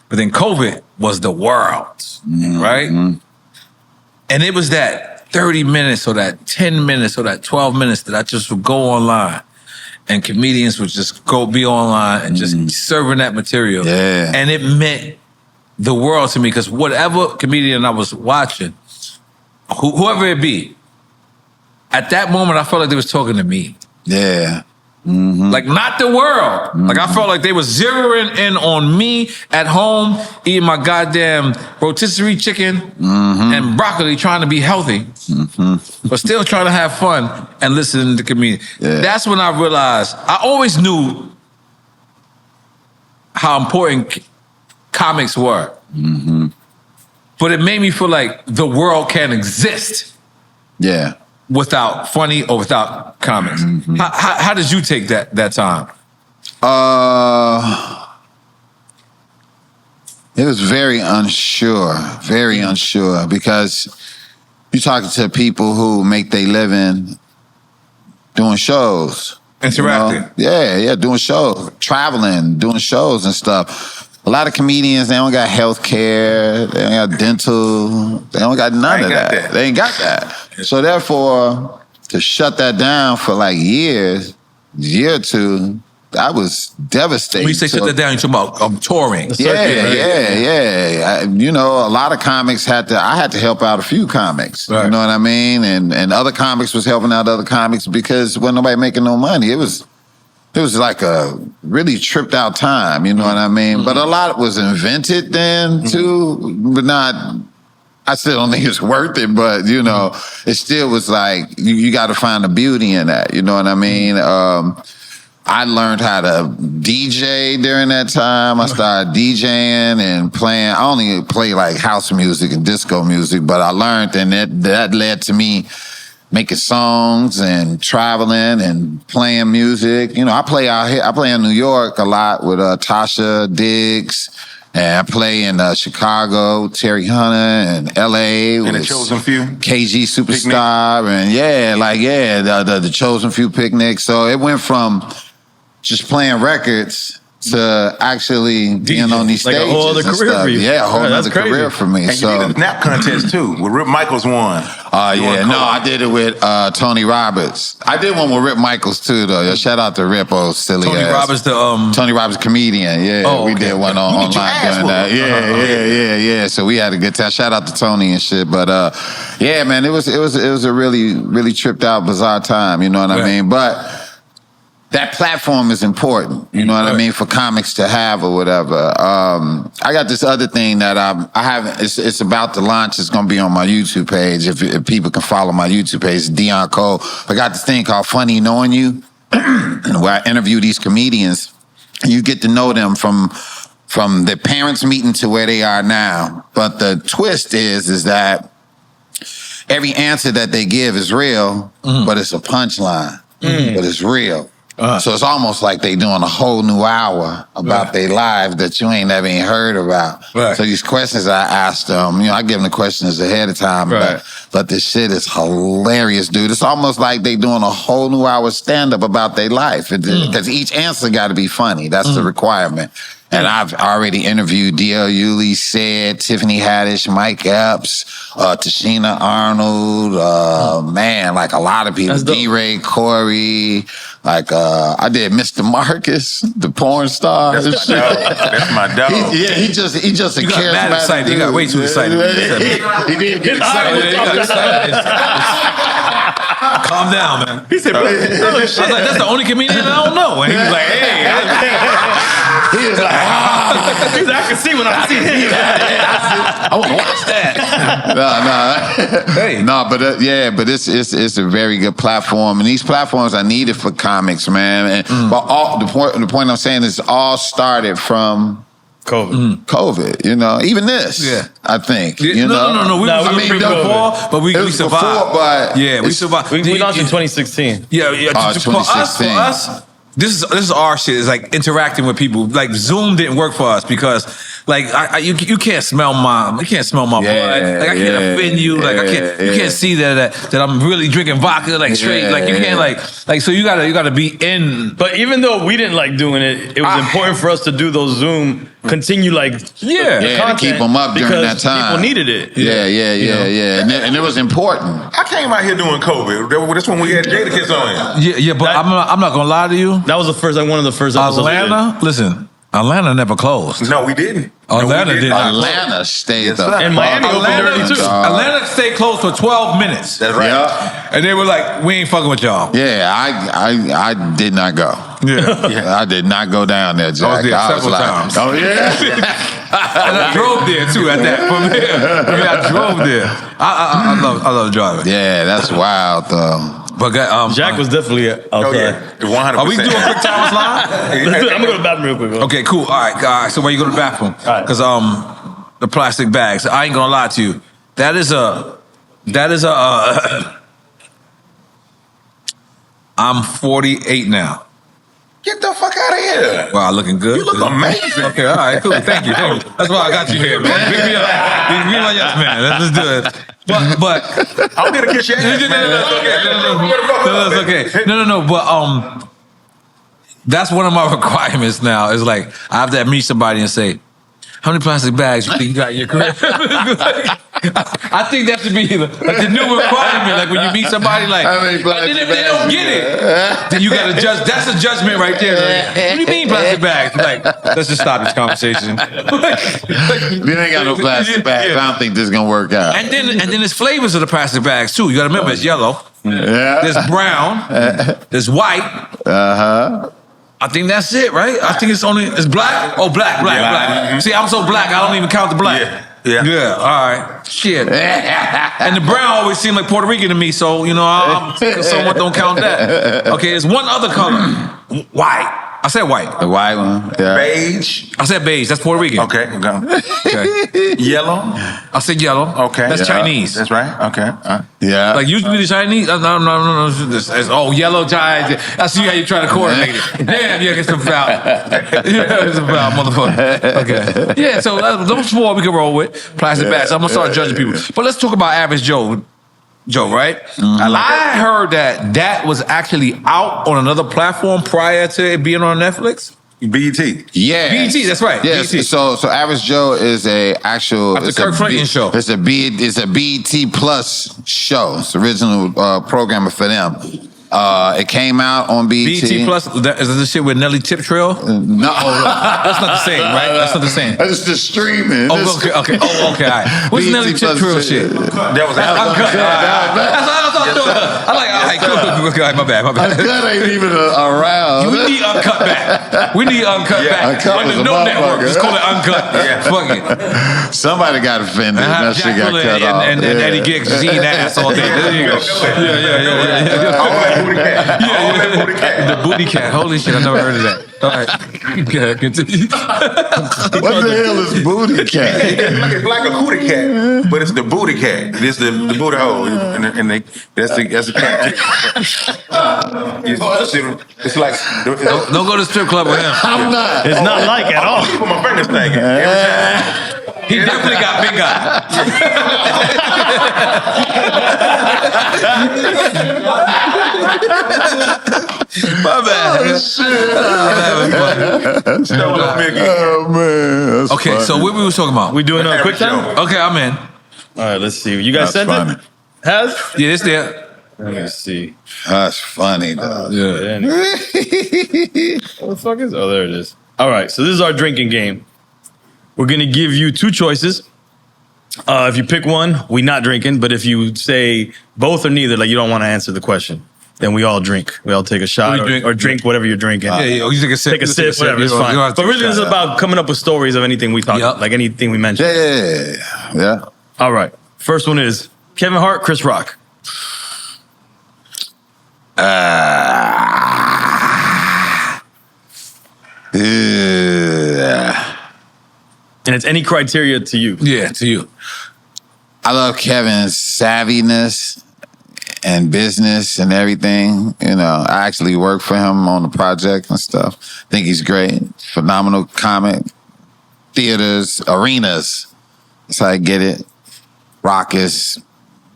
But then COVID was the world, right? And it was that 30 minutes or that 10 minutes or that 12 minutes that I just would go online and comedians would just be online and just serving that material. Yeah. And it meant the world to me, because whatever comedian I was watching, whoever it be, at that moment I felt like they was talking to me. Yeah. Like, not the world. Like, I felt like they was zeroing in on me at home, eating my goddamn rotisserie chicken and broccoli, trying to be healthy, but still trying to have fun and listening to comedians. Yeah. That's when I realized, I always knew how important comics were. But it made me feel like the world can exist Yeah. Without funny or without comics. How did you take that time? It was very unsure because you're talking to people who make their living doing shows. Interacting. You know? Yeah, doing shows, traveling, doing shows and stuff. A lot of comedians, they don't got health care, they don't got dental, they don't got none of that. They ain't got that. So therefore, to shut that down for like year or two, I was devastated. When you say shut that down, you're talking about touring. Yeah. You know, a lot of comics I had to help out a few comics. Right. You know what I mean? And other comics was helping out other comics because wasn't nobody making no money. It was like a really tripped out time, you know what I mean? But a lot was invented then too, but not, I still don't think it's worth it, but you know, it still was like, you got to find the beauty in that, you know what I mean? I learned how to DJ during that time. I started DJing and playing. I only play like house music and disco music, but I learned, and that led to me making songs and traveling and playing music. You know, I play out here. I play in New York a lot with Tasha Diggs, and I play in Chicago, Terry Hunter, and L.A. And the Chosen Few, KG Superstar, Picnic. And the Chosen Few Picnic. So it went from just playing records to actually being on these stages. Like a whole other career for you. Yeah, a whole other career for me. And you did a nap contest too, where Rip Michaels won. I did it with Tony Roberts. I did one with Rip Michaels too, though. Shout out to Rip, silly Tony ass. Tony Roberts, comedian. Yeah, we did one online doing that. Yeah. So we had a good time. Shout out to Tony and shit. But yeah, man, it was a really, really tripped out, bizarre time. You know what I mean? But that platform is important, you know what I mean, for comics to have or whatever. I got this other thing that I haven't, it's about to launch. It's going to be on my YouTube page. If people can follow my YouTube page, Deon Cole. I got this thing called Funny Knowing You, where I interview these comedians. You get to know them from their parents' meeting to where they are now. But the twist is that every answer that they give is real, but it's a punchline, but it's real. So it's almost like they doing a whole new hour about their lives that you ain't never even heard about. Right. So these questions I asked them, I give them the questions ahead of time, but this shit is hilarious, dude. It's almost like they doing a whole new hour stand-up about their life. Because each answer got to be funny. That's the requirement. And I've already interviewed D.L. Hewley, Sid, Tiffany Haddish, Mike Epps, Tashina Arnold, like a lot of people. D-Ray, Corey, I did Mr. Marcus, the porn star. That's my dog. He just a charismatic dude. You got way too excited. He did get excited. Calm down, man. He said, I was like, that's the only comedian I don't know. And he was like, hey. He was like, I can see when I see him. I want to watch that. But it's a very good platform, and these platforms are needed for comics, man. But the point I'm saying is, all started from COVID, even this. Yeah, I think. No. We before, but we survived. Before, but we survived. We launched in 2016. Yeah. 2016. For us. This is our shit. It's like interacting with people. Like Zoom didn't work for us because you can't smell my blood. Like I can't offend you. Like you can't see that I'm really drinking vodka straight. Like you can't so you gotta be in. But even though we didn't like doing it, it was important for us to do those Zoom. Continue to keep them up during that time. People needed it. Yeah. And it was important. I came out here doing COVID. That's when we had Jadakiss on. Yeah. But I'm not gonna lie to you. That was one of the first episodes. Atlanta, listen. Atlanta never closed. No, we didn't. Atlanta did not. Atlanta stayed up. And Miami opened early too. Atlanta stayed closed for 12 minutes. That's right. Yeah. And they were like, we ain't fucking with y'all. Yeah, I did not go. Yeah. I did not go down there, Jack. I was there several times. Oh, yeah? And I drove there too at that. From here. I drove there. I love driving. Yeah, that's wild though. But Jack was definitely outside. Oh, yeah. 100%. Are we doing quick time slide? I'm gonna go to the bathroom real quick. Okay, cool. All right. So where you go to the bathroom? Because the plastic bags. I ain't gonna lie to you. That is a I'm 48 now. Get the fuck out of here. Wow, looking good. You look amazing. Okay, all right, cool. Thank you. That's why I got you here, man. Pick me up. Pick me up, yes, man. Let's do it. But I'm gonna get your ass, man. No, okay. No. But that's one of my requirements now. Is like I have to meet somebody and say, how many plastic bags you think you got in your crib? I think that should be the new requirement. Like when you meet somebody, like, and then if they don't get it, then you got to judge. That's a judgment right there. Like, what do you mean plastic bags? Like, let's just stop this conversation. You ain't got no plastic bags. I don't think this is gonna work out. And then there's flavors of the plastic bags too. You got to remember, it's yellow. Yeah. There's brown. There's white. I think that's it, right? I think it's black. Oh, black. See, I'm so black, I don't even count the black. Yeah. All right. Shit. And the brown always seemed like Puerto Rican to me, so I'm somewhat don't count that. Okay, there's one other color. White. I said white. The white one. Yeah. Beige. I said beige. That's Puerto Rican. Okay, go. Okay. Yellow. I said yellow. Okay. That's Chinese. That's right. Okay. Yeah. Like usually the Chinese. No. Yellow Chinese. I see how you try to coordinate it. Damn, yeah, get some foul. It's a foul, motherfucker. Okay. Yeah. So those four we can roll with. Plastic bags. I'm gonna start judging people. But let's talk about average Joe, right? I heard that was actually out on another platform prior to it being on Netflix. BET. Yeah. BET, that's right. Yes. BET. So Average Joe is a actual. It's a Kirk Franklin show. It's a BET Plus show. It's the original programmer for them. It came out on BET. BET Plus, is this shit with Nelly Tip Trail? No. That's not the same, right? That's not the same. It's the streaming. Okay. Oh, okay, all right. What's BET Nelly Tip Trail shit? That was Uncut. I like, all right, cool. My bad. Uncut ain't even around. We need Uncut back. We need Uncut back. Uncut On the was a No Network. motherfucker. Just call it Uncut. Fuck it. Somebody got offended. That shit got cut off. And Eddie Giggs eating ass all day. There you go. Yeah. All that booty cat. All that booty cat. The booty cat. Holy shit, I never heard of that. All right. Okay, continue. What the hell is booty cat? It's like a cootie cat, but it's the booty cat. It's the booty hole, and that's the cat. It's like Don't go to the strip club with him. I'm not. It's not like at all. Put my fingers thinking every time. He definitely got big eye. My bad. Oh man. That's Okay, so funny. what we was talking about? We doing a quick time? Okay, I'm in. All right, let's see. You guys That's sent funny. it? Has? Yeah, it's there. Let me see. That's funny though. Yeah. What the fuck is? Oh, there it is. All right, so this is our drinking game. We're gonna give you two choices. If you pick one, we not drinking. But if you say both or neither, like you don't want to answer the question, then we all drink. We all take a shot or drink whatever you're drinking. Yeah, you take a sip. Take a sip, whatever. It's fine. But really, this is about coming up with stories of anything we talk about, like anything we mentioned. Yeah. All right. First one is Kevin Hart, Chris Rock. And it's any criteria to you. Yeah, to you. I love Kevin's savviness and business and everything. I actually work for him on the project and stuff. I think he's great. Phenomenal comic. Theaters, arenas. That's how I get it. Rock has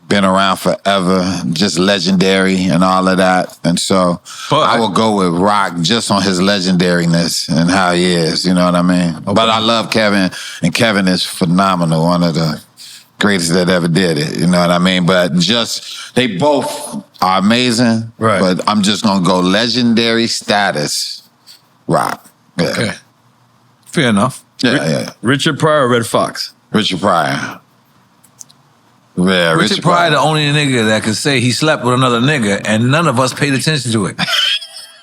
been around forever, just legendary and all of that. And so I will go with Rock just on his legendariness and how he is, you know what I mean? Okay. But I love Kevin, and Kevin is phenomenal, one of the greatest that ever did it, you know what I mean? But they both are amazing, right? But I'm just gonna go legendary status, Rock. Yeah. Okay. Fair enough. Yeah. Richard Pryor or Red Fox? Richard Pryor. Yeah, Richard Pryor, the only nigga that could say he slept with another nigga, and none of us paid attention to it.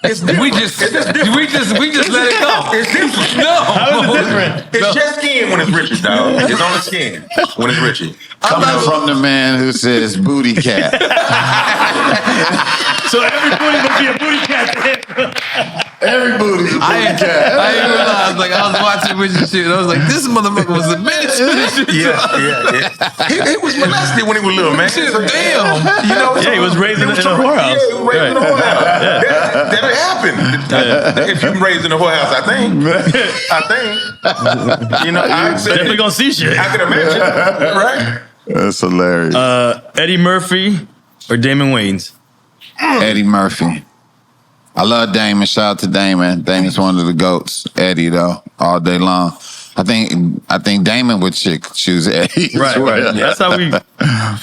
We just let it go. It's different. No. How is it different? It's just skin when it's Richard, dog. It's on the skin when it's Richard. Coming from the man who says booty cat. So every booty would be a booty cat to him. Every booty's a booty ain't realized. Like, I was watching with your shit, and I was like, this motherfucker was a menace. He was molested when he was little, man. Damn. You know, he was raised in a whorehouse. Yeah, he was raised in a whorehouse. That happened. If you been raised in a whorehouse, I think. You know, definitely gonna see shit. I can imagine, right? That's hilarious. Eddie Murphy or Damon Wayans? Eddie Murphy. I love Damon. Shout out to Damon. Damon's one of the GOATs. Eddie, though, all day long. I think Damon would choose Eddie. Right. That's how we.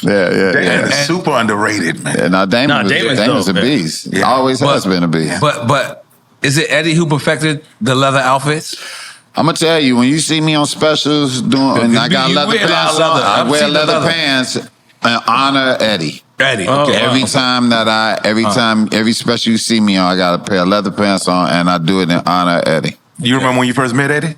Damon is super underrated, man. Yeah, no, Damon's a beast. Yeah. Always has been a beast. But is it Eddie who perfected the leather outfits? I'm gonna tell you, when you see me on specials and I got leather pants on, I wear leather pants and honor Eddie. Eddie. Okay. Every special you see me on, I got a pair of leather pants on, and I do it in honor of Eddie. You remember when you first met Eddie?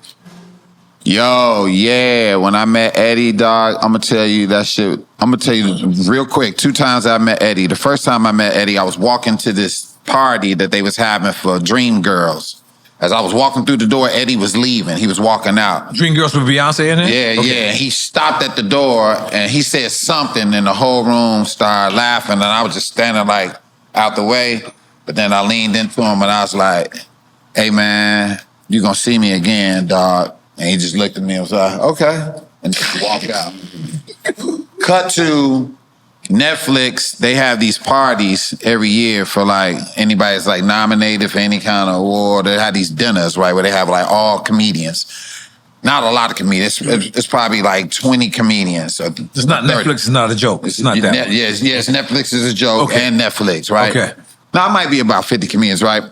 Yo, yeah. When I met Eddie, dog, I'm gonna tell you that shit. I'm gonna tell you real quick. 2 times I met Eddie. The first time I met Eddie, I was walking to this party that they was having for Dream Girls. As I was walking through the door, Eddie was leaving. He was walking out. Dream Girls with Beyonce in it? Yeah. He stopped at the door and he said something and the whole room started laughing and I was just standing like out the way. But then I leaned into him and I was like, hey man, you gonna see me again, dog. And he just looked at me and was like, okay. And just walked out. Cut to Netflix, they have these parties every year for like anybody that's like nominated for any kind of award. They have these dinners, right, where they have like all comedians. Not a lot of comedians. It's probably like 20 comedians. So it's not 30. Netflix is not a joke. It's not that. Yes, Netflix is a joke and Netflix, right? Okay. Now it might be about 50 comedians, right?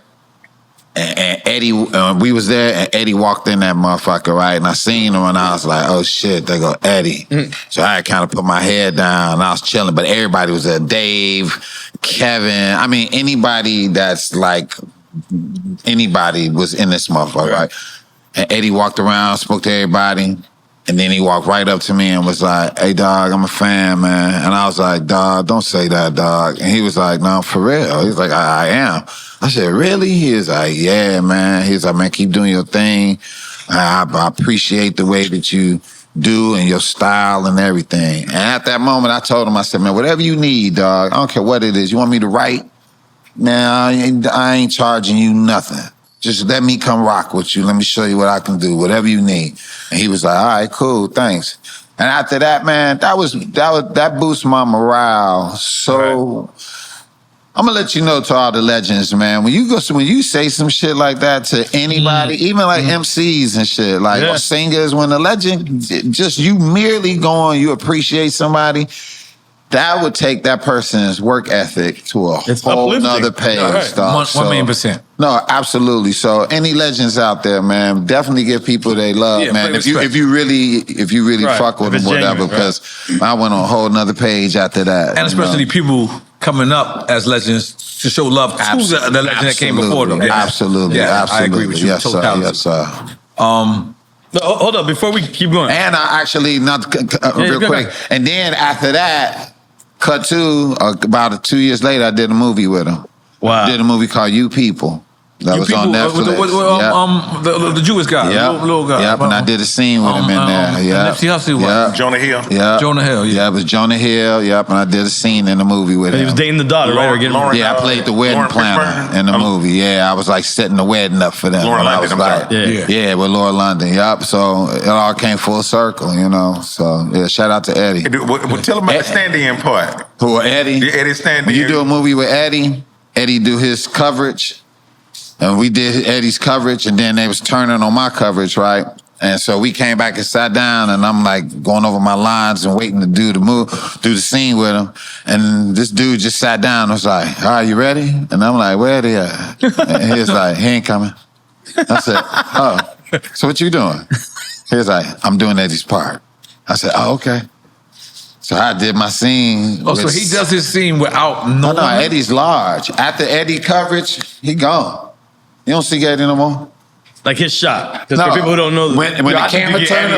And Eddie, we was there, and Eddie walked in that motherfucker, right? And I seen him, and I was like, oh, shit, they go Eddie. So I kind of put my head down, and I was chilling, but everybody was there. Dave, Kevin, I mean, anybody that's like, anybody was in this motherfucker, right? And Eddie walked around, spoke to everybody, and then he walked right up to me and was like, hey, dog, I'm a fan, man. And I was like, dog, don't say that, dog. And he was like, no, for real. He was like, I am. I said, really? He was like, yeah, man. He was like, man, keep doing your thing. I appreciate the way that you do and your style and everything. And at that moment, I told him, I said, man, whatever you need, dog, I don't care what it is. You want me to write? Nah, I ain't charging you nothing. Just let me come rock with you. Let me show you what I can do, whatever you need. And he was like, all right, cool, thanks. And after that, man, that boosted my morale. So I'm gonna let you know to all the legends, man. When you say some shit like that to anybody, even like MCs and shit, like singers, when the legend, just you merely going, you appreciate somebody, that would take that person's work ethic to a whole nother page. Right. 1 million %. No, absolutely. So any legends out there, man, definitely give people they love, man. If you really fuck with them, whatever, because I went on a whole nother page after that. And especially people coming up as legends to show love to the legend that came before them. Absolutely. I agree with you. Yes, sir. Yes, sir. No, hold up, before we keep going. And I actually, real quick, and then after that, cut to, about 2 years later, I did a movie with him. Wow. I did a movie called You People. That was on Netflix. The Jewish guy, little guy. Yep, and I did a scene with him in there. Nipsey Hussle was. Jonah Hill. Yeah. Jonah Hill, Yeah, it was Jonah Hill. Yep, and I did a scene in the movie with him. He was dating the daughter, right? I played the wedding planner in the movie. Yeah, I was like setting the wedding up for them. Laura I London, was like, with Laura London. Yep. So it all came full circle, you know. So yeah, shout out to Eddie. Well, tell him about the stand-in part. Who, Eddie? Eddie stand-in. When you do a movie with Eddie do his coverage. And we did Eddie's coverage, and then they was turning on my coverage, right? And so we came back and sat down, and I'm like going over my lines and waiting to do the scene with him. And this dude just sat down and was like, all right, you ready? And I'm like, where they at? And he was like, he ain't coming. I said, oh, so what you doing? He was like, I'm doing Eddie's part. I said, oh, okay. So I did my scene. Oh, so he does his scene without knowing? No, Eddie's large. After Eddie coverage, he gone. You don't see Eddie no more. Like his shot. Because for people who don't know, when the camera turn,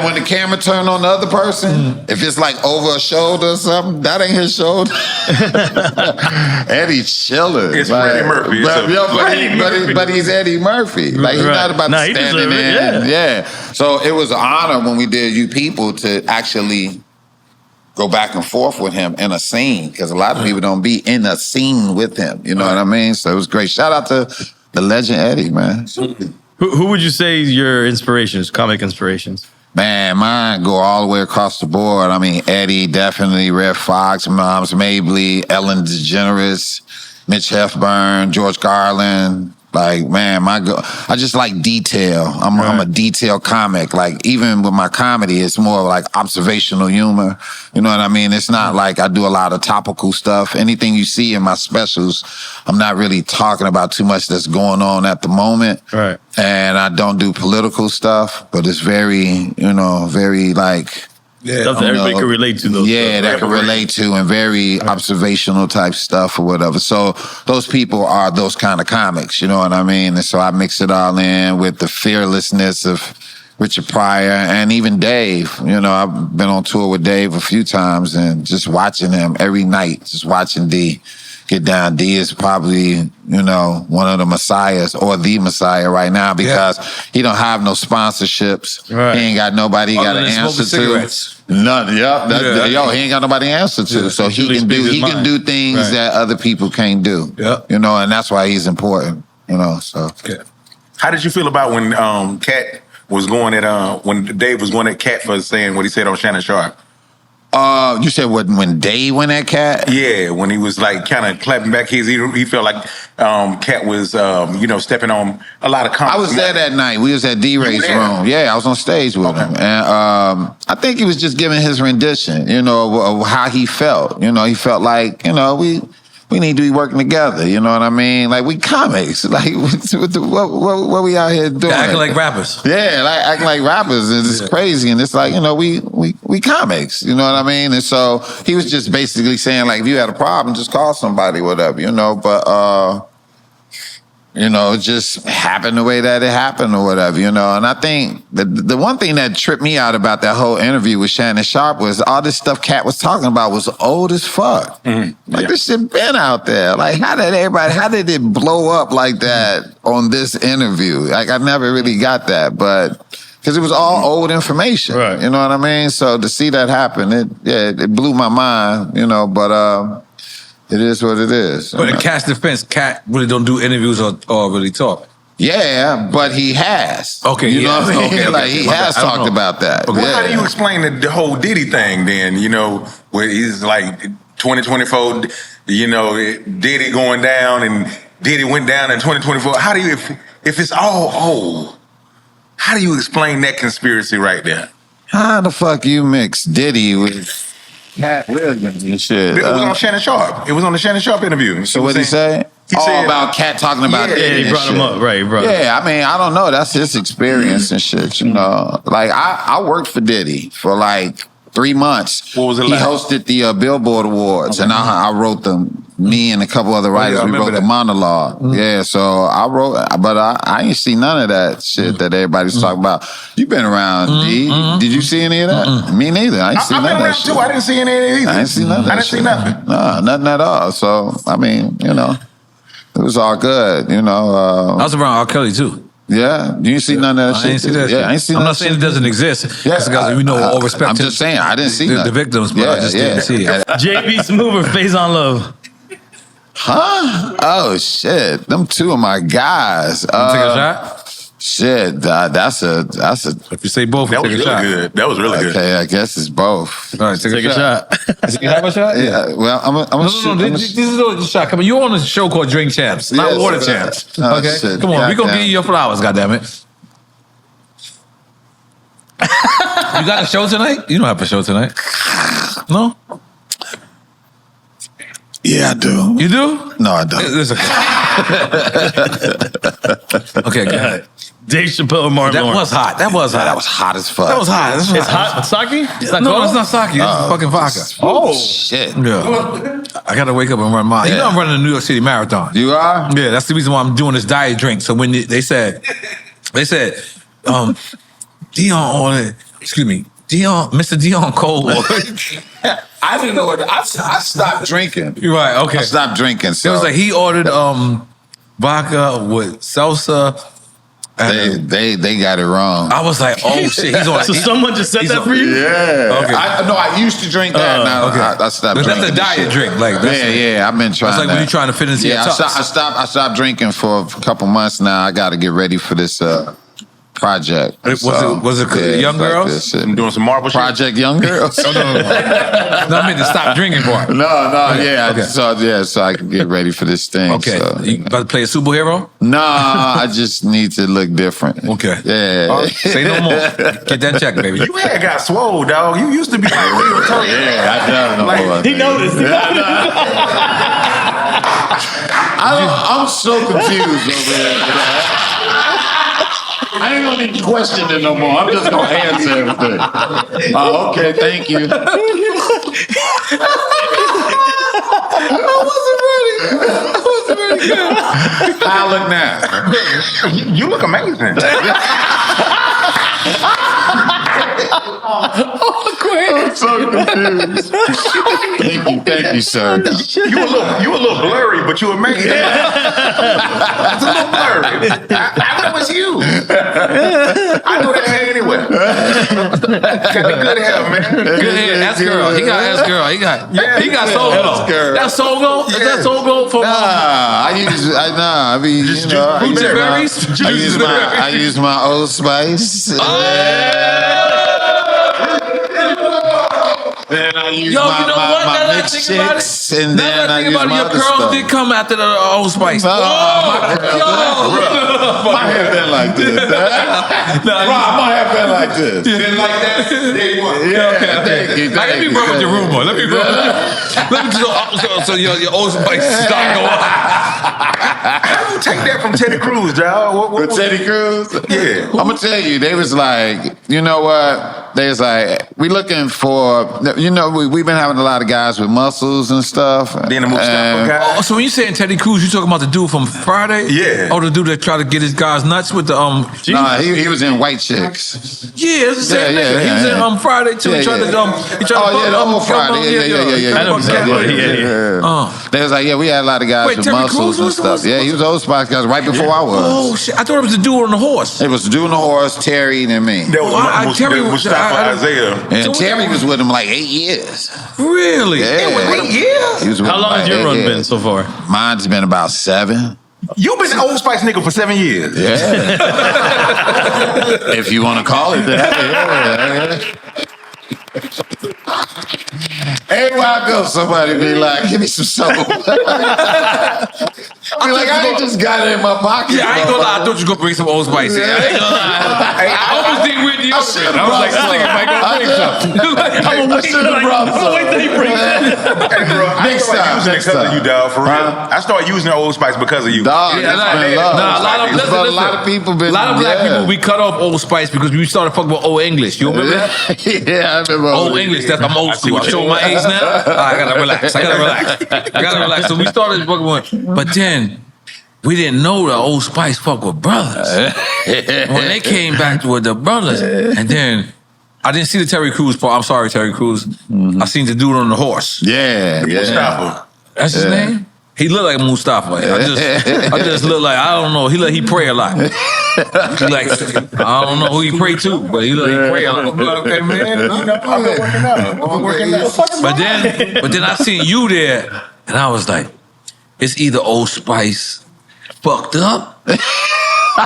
when the camera turn on the other person, if it's like over a shoulder or something, that ain't his shoulder. Eddie chilling. It's Freddie Murphy. But he's Eddie Murphy. Like he's not about to stand in. Yeah. So it was an honor when we did You People to actually go back and forth with him in a scene, because a lot of people don't be in a scene with him. You know what I mean? So it was great. Shout out to the legend Eddie, man. Who would you say is your inspirations, comic inspirations? Man, mine go all the way across the board. I mean, Eddie, definitely, Red Fox, Moms Mabley, Ellen DeGeneres, Mitch Heffburn, George Garland. Like, man, I just like detail. I'm a detail comic. Like, even with my comedy, it's more like observational humor. You know what I mean? It's not like I do a lot of topical stuff. Anything you see in my specials, I'm not really talking about too much that's going on at the moment. Right. And I don't do political stuff, but it's very, very like... Stuff that everybody can relate to, though. Yeah, that can relate to, and very observational type stuff or whatever. So those people are those kind of comics, you know what I mean? And so I mix it all in with the fearlessness of Richard Pryor and even Dave. You know, I've been on tour with Dave a few times, and just watching him every night, just watching D get down. D is probably, one of the messiahs or the messiah right now, because he don't have no sponsorships. Right. He ain't got nobody he got to answer to. Cigarettes. None. Yo, he ain't got nobody to answer to. So he can do things that other people can't do. Yep. And that's why he's important. So. Yeah. How did you feel about when Cat was going at when Dave was going at Cat for saying what he said on Shannon Sharp? You said when Dave went at Cat? Yeah, when he was like kind of clapping back his, he felt like Cat was stepping on a lot of comments. I was there that night. We was at D-Ray's room. Yeah, I was on stage with him, and I think he was just giving his rendition, of how he felt. He felt like we need to be working together. You know what I mean? Like, we comics. Like, what we out here doing? Acting like rappers. Yeah, like acting like rappers. And it's crazy. And it's like, we comics. You know what I mean? And so he was just basically saying, like, if you had a problem, just call somebody, whatever, But, it just happened the way that it happened or whatever, And I think the one thing that tripped me out about that whole interview with Shannon Sharp was all this stuff Cat was talking about was old as fuck. Mm-hmm. Like, this shit been out there. Like, how did it blow up like that on this interview? Like, I never really got that, but... Because it was all old information. Right. You know what I mean? So to see that happen, it blew my mind, but... It is what it is. But in Cat's defense, Cat really don't do interviews or really talk. Yeah, but he has. Okay, you know what I mean? Okay. Like, he has talked about that. But how do you explain the whole Diddy thing then? Where he's like 2024, Diddy going down and Diddy went down in 2024. How do you, if it's all old, how do you explain that conspiracy right there? How the fuck you mix Diddy with Cat Williams and shit? It was on Shannon Sharp. It was on the Shannon Sharp interview. So what did he say? He said about Cat talking about Diddy. He brought him up, right? Yeah, I mean, I don't know. That's his experience and shit, Like, I worked for Diddy for like 3 months. What was it like? He hosted the Billboard Awards, and I wrote them. Me and a couple other writers, we wrote the monologue. Mm-hmm. Yeah, so I wrote, but I ain't see none of that shit that everybody's talking about. You been around, D. Did you see any of that? Me neither. I ain't see none of that shit. I didn't see any of it either. I ain't see none of that shit. I didn't see nothing. No, nothing at all. So, I mean, it was all good, I was around R. Kelly, too. Yeah, you ain't see none of that shit. I ain't see that shit. I ain't see I'm none not of saying shit. it doesn't exist. Yeah, all respect I'm to just saying, I didn't see the victims, but I just didn't see it. JB Smoove or Face on Love? Huh? Oh, shit. Them two of my guys. Take a shot? Shit, that's a. If you say both, that was take a really shot. good. That was really good. Okay, I guess it's both. All right, take a shot. You have a shot? Yeah. Well, I'm a shoot. This is a shot. Come on, you're on a show called Drink Champs, not Water Champs. Oh, Okay, shit. come on, we're gonna give you your flowers. Goddammit. You got a show tonight? You don't have a show tonight. No? Yeah, I do. You do? No, I don't. Listen. Okay, go ahead. Dave Chappelle and Martin That Lawrence. was hot. That was hot. That was hot as fuck. That was hot. That's It's hot. Sake? It's not No, cola? it's not sake. It's fucking vodka. Oh. Shit. Yeah. I gotta wake up and run mine. You know I'm running the New York City Marathon. You are? Yeah, that's the reason why I'm doing this diet drink. So when they said, Deon ordered, Mr. Deon Cole ordered. I didn't know what. I stopped drinking. You're right, okay. I stopped drinking. It So was like he ordered vodka with salsa. they got it wrong. I was like, oh shit, he's on. So someone just said that for you? Yeah. Okay. I used to drink that. Now okay. I stopped But drinking. that's a diet shit. drink. Like that's Yeah. I've been trying. It's like when you're trying to fit into your I tux. stopped drinking for a couple months now. I got to get ready for this project. Was it Young Girls? This shit. I'm doing some Marvel shit. Project Young Girls? No, I mean to stop drinking part. No, yeah. Okay. So I can get ready for this thing. Okay, So, you about to play a superhero? Nah, I just need to look different. Okay. Yeah. All right, say no more. Get that check, baby. You had got swole, dog. You used to be like, Yeah, I don't know. He noticed. I'm so confused over here. I ain't gonna need to question it no more. I'm just gonna answer everything. Okay, thank you. I wasn't ready. Good. How I look now? you look amazing. I'm so confused. Thank you, sir. You a little blurry, but you amazing. It's a little blurry. I know it's you. I know that hair anyway. Got the good hair, man. Good hair. That's girl. He got girl. He got soul glow. girl. That's soul glow. Is that soul glow for? I mean, you know, Roots and berries? I use my Old Spice. Then I use Yo, you know what? Now that I mixed think about chicks, it, and then I use your my other curls stuff. did come after the Old Spice. My hair been like this. My hair been like this. Didn't like that. Day one. Yeah, thank you. Let me rub with your rumor. Let me so your Old Spice start going up. How you take that from Teddy Cruz, dog? With Teddy Cruz? Yeah. I'm gonna tell you, they was like, you know what? They was like, we looking for, you know, we've been having a lot of guys with muscles and stuff. Then the Mustafa guy. Oh, so when you saying Teddy Cruz, you talking about the dude from Friday? Yeah. Oh, the dude that tried to get his guys nuts with the Nah, he was in White Chicks. Yeah, it's the same Yeah, nigga. yeah, He was yeah. in Friday too. Yeah, He tried yeah. to The whole Friday. Yeah. I know exactly. Yeah. They was like, yeah, we had a lot of guys Wait, with Terry muscles Crews and was- stuff. Yeah, he was Old Spice guys right before I was. Oh shit! I thought it was the dude on the horse. It was doing the horse, Terry, and me. That was Terry was- Mustafa Isaiah. And Terry was with him like 8 years. Really? Yeah. It was 8 years. He was with How him long like has your 8 run years. been so far? Mine's been about 7. You been an Old Spice nigga for 7 years. Yeah. If you want to call it that. Yeah. Everywhere I go, somebody be like, give me some soap. I be like, I ain't just got it in my pocket. Yeah, I ain't gonna lie. I thought you were gonna bring some Old Spice. Yeah, I ain't gonna lie. I almost didn't with you. I should've I was like, this brought nigga might go bring some. I should have brought some. Wait till he brings that. Hey, bro, I Next started time, using it next because of time. you, dog, for real. Huh? I started using the Old Spice because of you. Dog, Yeah, it's nah, been love. nah, a lot of- It's listen, a lot of people been. A lot of black yeah. people, we cut off Old Spice because we started fucking with Old English. You remember that? Yeah, I remember. Old English. That's I'm old school. I'm showing my age now. I gotta relax. I gotta relax. So we started fucking with, but then we didn't know the Old Spice fuck with brothers. When they came back with the brothers, and then I didn't see the Terry Crews part. I'm sorry, Terry Crews. I seen the dude on the horse. Yeah. Mustafa. That's his name. He looked like Mustafa. I just look like I don't know. He pray a lot. He like I don't know who he pray to, but he pray a lot. I'm like, okay, man. You know, I've been working out. I've been working out. But then I seen you there, and I was like, it's either Old Spice fucked up,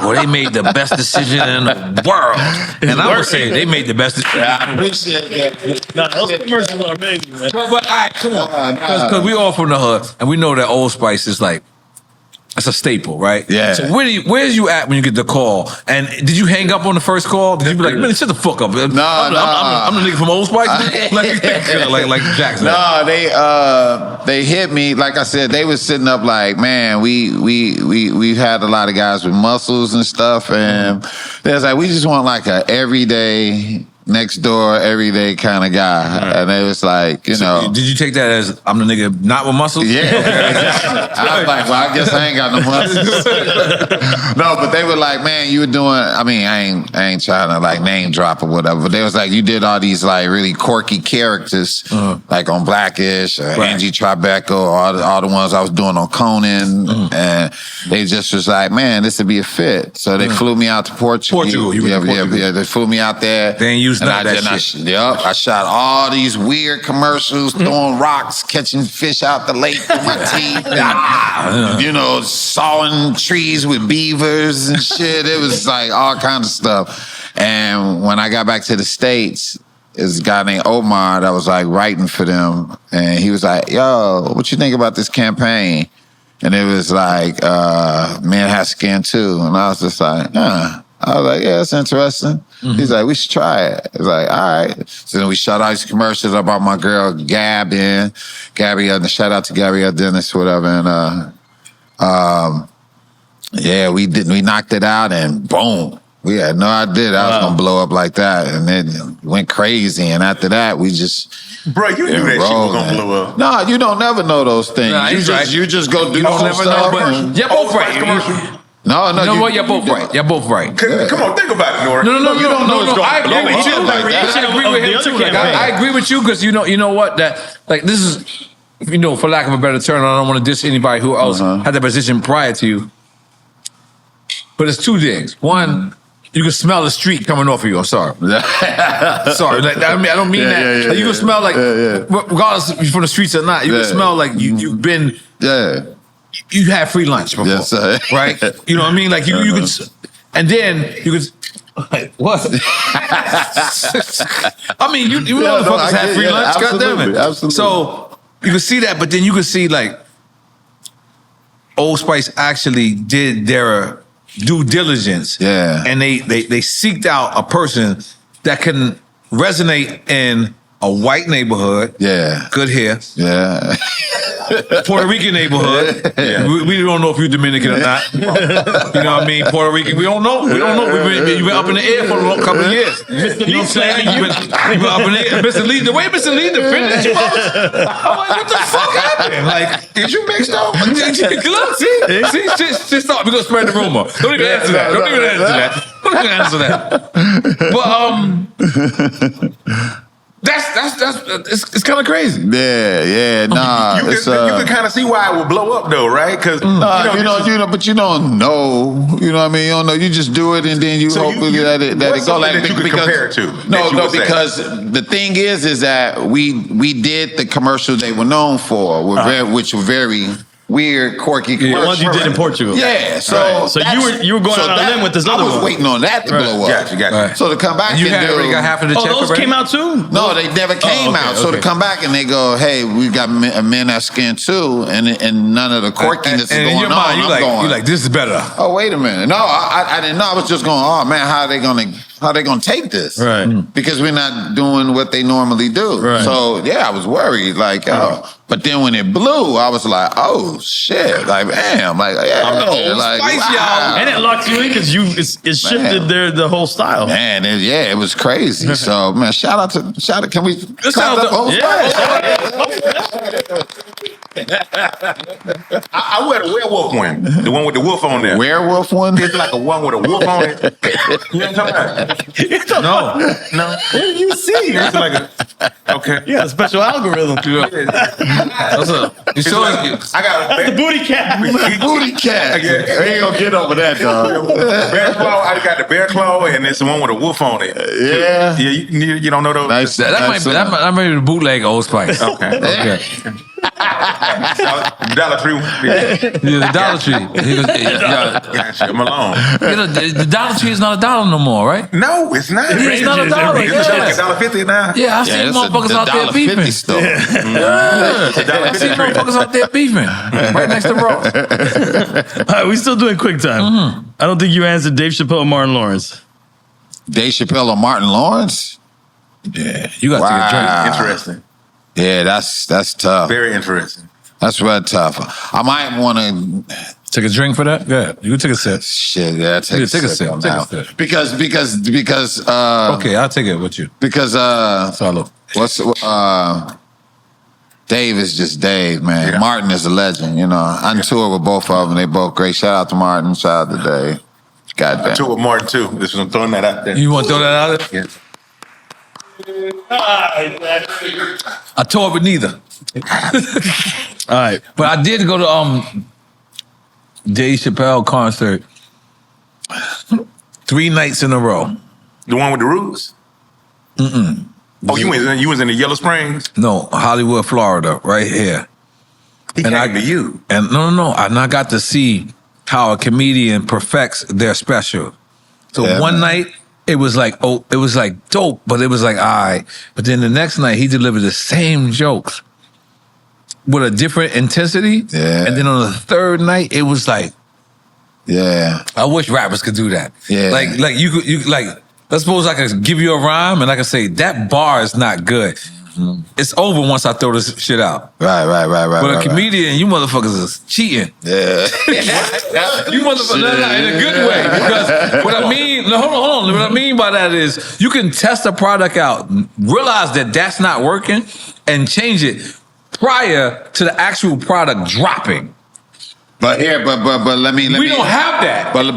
or they made the best decision in the world. And I would say they made the best decision. I appreciate that. Nah, those commercials are amazing, man. But all right, come on, because we all from the hood, and we know that Old Spice is like That's a staple, right? Yeah. So where's you at when you get the call? And did you hang up on the first call? Did you be like, man, shut the fuck up? I'm the nigga from Old Spice. like Jackson. No, they hit me. Like I said, they was sitting up like, man, we've had a lot of guys with muscles and stuff, and they was like, we just want like a everyday, next door, everyday kind of guy. And they was like, you know. Did you take that as I'm the nigga not with muscles? Yeah. I was like, well, I guess I ain't got no muscles. No, but they were like, man, you were doing, I mean, I ain't trying to like name drop or whatever, but they was like, you did all these like really quirky characters, like on Blackish, Angie Tribeca, all the ones I was doing on Conan. And they just was like, man, this would be a fit. So they flew me out to Portugal. Yeah, they flew me out there. They ain't used none of that shit. I shot all these weird commercials, throwing rocks, catching fish out the lake with my teeth, and, you know, sawing trees with beavers and shit. It was like all kinds of stuff. And when I got back to the States, this guy named Omar that was like writing for them, and he was like, yo, what you think about this campaign? And it was like, Men Have Skin Too. And I was just like, I was like, yeah, that's interesting. He's like, we should try it. It's like, all right. So then we shot all these commercials about my girl Gab in. Shout out to Gabrielle Dennis, whatever. And yeah, we knocked it out, and boom. We had no idea that was gonna blow up like that. And then it went crazy. And after that, we just Bro, you knew that shit was gonna blow up. No, you don't never know those things. Nah, you just go do some never stuff. know, but you're both right. No, You know what? You're both right. You're both right. Come on, think about it, N.O.R.E. No. You don't know it's gonna I agree with you. blow up like that. I agree with him too. Like, I agree with you because you know what? That like this is, you know, for lack of a better term, I don't want to diss anybody who else had that position prior to you. But it's two things. One, you can smell the street coming off of you. I'm sorry. Sorry. Like, I don't mean that. Yeah, Like, you can smell like, regardless if you're from the streets or not, you can smell like you've been. Yeah. You had free lunch before, Yes, sir. right? You know what I mean? Like you could, and then you could. Like, what? I mean, you know the fuckers had free lunch. Goddamn it! Absolutely. So you can see that, but then you can see like Old Spice actually did their due diligence. Yeah. And they seeked out a person that can resonate in a white neighborhood. Yeah. Good hair. Yeah. Puerto Rican neighborhood. Yeah. We don't know if you're Dominican or not. You know what I mean? Puerto Rican. We don't know. You've been up in the air for a couple of years. You know what I'm saying? You've been up in the air. Mr. Lee, the way Mr. Lee defended you, I'm like, what the fuck happened? Like, is you mixed up? Look, see, just stop. We're gonna spread the rumor. Don't even answer that. Don't even answer that. But it's kind of crazy. Yeah, nah. You can kind of see why it would blow up, though, right? Because but you don't know. You know what I mean? You don't know. You just do it, and then you hope that it go like that you could compare it to. No, because the thing is that we did the commercial they were known for, which were very weird, quirky commercials. The ones you did in Portugal. Yeah, so you were going out on a limb with this other one. I was waiting on that to blow up. Gotcha. So to come back You had already got half of the check. those already? came out too? No, they never came out. So to come back and they go, hey, we got Men Have Skin Too, and none of the quirkiness is and going in your mind, on. you're like, this is better. Oh, wait a minute. No, I didn't know. I was just going, oh man, how are they gonna take this? Right. Because we're not doing what they normally do. Right. So yeah, I was worried. Like, but then when it blew, I was like, oh shit. Like, damn. Like, yeah. Like, Spice, y'all. And it locked you in because it shifted the whole style. Man, it was crazy. So man, shout out. Can we shout out to Old Spice? I wear the werewolf one, the one with the wolf on there. Werewolf one? It's like a one with a wolf on it. You know what I'm talking about? No. What do you see? It's like okay. Yeah, a special algorithm. What's up? You sure? I got The booty cat. Booty cat. They ain't gonna get over that, dog. bear claw. I got the bear claw, and it's the one with a wolf on it. Yeah. Yeah. You don't know those. Nice. That might be the bootleg Old Spice. Okay. Okay. Dollar Tree. Yeah, the Dollar Tree. Gotcha, Malone. You know, the Dollar Tree is not a dollar no more, right? No, it's not. Yeah, it's not a dollar. It's Yeah. $1.50 now. Yeah, I see motherfuckers out there beefing. Store. Yeah. I see motherfuckers out there beefing right next to Raw. All right, we still doing quick time. I don't think you answered Dave Chappelle or Martin Lawrence. Dave Chappelle or Martin Lawrence? Yeah, you got to take a drink. Interesting. Yeah, that's tough. Very interesting. That's real tough. I might want to take a drink for that. Yeah, you can take a sip. Shit, yeah, take a sip. Take a sip. Because okay, I'll take it with you. Because Salud. Dave is just Dave, man. Yeah. Martin is a legend, you know. I toured with both of them. They both great. Shout out to Martin. Shout out to Dave. Goddamn. I took with Martin too. This was I'm throwing that out there. You want to throw that out there? Yeah. I toured with neither. All right. But I did go to Dave Chappelle concert 3 nights in a row. The one with the roots? Mm-mm. Oh, you was in the Yellow Springs? No, Hollywood, Florida, right here. He came to you. And no. And I got to see how a comedian perfects their special. So one night, it was like dope, but it was like, all right. But then the next night, he delivered the same jokes with a different intensity. Yeah. And then on the third night, it was like, yeah. I wish rappers could do that. Yeah. Like you let's suppose I could give you a rhyme and I could say, that bar is not good. Mm-hmm. It's over once I throw this shit out. Right. But a comedian, you motherfuckers is cheating. Yeah. You motherfuckers, no, in a good way. Because what I mean, hold on. What I mean by that is you can test a product out, realize that that's not working, and change it prior to the actual product dropping. But let me. We don't have that. But let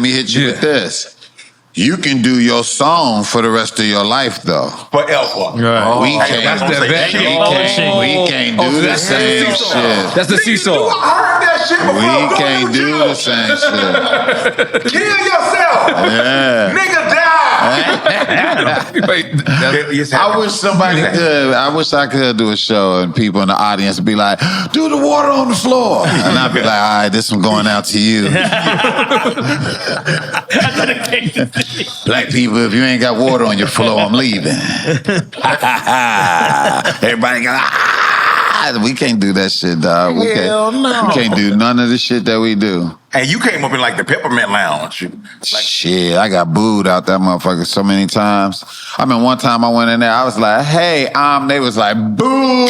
me hit you with this. You can do your song for the rest of your life, though. Forever. Right. We can't do the same shit. That's the seesaw. I heard that shit before. We can't do the same shit. Kill yourself. Yeah. Nigga die. I wish somebody could. I wish I could do a show and people in the audience would be like, "Do the water on the floor," and I'd be like, "All right, this one going out to you." Black people, if you ain't got water on your floor, I'm leaving. Everybody go, we can't do that shit, dog. We can't do none of the shit that we do. And you came up in like the Peppermint Lounge. Shit, I got booed out that motherfucker so many times. I mean, one time I went in there, I was like, "Hey, they was like, boo."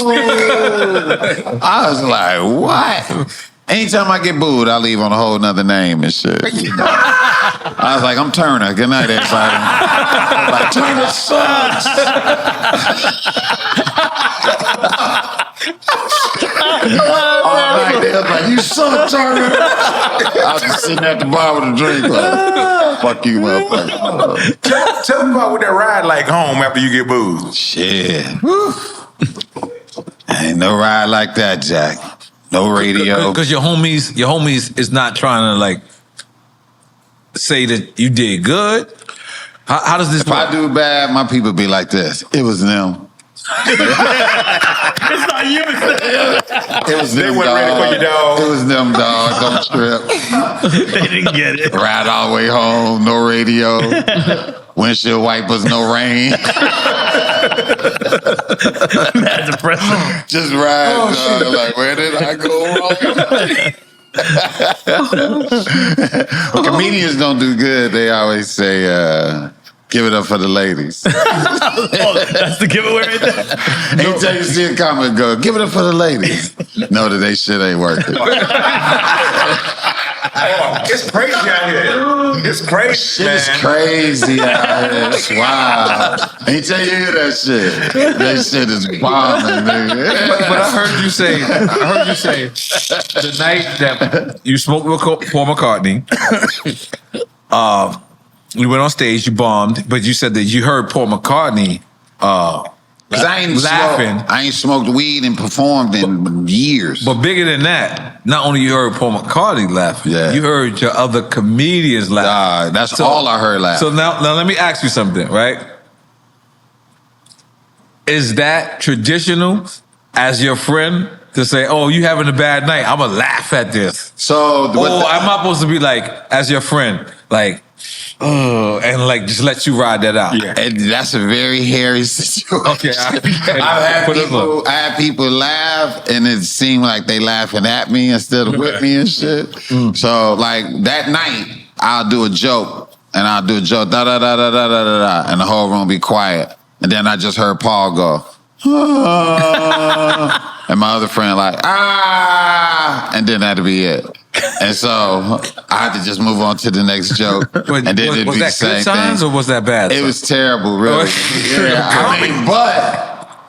I was like, what? Anytime I get booed, I leave on a whole nother name and shit. I was like, "I'm Turner. Good night, everybody." I'm like, "Turner sucks." All night, they was like, "You suck, Turner." I was just sitting at the bar with a drink like, "Fuck you, motherfucker." Tell me about what that ride like home after you get booed. Shit. Ain't no ride like that, Jack. No radio. Because your homies is not trying to like say that you did good. How does this If work? I do bad, my people be like this. It was them. It's not you. It was They them, weren't ready for you, dog. It was them, dog. Don't trip. They didn't get it. Ride all the way home, no radio. Windshield wipers, no rain. Mad depressing. Just ride, dog. Like, where did I go wrong? When comedians don't do good, they always say, "Give it up for the ladies." That's the giveaway right there. Anytime you see a comment go, "Give it up for the ladies," know that they shit ain't working. It's crazy out here. It's crazy, Shit man. is crazy out here. It's wild. Anytime you hear that shit, that shit is bombing, nigga. But I heard you say the night that you smoked with Paul McCartney, you went on stage, you bombed, but you said that you heard Paul McCartney Because I ain't smoked weed and performed in years. But bigger than that, not only you heard Paul McCartney laughing, you heard your other comedians laughing. That's all I heard laughing. So now let me ask you something, right? Is that traditional as your friend to say, "Oh, you having a bad night? I'm gonna laugh at this." So, am I supposed to be like, as your friend, like, and like just let you ride that out? Yeah. And that's a very hairy situation. Okay, I had people laugh, and it seemed like they laughing at me instead of with me and shit. So, like that night, I'll do a joke, and I'll do a joke, da da da da da da da, and the whole room be quiet, and then I just heard Paul go. And my other friend like, and then that'd be it. And so I had to just move on to the next joke. And then it'd be the same good signs thing. Or was that bad? It was terrible, really. Yeah, I mean, but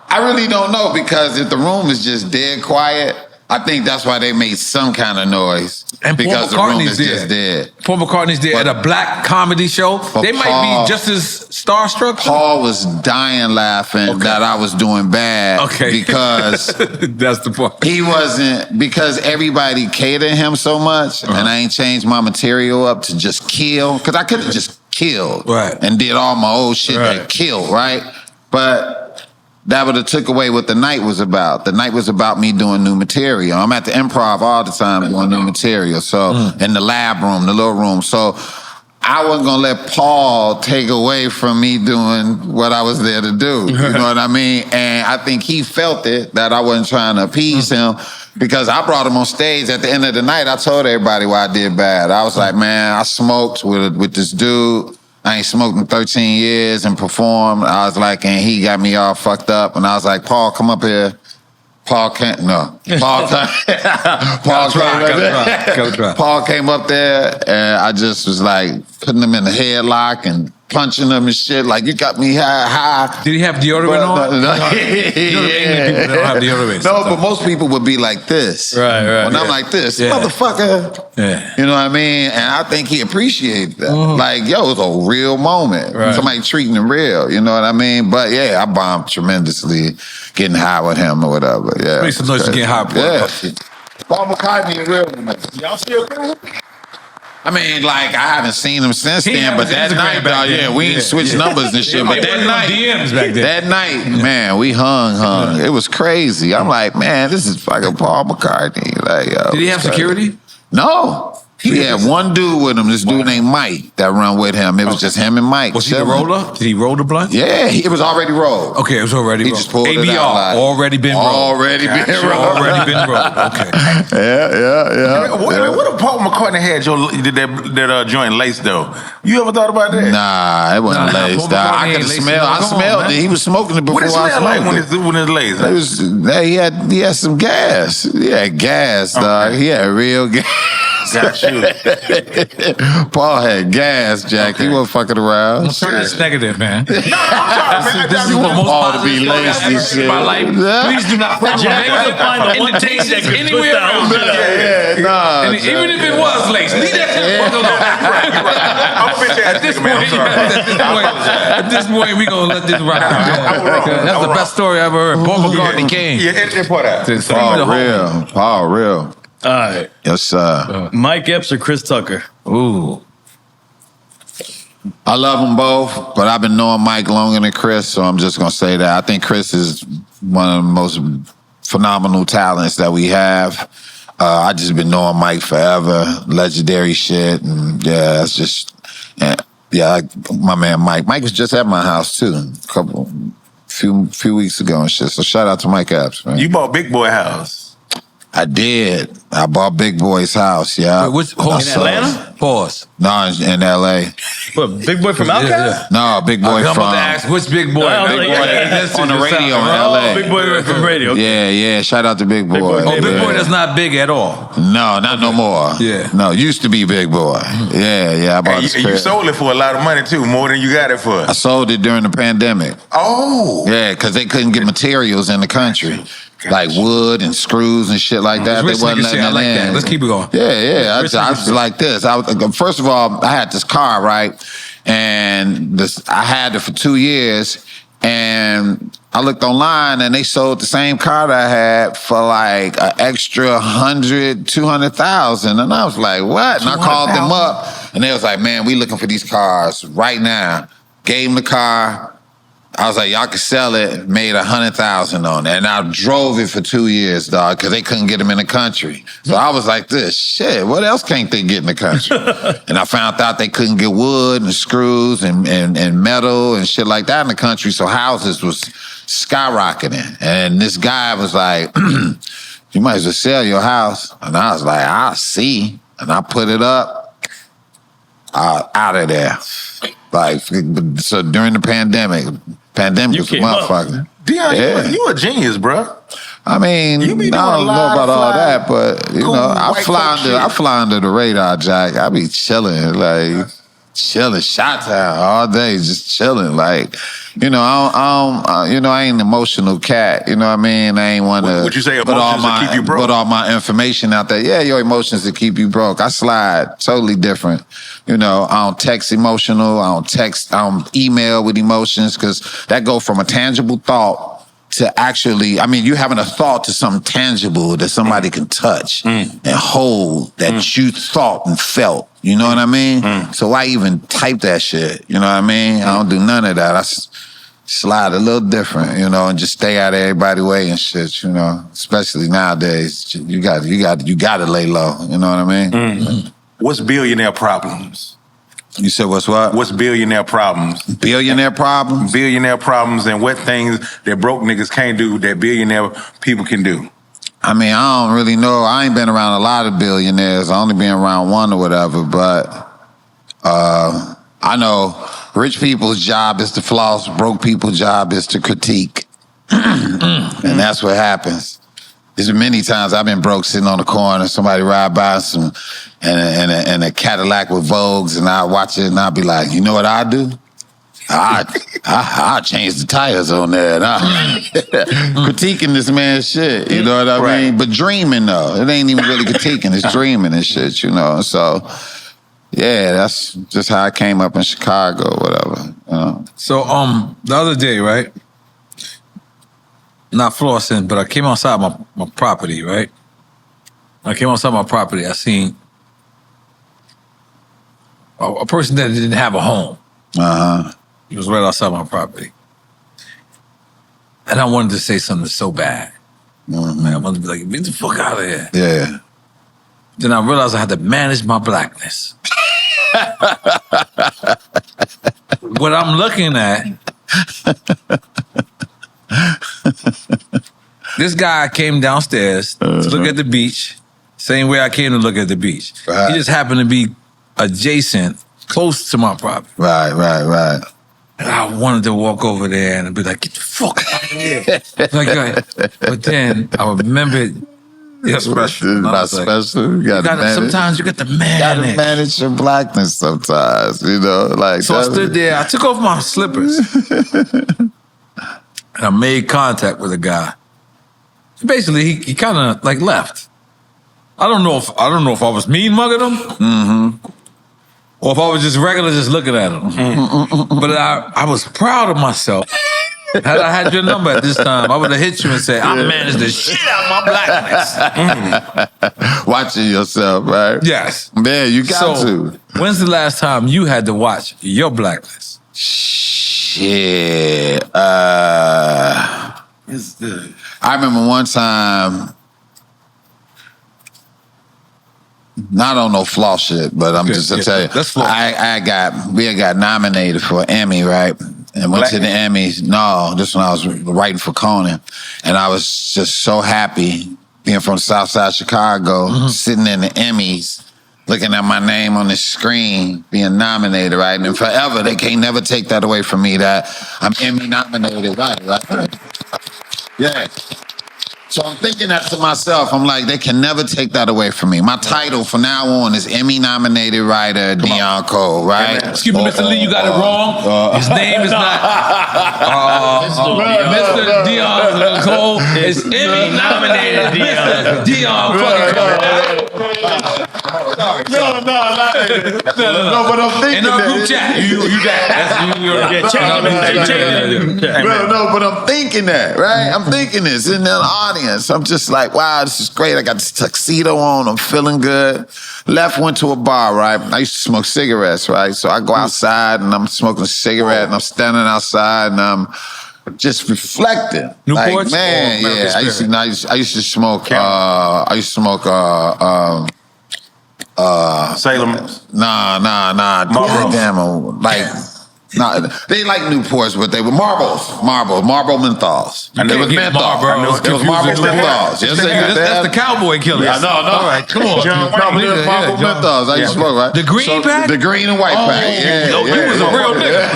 I really don't know, because if the room is just dead quiet, I think that's why they made some kind of noise. And because the room is just dead. Paul McCartney's there at a black comedy show. They might be just as starstruck. Paul was dying laughing that I was doing bad. Okay. Because that's the point. He wasn't, because everybody catered him so much, and I ain't changed my material up to just kill. Because I could have just killed and did all my old shit that killed, right? But that would have took away what the night was about. The night was about me doing new material. I'm at the Improv all the time doing new material. So in the lab room, the little room. So I wasn't gonna let Paul take away from me doing what I was there to do. You know what I mean? And I think he felt it, that I wasn't trying to appease him, because I brought him on stage at the end of the night. I told everybody why I did bad. I was like, man, I smoked with this dude. I ain't smoked in 13 years and performed. I was like, and he got me all fucked up. And I was like, Paul, come up here. Paul can't, no. Paul came up there, and I just was like putting him in the headlock and punching him and shit. Like, you got me high. Did he have deodorant on? No. You know, English people don't have deodorant. No, but most people would be like this. Right. When I'm like this, motherfucker. Yeah. You know what I mean? And I think he appreciated that. Like, yo, it was a real moment. Somebody treating him real. You know what I mean? But yeah, I bombed tremendously getting high with him or whatever. Yeah. Make some noise to get high, bro. Yeah. Paul McCartney is real. Y'all still cool? I mean, like, I haven't seen him since then, but that night, we ain't switched numbers and shit. But that night, DMs back then. That night, man, we hung. It was crazy. I'm like, man, this is fucking Paul McCartney. Like, yo, did he have security? No. He had one dude with him, this dude named Mike, that run with him. It was just him and Mike. Was he the roller? Did he roll the blunt? Yeah, it was already rolled. Okay, it was already rolled. He just pulled ABR, it out. Like, already been rolled. Already been rolled. Already been rolled. Okay. Yeah. What if Paul McCartney had that joint laced though? You ever thought about that? Nah, it wasn't laced. I could have smelled it. He was smoking it before I smoked it. What it smell like when it's laced? It was, he had some gas. He had gas, dog. He had real gas. Got you. Paul had gas, Jack. He wasn't fucking around. Turn this negative, man. This is the most Paul to be laced and shit. My life. Please do not put negative in the taste anywhere around. Even if it was laced, leave that shit alone. At this point, we gonna let this rock. That's the best story I ever heard. Paul McCartney came. Yeah, edit that part out. Paul real. All right. Yes, sir. Mike Epps or Chris Tucker? Ooh. I love them both, but I've been knowing Mike longer than Chris, so I'm just going to say that. I think Chris is one of the most phenomenal talents that we have. I just been knowing Mike forever. Legendary shit. And yeah, it's just, my man Mike. Mike was just at my house too, few weeks ago and shit. So shout out to Mike Epps, man. You bought Big Boy house. I did. I bought Big Boy's house, yeah. Wait, in Atlanta? Pause. No, in L.A. What, Big Boy from Outkast? No, Big Boy I'm from... about to ask, which Big Boy? On the radio in L.A. Big Boy from radio. Yeah. Shout out to Big Boy. Big Boy that's not big at all. No, not no more. Yeah. No, used to be Big Boy. Yeah. I bought this you sold it for a lot of money, too, more than you got it for. I sold it during the pandemic. Oh. Yeah, because they couldn't get materials in the country. Like wood and screws and shit like that. They wasn't letting it in. That. Let's keep it going. Yeah. I was like this. First of all, I had this car, right? And I had it for 2 years. And I looked online and they sold the same car that I had for like an extra 100, 200,000. And I was like, what? And I called them up and they was like, man, we looking for these cars right now. Gave them the car. I was like, y'all can sell it, made $100,000 on it. And I drove it for 2 years, dog, because they couldn't get them in the country. So I was like, this shit, what else can't they get in the country? And I found out they couldn't get wood and screws and metal and shit like that in the country. So houses was skyrocketing. And this guy was like, you might as well sell your house. And I was like, I'll see. And I put it up, out of there. Like, so during the pandemic was a motherfucker. Deon, you a genius, bro. I mean, I don't know about all that, but you know, I fly under the radar, Jack. I be chilling, like Chi-Town all day, just chilling. Like, you know, I ain't an emotional cat. You know what I mean? I ain't want to. Would you say emotions to keep you broke? Put all my information out there. Yeah, your emotions to keep you broke. I slide totally different. You know, I don't text emotional. I don't email with emotions, because that go from a tangible thought to actually, I mean, you having a thought to something tangible that somebody can touch and hold that you thought and felt. You know what I mean? So why even type that shit? You know what I mean? I don't do none of that. I slide a little different, you know, and just stay out of everybody's way and shit, you know. Especially nowadays, you got to lay low. You know what I mean? What's billionaire problems? You said what's what? What's billionaire problems? Billionaire problems? Billionaire problems, and what things that broke niggas can't do that billionaire people can do. I mean, I don't really know. I ain't been around a lot of billionaires. I only been around one or whatever, but I know rich people's job is to floss, broke people's job is to critique. And that's what happens. There's been many times I've been broke sitting on the corner, somebody ride by and a Cadillac with Vogues, and I watch it and I'll be like, you know what I do? I change the tires on there. Critiquing this man's shit, you know what I mean? But dreaming though, it ain't even really critiquing, it's dreaming and shit, you know? So, yeah, that's just how I came up in Chicago or whatever, you know? So, the other day, right? Not flossing, but I came outside my property, right? I came outside my property, I seen a person that didn't have a home. He was right outside my property. And I wanted to say something so bad. Man, I wanted to be like, get the fuck out of here. Yeah. Then I realized I had to manage my blackness. What I'm looking at, this guy came downstairs to look at the beach, same way I came to look at the beach. He just happened to be adjacent, close to my property. Right. And I wanted to walk over there and be like, get the fuck out of here. But then I remembered, you're special. Not special. Sometimes you got to manage. You got to manage your blackness sometimes, you know? Like, so I stood there, I took off my slippers, and I made contact with a guy. Basically, he kind of like left. I don't know if I was mean mugging him, or if I was just regular, just looking at him. But I was proud of myself. Had I had your number at this time, I would have hit you and said, I managed the shit out of my blackness. Watching yourself, right? Yes. Man, you got to. When's the last time you had to watch your blackness? Shit. I remember one time, not on no floss shit, but I'm just to tell you, we had got nominated for an Emmy, right? And went to the Emmys. No, this one I was writing for Conan, and I was just so happy being from South Side Chicago, sitting in the Emmys, looking at my name on the screen, being nominated, right? And forever, they can't never take that away from me that I'm Emmy-nominated, right? Yeah. So I'm thinking that to myself. I'm like, they can never take that away from me. My title from now on is Emmy-nominated writer Deon Cole, right? Excuse me, Mr. Lee, you got it wrong. His name is not Mr. Deon Cole. It's Emmy-nominated Mr. Deon fucking Cole. No, but I'm thinking In our that. group chat, you that. No, but I'm thinking that, right? I'm thinking this in the audience. I'm just like, wow, this is great. I got this tuxedo on. I'm feeling good. Left, went to a bar, right? I used to smoke cigarettes, right? So I go outside and I'm smoking a cigarette and I'm standing outside and I'm just reflecting. Newports? Like, man, Or yeah. I used to smoke. Salem. Nah. Marlboro. Damn, like, nah, they like Newports, but they were Marble menthols. I know It was you get menthol. Marlboro. It was Marble menthols. Yes, That's the cowboy killer. Yeah, no. All right, come on. Marble menthols. I used to smoke, right? The green pack? The green and white pack. Yeah, No, you was a real nigga.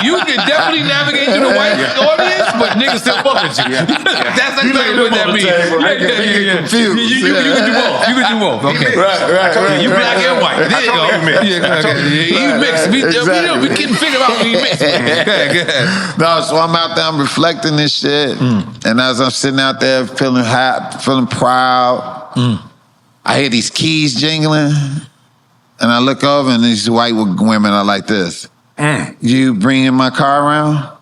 You can definitely navigate through the white audience, but niggas still fuck with you. That's exactly what that means. Confused. You can do both. You can do both. Okay. Right. You black and white. There you go. You mix. We can figure out we mix. No, so I'm out there, I'm reflecting this shit. And as I'm sitting out there feeling happy, feeling proud, I hear these keys jingling. And I look over and these white women are like this. You bringing my car around?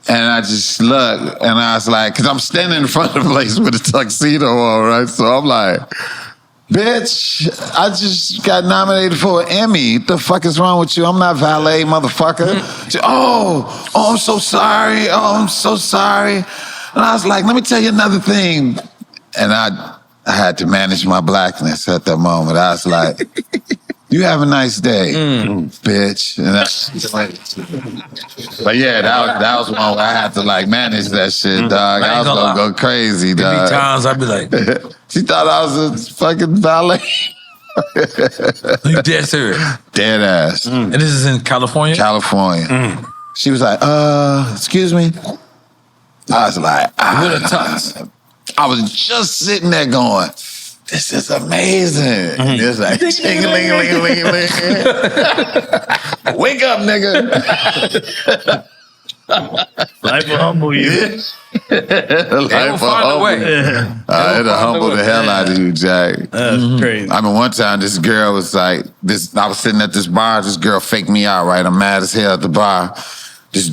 And I just look and I was like, because I'm standing in front of the place with a tuxedo on, right? So I'm like, bitch, I just got nominated for an Emmy. What the fuck is wrong with you? I'm not valet, motherfucker. She, oh, I'm so sorry. Oh, I'm so sorry. And I was like, let me tell you another thing. And I had to manage my blackness at that moment. I was like, you have a nice day, bitch. And but yeah, that was one where I had to like manage that shit, dog. I was gonna go crazy, dog. There'd be times I'd be like, she thought I was a fucking valet. you dead serious? Dead ass. And this is in California? California. She was like, excuse me. I was like, With a tux. I was just sitting there going, this is amazing. It's like, ching-a-ling-a-ling-a-ling-a-ling. Wake up, nigga. Life will humble you. Life will find a way. It'll humble the hell out of you, Jack. That's crazy. I mean, one time this girl was like, I was sitting at this bar, this girl faked me out, right? I'm mad as hell at the bar. This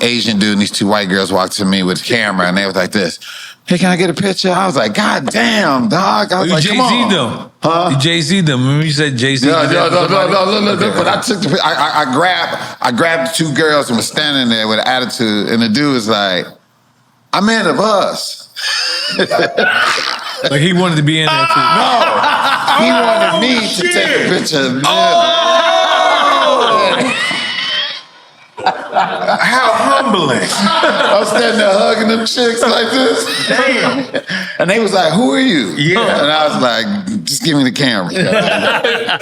Asian dude and these two white girls walked to me with a camera and they was like this. Hey, can I get a picture? I was like, God damn, dog. I was like, come on. them. Huh? You Jay-Z them. Remember you said Jay-Z? No. But I took the I grabbed the two girls and was standing there with an attitude, and the dude was like, I'm man of us. Like he wanted to be in there too. No. He wanted me to take a picture of me. How humbling. I was standing there hugging them chicks like this. Damn. And they was like, who are you? Yeah. And I was like, just give me the camera.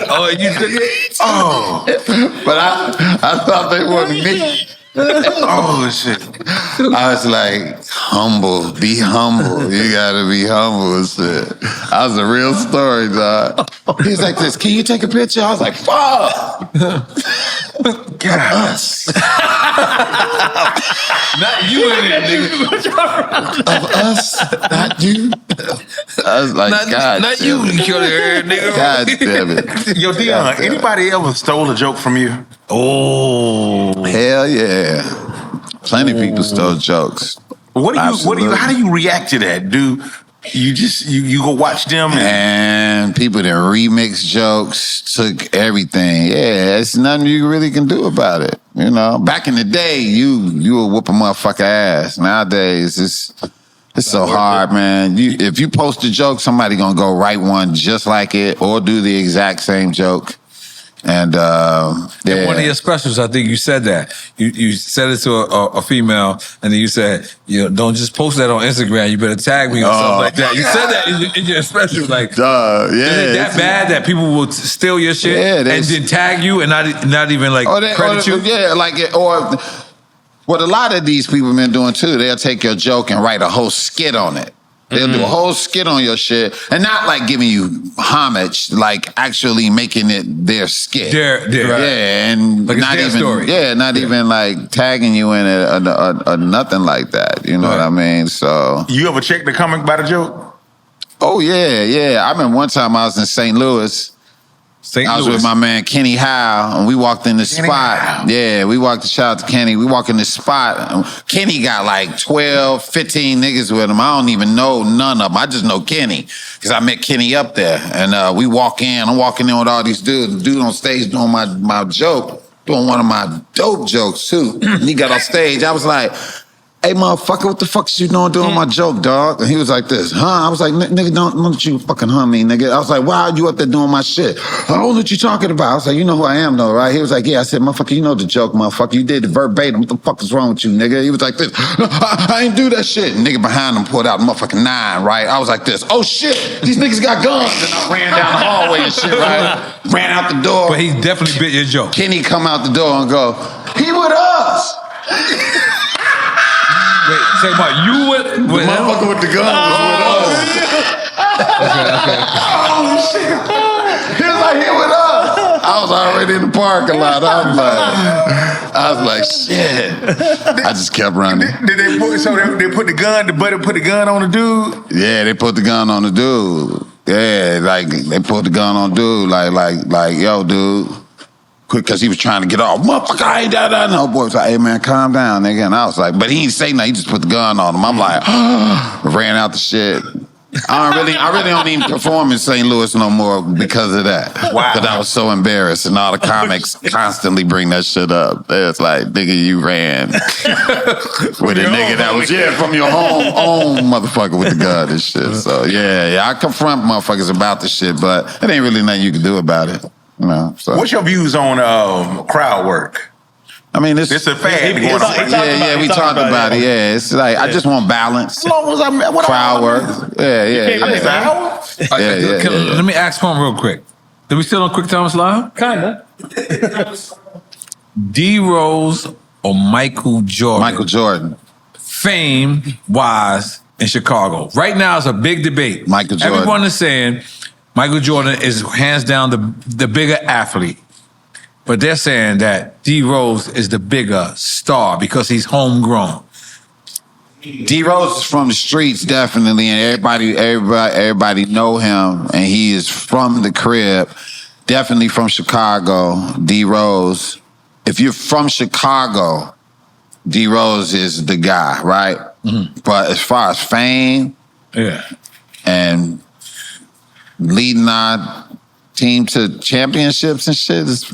Oh, and you took it? Oh. But I thought they wanted me. Oh, shit. I was like, be humble. You gotta be humble and shit. That was a real story, dog. He was like this, can you take a picture? I was like, fuck. Us. Not you in it, nigga. Of us, not you. I was like, God. Not you, nigga. God damn it. Yo, Deon, anybody ever stole a joke from you? Oh. Hell yeah. Plenty of people stole jokes. How do you react to that? Do you just you go watch them and people that remix jokes, took everything. Yeah, it's nothing you really can do about it. You know, back in the day, you would whoop a motherfucker ass. Nowadays, it's so hard, man. If you post a joke, somebody gonna go write one just like it or do the exact same joke. And in one of your specials, I think you said that. You said it to a female, and then you said, don't just post that on Instagram. You better tag me or something like that. You said that in your special, like, is it that bad that people will steal your shit and then tag you and not even like credit you? Yeah, like or what a lot of these people been doing too. They'll take your joke and write a whole skit on it. They'll do a whole skit on your shit and not like giving you homage, like actually making it their skit. Yeah, and like not even story. Not even like tagging you in it or nothing like that. You know what I mean? So you ever check the comic by the joke? Oh, yeah. I remember one time I was in St. Louis. I was with my man Kenny Howe, and we walked in this spot. Howe. Yeah, we walked, shout out to Kenny. We walk in this spot. Kenny got like 12, 15 niggas with him. I don't even know none of them. I just know Kenny because I met Kenny up there. And we walk in. I'm walking in with all these dudes. The dude on stage doing my joke, doing one of my dope jokes too. And he got on stage. I was like, hey, motherfucker, what the fuck is you doing my joke, dog? And he was like this, huh? I was like, nigga, don't you fucking huh me, nigga. I was like, why are you up there doing my shit? I don't know what you talking about. I was like, you know who I am, though, right? He was like, yeah. I said, motherfucker, you know the joke, motherfucker. You did it verbatim. What the fuck is wrong with you, nigga? He was like this, I ain't do that shit. And nigga behind him pulled out the motherfucking 9, right? I was like this, oh shit, these niggas got guns. And I ran down the hallway and shit, right? Ran out the door. But he definitely bit your joke. Kenny come out the door and go, he with us. Wait, say about you with The motherfucker with the gun was with us. Oh, shit. He was like, here with us. I was already in the parking lot. I was like, shit. I just kept running. Did they put the gun, the buddy put the gun on the dude? Yeah, they put the gun on the dude. Yeah, like, they put the gun on dude. Like, yo, dude. Quick, because he was trying to get off. Motherfucker, I ain't that. No, boy was like, hey, man, calm down, nigga. And I was like, but he didn't say nothing. He just put the gun on him. I'm like, ran out the shit. I really don't even perform in St. Louis no more because of that. Wow. Because I was so embarrassed. And all the comics constantly bring that shit up. It's like, nigga, you ran with a nigga that was, from your own motherfucker with the gun and shit. So, yeah, I confront motherfuckers about the shit, but it ain't really nothing you can do about it. You know, so. What's your views on crowd work? I mean, it's a fad. We talked about it. Yeah, it's like I just want balance. As long as crowd work. Yeah. Let me ask one real quick. Did we still on Quick Times Live? Kinda. D Rose or Michael Jordan? Michael Jordan. Fame wise in Chicago. Right now it's a big debate. Michael Jordan. Everyone is saying Michael Jordan is hands down the bigger athlete. But they're saying that D Rose is the bigger star because he's homegrown. D Rose is from the streets, definitely, and everybody know him, and he is from the crib, definitely from Chicago. D Rose. If you're from Chicago, D Rose is the guy, right? Mm-hmm. But as far as fame, and leading our team to championships and shit, it's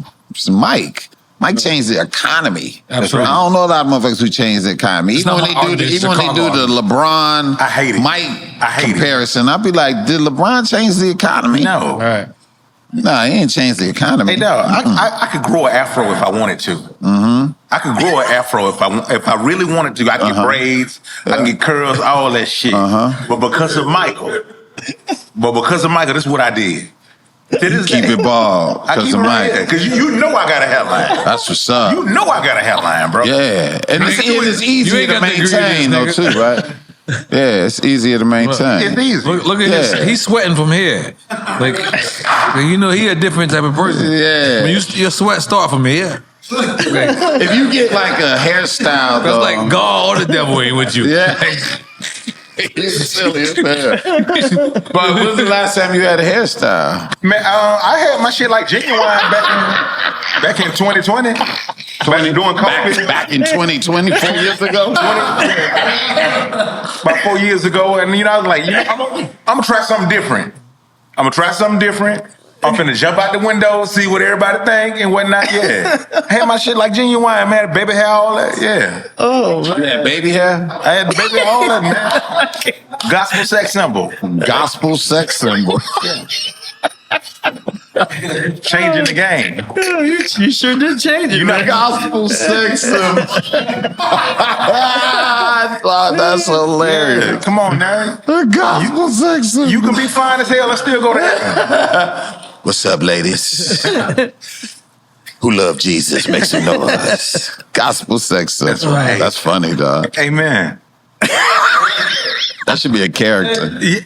Mike. Mike changed the economy. Absolutely. I don't know a lot of motherfuckers who changed the economy. Even when they do the LeBron Mike comparison, I'd be like, did LeBron change the economy? No. All right. No, he ain't changed the economy. Hey, no, I could grow an afro if I wanted to. Mm-hmm. I could grow an afro if I really wanted to. I can get braids, I can get curls, all that shit. But because of Michael, this is what I did. Keep it bald because of Mike. Because you know I got a headline. That's what's up. You know I got a headline, bro. Yeah. And it's easier to maintain, though, too, right? Yeah, it's easier to maintain. It's easy. Look at this. He's sweating from here. Like, you know, he a different type of person. Yeah. When your sweat start from here. If you get like a hairstyle, though. That's like God or the devil ain't with you. Yeah. He's silly as hell. But when was the last time you had a hairstyle? Man, I had my shit like genuine back in 2020. Back in 2020, 4 years ago? About 4 years ago. And, I was like, I'm going to try something different. I'm finna jump out the window, see what everybody think and whatnot. Yeah. I had my shit like genuine, man. Baby hair, all that. Yeah. Oh, man. Yeah, baby hair? I had the baby hair, all that, man. Gospel sex symbol. Gospel sex symbol. Changing the game. You sure did change it. You know, gospel sex symbol. That's hilarious. Yeah, come on, now. The gospel sex symbol. You can be fine as hell and still go to heaven. What's up, ladies? Who love Jesus? Make some noise. Gospel sex symbol. That's right. That's funny, dog. Amen. That should be a character. You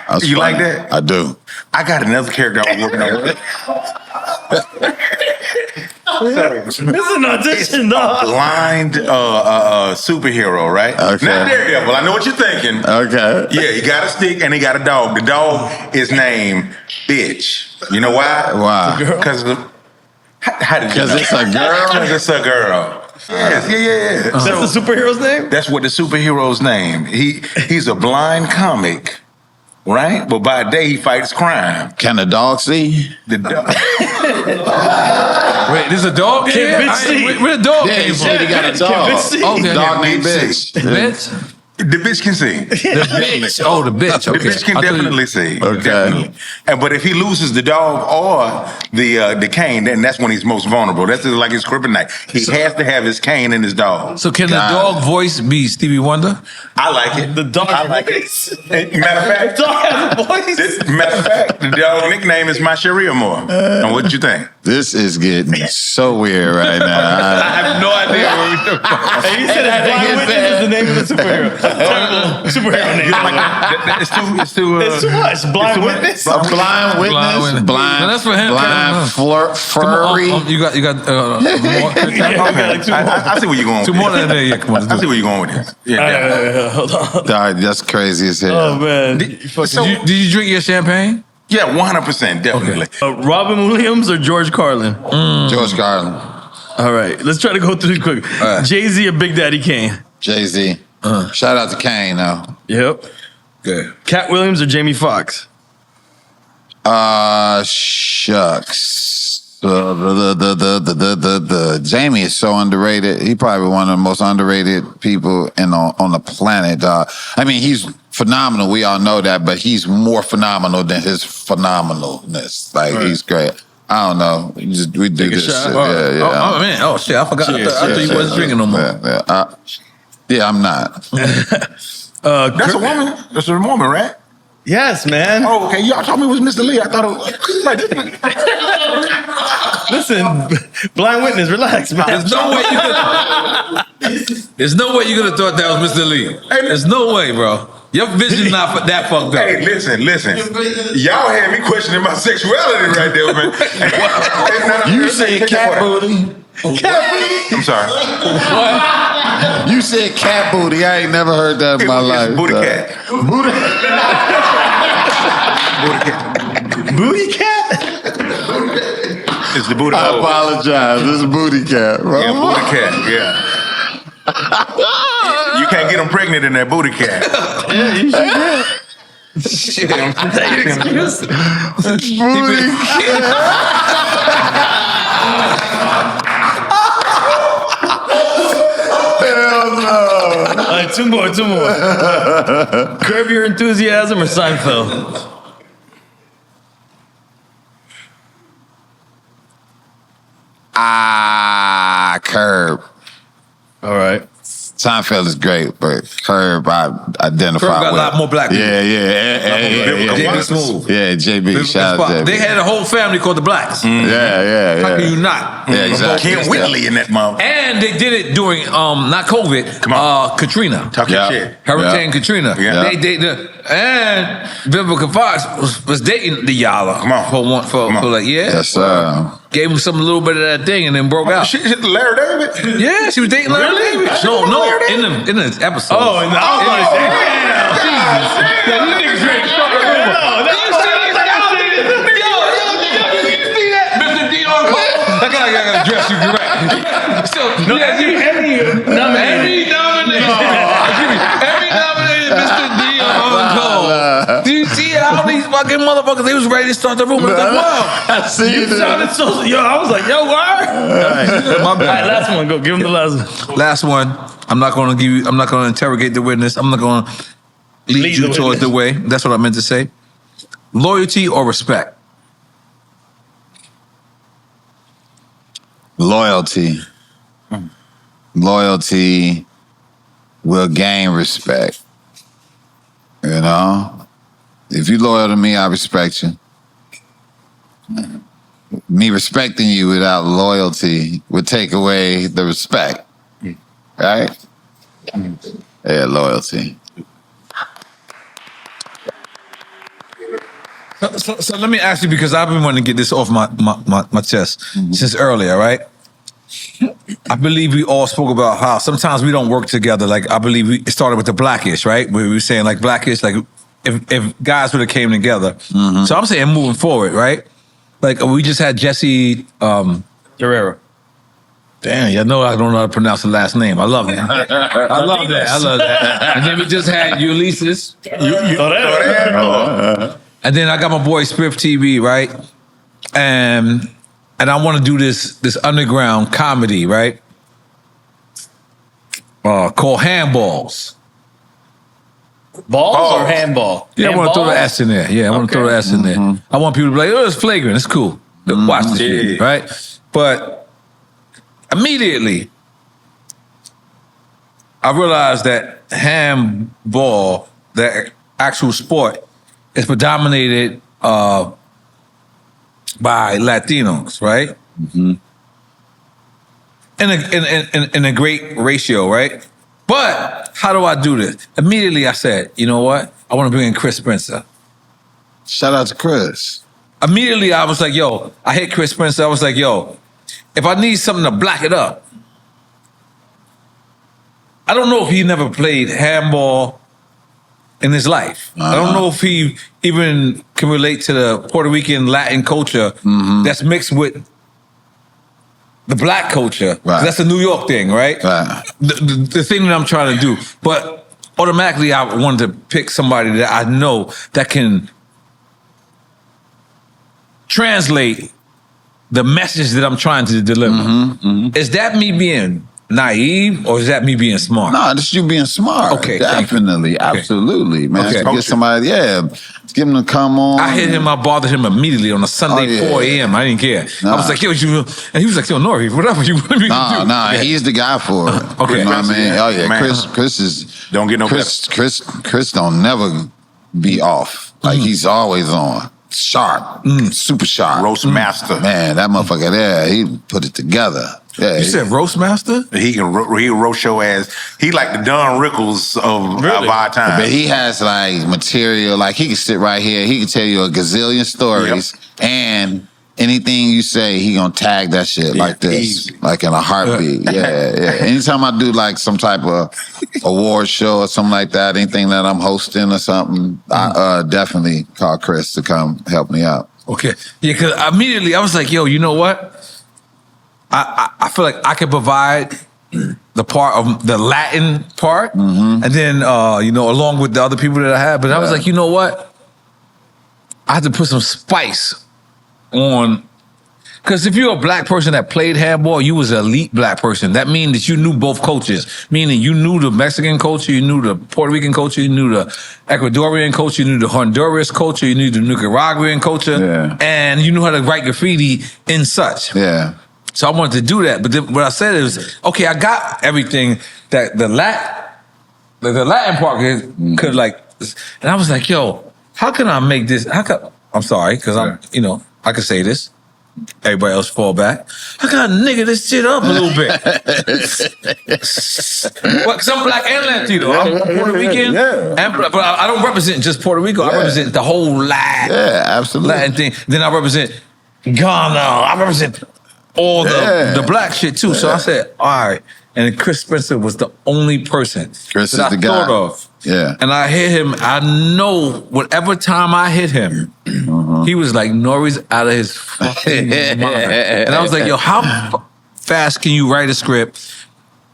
Funny. like that? I do. I got another character I was working on. It's an audition, dog. Blind superhero, right? Okay. Not Daredevil. I know what you're thinking. Okay. Yeah, he got a stick and he got a dog. The dog is named Bitch. You know why? Why? Because how did you know? Because it's a girl? Because it's a girl. Yes, yeah. That's the superhero's name? That's what the superhero's name. He's a blind comic, right? But by day he fights crime. Can the dog see? The dog. Wait, there's a dog in here? Bitch see? Where the dog Yeah, came he from? said he got a dog. Bitch see? Okay. Dog named Bitch Bitch. Bitch? The bitch can see. The bitch. Oh, the bitch. Okay. The bitch can I thought you- definitely see. Okay. Definitely. But if he loses the dog or the cane, then that's when he's most vulnerable. That's like his kryptonite. He has to have his cane and his dog. So can the dog voice be Stevie Wonder? I like it. The dog I like it. Matter of fact, dog has a voice. matter of fact, the dog nickname is my Sharia Moore. And what you think? This is getting so weird right now. I have no idea where we're talking. And you said that Blind Witness is the name of the superhero. Superhero name. It's too. It's too much. Blind Witness. A blind witness, blind, No, that's for him. blind furry. You got more. I see where you're going. Two with more this. than that. Yeah, come on. I Let's see do where it. you're going with this. Yeah. Hold on. Dog, that's crazy as hell. Oh, man. Did you drink your champagne? Yeah, 100%, definitely. Robin Williams or George Carlin? George Carlin, All right. Let's try to go through it quick. right. Jay-Z or Big Daddy Kane? Jay-Z. Shout out to Kane, though. Yep. Good. Cat Williams or Jamie Foxx? Shucks. The Jamie is so underrated. He probably one of the most underrated people on the planet. I mean, he's phenomenal. We all know that, but he's more phenomenal than his phenomenalness. Like he's great. I don't know. We do this shot? shit. Oh, Yeah. man. Oh, shit. I forgot. I thought you wasn't drinking no more. Yeah, I'm not. That's a woman. That's a woman, right? Yes, man. Oh, okay. Y'all told me it was Mr. Lee. I thought it was. Listen, Blind Witness, relax, man. There's no way you could have thought that was Mr. Lee. There's no way, bro. Your vision's not that fucked up. Hey, listen. Y'all had me questioning my sexuality right there, man. You said cat booty. I'm sorry. You said cat booty. I ain't never heard that in my life. Booty cat. Booty cat? It's the booty I hole. apologize. This is booty cat, bro. Yeah, booty cat. Yeah. You can't get them pregnant in that booty cat. Yeah, you should. Booty cat. Hell no. All right, two more. Curb Your Enthusiasm or Seinfeld? Curb. All right. Seinfeld is great, but Curb, I identify Curb got a with. lot more black people. Yeah. Smooth. Yeah, JB. Shout out to JB. They had a whole family called the Blacks. Yeah. How can you not? Yeah, exactly. Ken Whitley in that mom. And they did it during not COVID, Come on. Katrina. Talk your shit. Hurricane Katrina. Yeah. And Vivica Fox was dating the Yala. Come on. For like Yes, sir. Gave him a little bit of that thing and then broke out. Shit, Larry David. Yeah, she was dating Larry Really? David. No, in the episode. Oh, and I was like, damn. You see that? Mr. Deon Cole. I gotta address you correct. So, Emmy-nominated Mr. Deon Cole. Do you see how these fucking motherfuckers, they was ready to start the room? I was like, wow. I see You sounded so. Yo, I was like, yo, why? My All right, bad. last one. Go. Give him the last one. Last one. I'm not gonna interrogate the witness. I'm not gonna lead you the towards the witness. way. That's what I meant to say. Loyalty or respect? Loyalty. Loyalty will gain respect. You know? If you're loyal to me, I respect you. Me respecting you without loyalty would take away the respect. Right? Yeah, loyalty. So let me ask you, because I've been wanting to get this off my chest since earlier, right? I believe we all spoke about how sometimes we don't work together. Like, I believe it started with the Blackish, right? Where we were saying, like, Blackish, like, if guys would have came together. So I'm saying moving forward, right? Like, we just had Jesse Guerrero. Damn, y'all know I don't know how to pronounce the last name. I love that. I love that. And then we just had Ulysses. And then I got my boy Spiff TV, right? And I want to do this underground comedy, right? Called Handballs. Balls or handball? Yeah, I want to throw the S in there. Yeah, I want to throw the S in there. I want people to be like, oh, it's flagrant. It's cool. Watch this shit, right? But immediately, I realized that handball, the actual sport, is predominated by Latinos, right? In a great ratio, right? But how do I do this? Immediately, I said, you know what? I want to bring in Chris Spencer. Shout out to Chris. Immediately, I was like, yo, I hit Chris Spencer. I was like, yo, if I need something to black it up, I don't know if he never played handball in his life. I don't know if he even can relate to the Puerto Rican Latin culture that's mixed with the black culture. Right. That's a New York thing, right? The thing that I'm trying to do. But automatically, I wanted to pick somebody that I know that can translate the message that I'm trying to deliver. Is that me being naive or is that me being smart? No, this is you being smart. Okay, definitely, absolutely, man. Okay. Get somebody, get him to come on. I hit him, I bothered him immediately on a Sunday, 4 a.m. I didn't care. I was like, yo, you, and he was like, yo, N.O.R.E, whatever you want me to do. Nah, he's the guy for it. Okay. You know what I mean? Oh yeah, Man. Chris is Don't get no Chris don't never be off. Like he's always on. Sharp, super sharp. Roast master. Man, that motherfucker there, he put it together. Yeah, You said roast master? He can roast your ass. He like the Don Rickles of our time. But he has like material, like he can sit right here, he can tell you a gazillion stories, and anything you say, he gonna tag that shit like this, easy. like in a heartbeat. Yeah. Anytime I do like some type of award show or something like that, anything that I'm hosting or something, I definitely call Chris to come help me out. Okay. Yeah, because immediately I was like, yo, you know what? I feel like I could provide the part of the Latin part, and then along with the other people that I had. But I was like, you know what? I had to put some spice on, because if you're a black person that played handball, you was an elite black person. That means that you knew both cultures, meaning you knew the Mexican culture, you knew the Puerto Rican culture, you knew the Ecuadorian culture, you knew the Honduras culture, you knew the Nicaraguan culture, and you knew how to write graffiti in such. Yeah. So I wanted to do that, but then what I said is, okay, I got everything that the Latin part could like, and I was like, yo, how can I make this? I'm sorry, because I could say this. Everybody else fall back. I gotta nigga this shit up a little bit. Because I'm black and Latino. I'm Puerto Rican. But I don't represent just Puerto Rico. I represent the whole Latin thing. Then I represent Ghana. I represent all the black shit too. So I said, all right. And Chris Spencer was the only person Chris that is I the thought guy. of. Yeah. And I hit him. I know whatever time I hit him, he was like, N.O.R.E's out of his fucking mind. And I was like, yo, how fast can you write a script?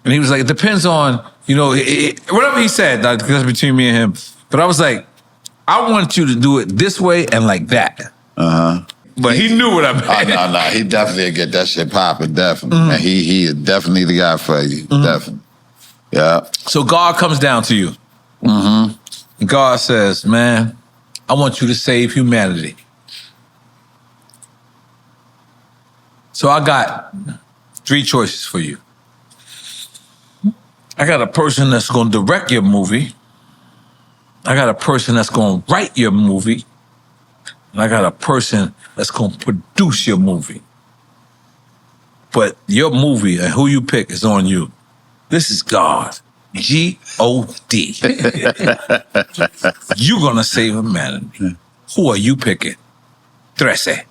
And he was like, it depends on, whatever he said, that's between me and him. But I was like, I want you to do it this way and like that. But he knew what I meant. No, he definitely get that shit popping, definitely. Man, he is definitely the guy for you, definitely. Yeah. So God comes down to you. And God says, man, I want you to save humanity. So I got 3 choices for you. I got a person that's going to direct your movie. I got a person that's going to write your movie. And I got a person that's going to produce your movie. But your movie and who you pick is on you. This is God. G-O-D. You're going to save humanity. Who are you picking? 13.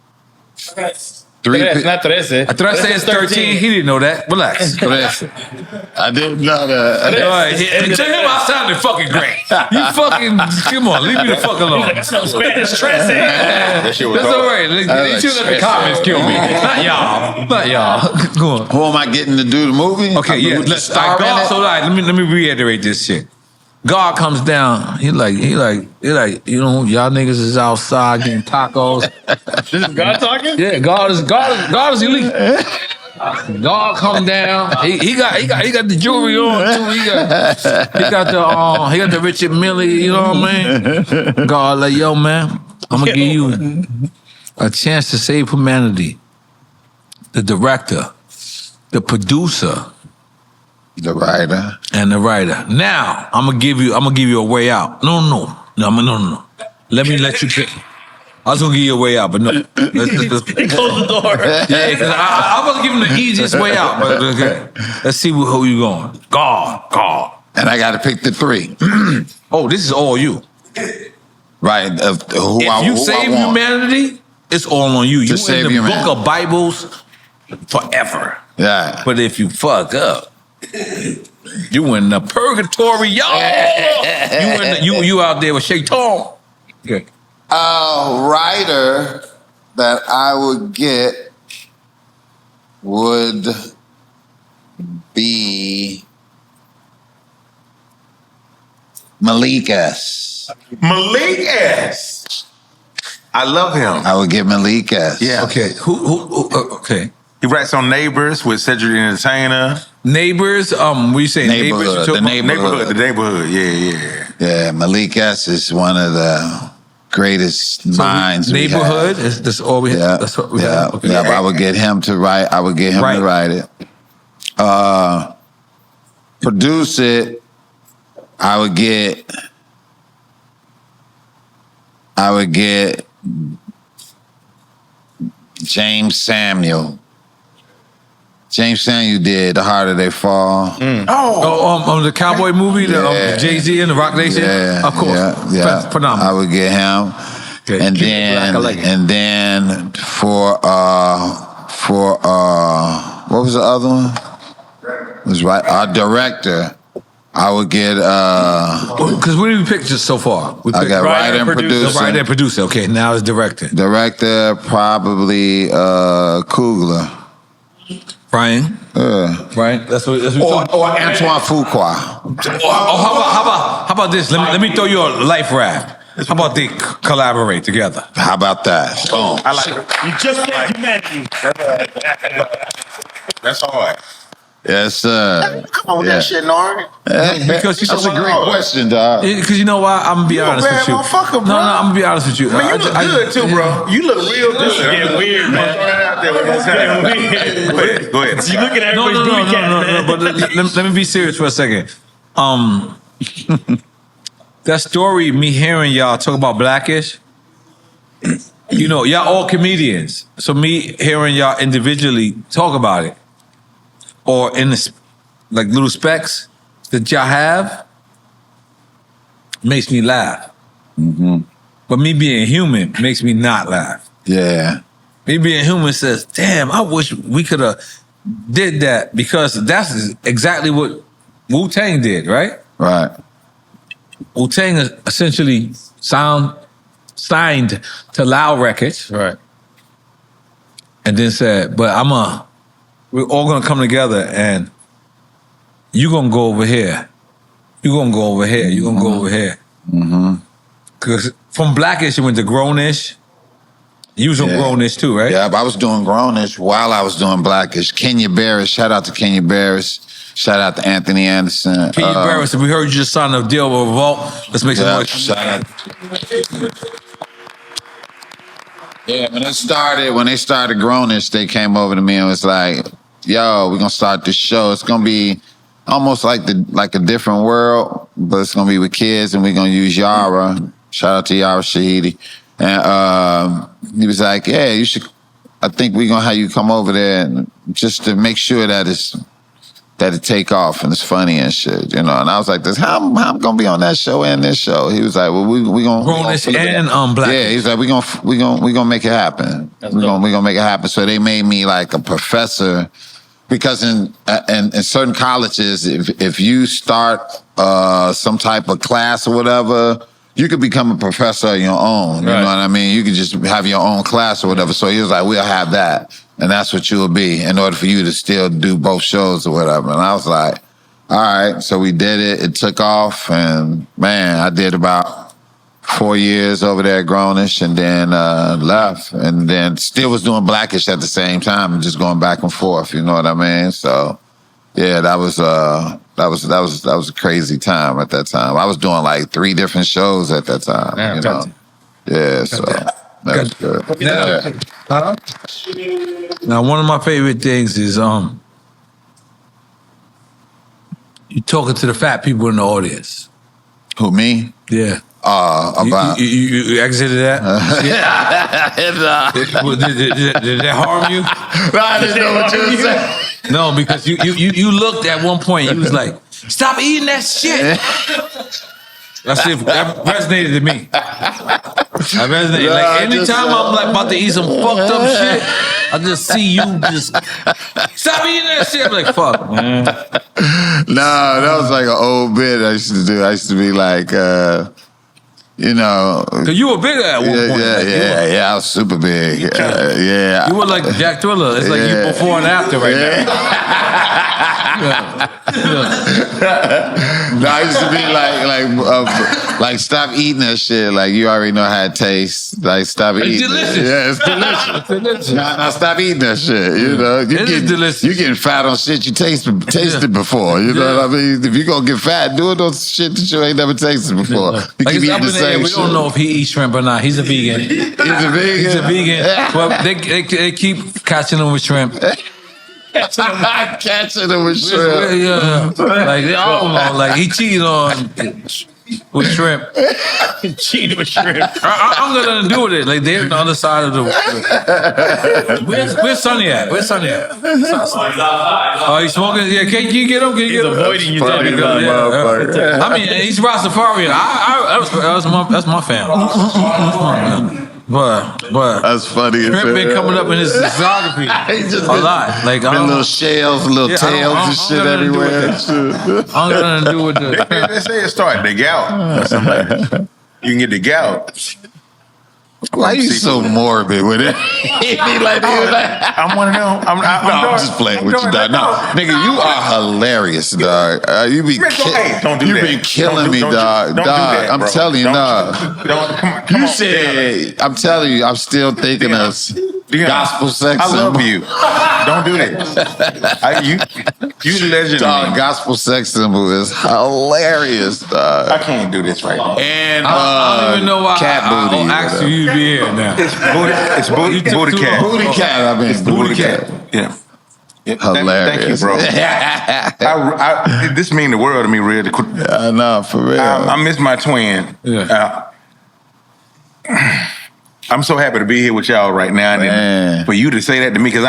Not 13. 13 is 13. He didn't know that. Relax. I didn't know that. To him, I sounded fucking great. You fucking, come on, leave me the fuck alone. That's no Spanish 13. That shit was That's hard. all right. They should let the comments kill me. Not y'all. Not y'all. Go on. Who am I getting to do the movie? Okay, yeah. With the Let's star in it? So let me reiterate this shit. God comes down. He like, you know, y'all niggas is outside getting tacos. This is God talking? Yeah, God is elite. God come down. He got the jewelry on too. He got the Richard Mille. You know what I mean? God like, yo man, I'm gonna give you a chance to save humanity. The director, the producer, The writer. and the writer. Now I'm gonna give you a way out. No. Let me let you pick. I was gonna give you a way out, but no. Let's Close the door. yeah, because I was gonna give him the easiest way out. But okay, let's see who you going. God. And I got to pick the 3. Oh, this is all you. Right. Of who If I, you who save I want. humanity, it's all on you. You save in the humanity. book of Bibles forever. Yeah. But if you fuck up, you in the purgatory, y'all. You out there with Shaitan. Okay. A writer that I would get would be Malik S. Malik S. I love him. I would get Malik S. Yeah. Okay. Who okay. He writes on Neighbors with Cedric the Entertainer. Neighbors, what you saying? Neighborhood, Neighbors? the neighborhood. The neighborhood. Yeah. Yeah, Malik S is one of the greatest minds. we have. Neighborhood? Is this all we have? Yeah, That's what we yeah, have? Okay. yeah. But I would get him to write. I would get him Right. to write it. Produce it. I would get James Samuel. James Samuel did The Harder They Fall. The cowboy movie, the Jay-Z and the Rock Nation? Yeah, Of course. yeah. Phenomenal. I would get him. Okay, And keep it black, I like it. for what was the other one? It was right. Our director, I would get Because what did we pick just so far? We I picked got writer and producer. Writer and producer. Okay, now it's director. Director probably Coogler. Brian? Brian? That's what we talking Or Antoine Fuqua. how about this? Let me throw you a life raft. How about they collaborate together? How about that? Boom. I like it. You just said humanity. That's hard. Yes, sir. Come on with Yeah. that shit, N.O.R.E. Because you That's know a great question, dog. Because you know why? I'm gonna be honest bad with you. motherfucker, bro. No, I'm gonna be honest with you. Man, you look good too, bro. You look real good. This is getting weird, man. Go ahead. You looking at No, everybody's booty cat, man. But let me be serious for a second. That story, me hearing y'all talk about Blackish, you know, y'all all comedians. So me hearing y'all individually talk about it, or in the like little specks that y'all have, makes me laugh. But me being human makes me not laugh. Yeah. Me being human says, damn, I wish we could have did that, because that's exactly what Wu-Tang did, right? Right. Wu-Tang is essentially signed to Loud Records. Right. And then said, but we're all gonna come together and you gonna go over here. You gonna go over here. You gonna go over here. Because from Blackish, you went to Grownish. You was on Grownish too, right? Yeah, but I was doing Grownish while I was doing Blackish. Kenya Barris, shout out to Kenya Barris. Shout out to Anthony Anderson. Kenya Barris, we heard you just signed a deal with Revolt. Let's make some noise. Shout out. Yeah, when they started Grownish, they came over to me and was like, yo, we're gonna start this show. It's gonna be almost like a different world, but it's gonna be with kids, and we're gonna use Yara. Shout out to Yara Shahidi. And he was like, yeah, you should, I think we're gonna have you come over there and just to make sure that it's that'd take off and it's funny and shit, you know. And I was like, how I'm gonna be on that show and this show? He was like, well, we gonna Grownish and Blackish. Yeah, he's like, we gonna make it happen. We gonna make it happen. So they made me like a professor, because in certain colleges, if you start some type of class or whatever, you could become a professor on your own. You know what I mean? You could just have your own class or whatever. So he was like, we'll have that. And that's what you'll be in order for you to still do both shows or whatever. And I was like, all right. So we did it. It took off. And man, I did about 4 years over there at Grownish, and then left. And then still was doing Blackish at the same time and just going back and forth. You know what I mean? So yeah, that was a crazy time at that time. I was doing like 3 different shows at that time. Yeah, you know? Yeah, so that was good. Yeah. Now, one of my favorite things is you talking to the fat people in the audience. Who, me? Yeah. About you exited that? Did that harm you? I didn't know what you were saying. No, because you looked at one point. You was like, "Stop eating that shit." That's it. That resonated to me. That resonated. Like anytime I'm like about to eat some fucked up shit, I just see you just stop eating that shit. I'm like, fuck, man. No, that was like an old bit I used to do. I used to be like, you know, cause you were bigger at one point. Yeah, I was super big. Yeah, you were like Jack Thriller. It's like you before and after right now. No, I used to be like stop eating that shit. Like you already know how it tastes. Like stop eating. It's delicious. Yeah, it's delicious. It's delicious. Nah, stop eating that shit. You know, It is delicious. You getting fat on shit you tasted before. You know what I mean? If you gonna get fat, do it on shit that you ain't never tasted before. You Like keep it's up eating in the the air. same We shit. don't know if he eats shrimp or not. He's a vegan. He's a vegan. He's a vegan. Well, they keep catching him with shrimp. Catching him with shrimp. Yeah. Like they all know. Like he cheated on with shrimp. Cheating with shrimp. I'm gonna do with it. Like they're on the other side of the. Where's Sonny at? Where's Sonny at? Oh, he's smoking. Yeah, can you get him? Can you get him? Avoiding you. Funny motherfucker. I mean, he's Rastafarian. That's my family. But That's funny. shrimp been coming up in his discography a lot. Like been little shells, little tails and shit everywhere. I'm gonna do with the. They say it started the gout or something like that. You can get the gout. Why you so morbid with it? I'm one of them. I'm just playing with you, dog. No, nigga, you are hilarious, dog. You be don't do you that. been killing me, Don't dog. do Dog, that, I'm bro. telling you, dog. Come You on. said, I'm telling you, I'm still thinking of Deon, gospel sex. I love you. Don't do that. You the legend. Dog, gospel sex symbol is hilarious, dog. I can't do this right now. And I don't even know why cat I booty. don't ask you to be here now. It's booty cat. Booty cat, I mean. Booty cat. Yeah. Hilarious. Thank you, bro. This mean the world to me, really. I know, for real. I miss my twin. Yeah. I'm so happy to be here with y'all right now, and for you to say that to me, because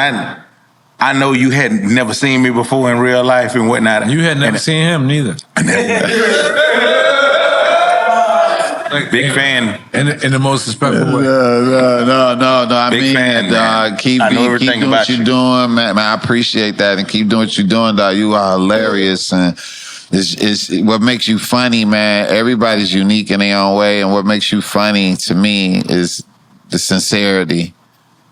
I know you had never seen me before in real life and whatnot. You had never seen him neither. Like, Big fan. In the most respectful way. No. I Big mean fan, that, dog. Keep doing what you're doing, man. I appreciate that, and keep doing what you're doing, dog. You are hilarious, and it's what makes you funny, man. Everybody's unique in their own way, and what makes you funny to me is the sincerity.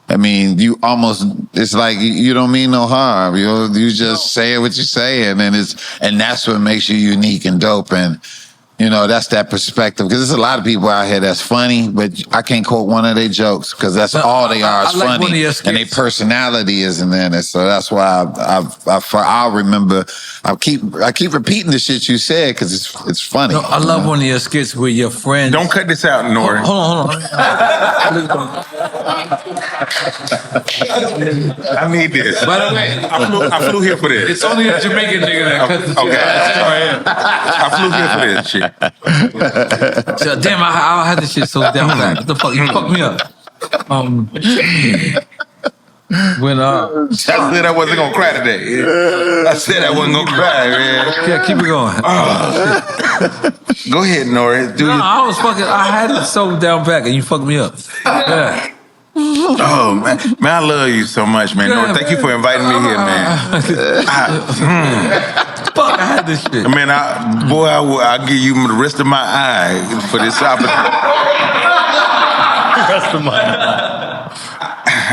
I mean, it's like you don't mean no harm. You just say what you're saying, and that's what makes you unique and dope. And you know, that's that perspective. Because there's a lot of people out here that's funny, but I can't quote one of their jokes because that's all they are is like funny, and their personality isn't in it. So that's why I'll remember. I keep repeating the shit you said because it's funny. No, I love one of your skits where your friends. Don't cut this out, N.O.R.E. Hold on. I need this. By the way, I flew here for this. it's only a Jamaican nigga that cut this shit out. I flew here for this shit. So, damn, I had this shit so down bad. What the fuck? You fucked me up. When I said I wasn't gonna cry today. I said I wasn't gonna cry, man. Yeah, keep it going. Go ahead, N.O.R.E. Do No, your I had it so down back, and you fucked me up. Yeah. Oh man, I love you so much, man. Yeah, No, thank you for inviting me here, man. Fuck, I had this shit. Man, I'll give you the rest of my eye for this opportunity. Rest of my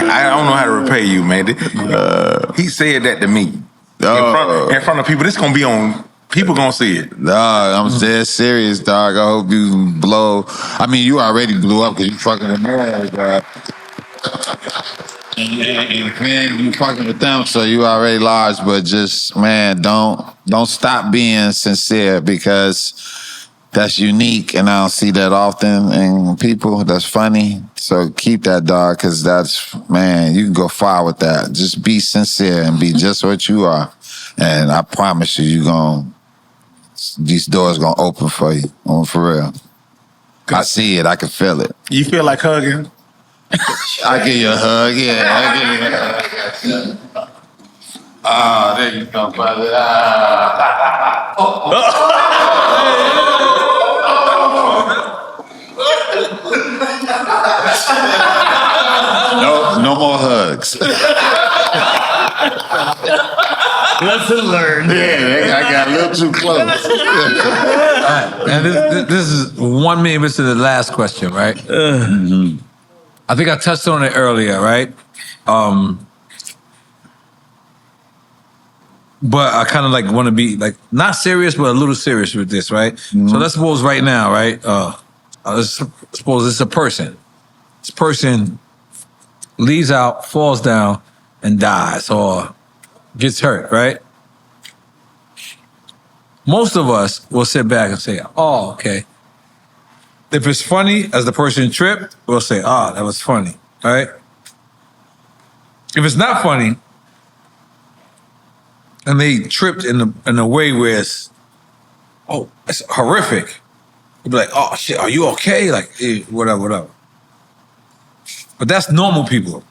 I don't know how to repay you, man. He said that to me in front of people. This gonna be on. People gonna see it. Dog, I'm dead serious, dog. I hope you blow. I mean, you already blew up because you fucking with N.O.R.E, dog. And you fucking with them, so you already large. But just, man, don't stop being sincere because that's unique, and I don't see that often in people. That's funny. So keep that, dog, because that's, man, you can go far with that. Just be sincere and be just what you are, and I promise you, these doors gonna open for you, for real. I see it. I can feel it. You feel like hugging? I give you a hug, yeah. I give you a hug. Ah, there you go, brother. No more hugs. lesson learned. Yeah, I got a little too close. And this is 1 minute to the last question, right? I think I touched on it earlier, right? But I kind of like want to be like not serious, but a little serious with this, right? So let's suppose right now, right? Let's suppose it's a person. This person leaves out, falls down, and dies or gets hurt, right? Most of us will sit back and say, "Oh, okay." If it's funny, as the person tripped, we'll say, "Ah, that was funny," right? If it's not funny, and they tripped in a way where it's horrific, you'd be like, "Oh shit, are you okay?" Like, whatever. But that's normal people.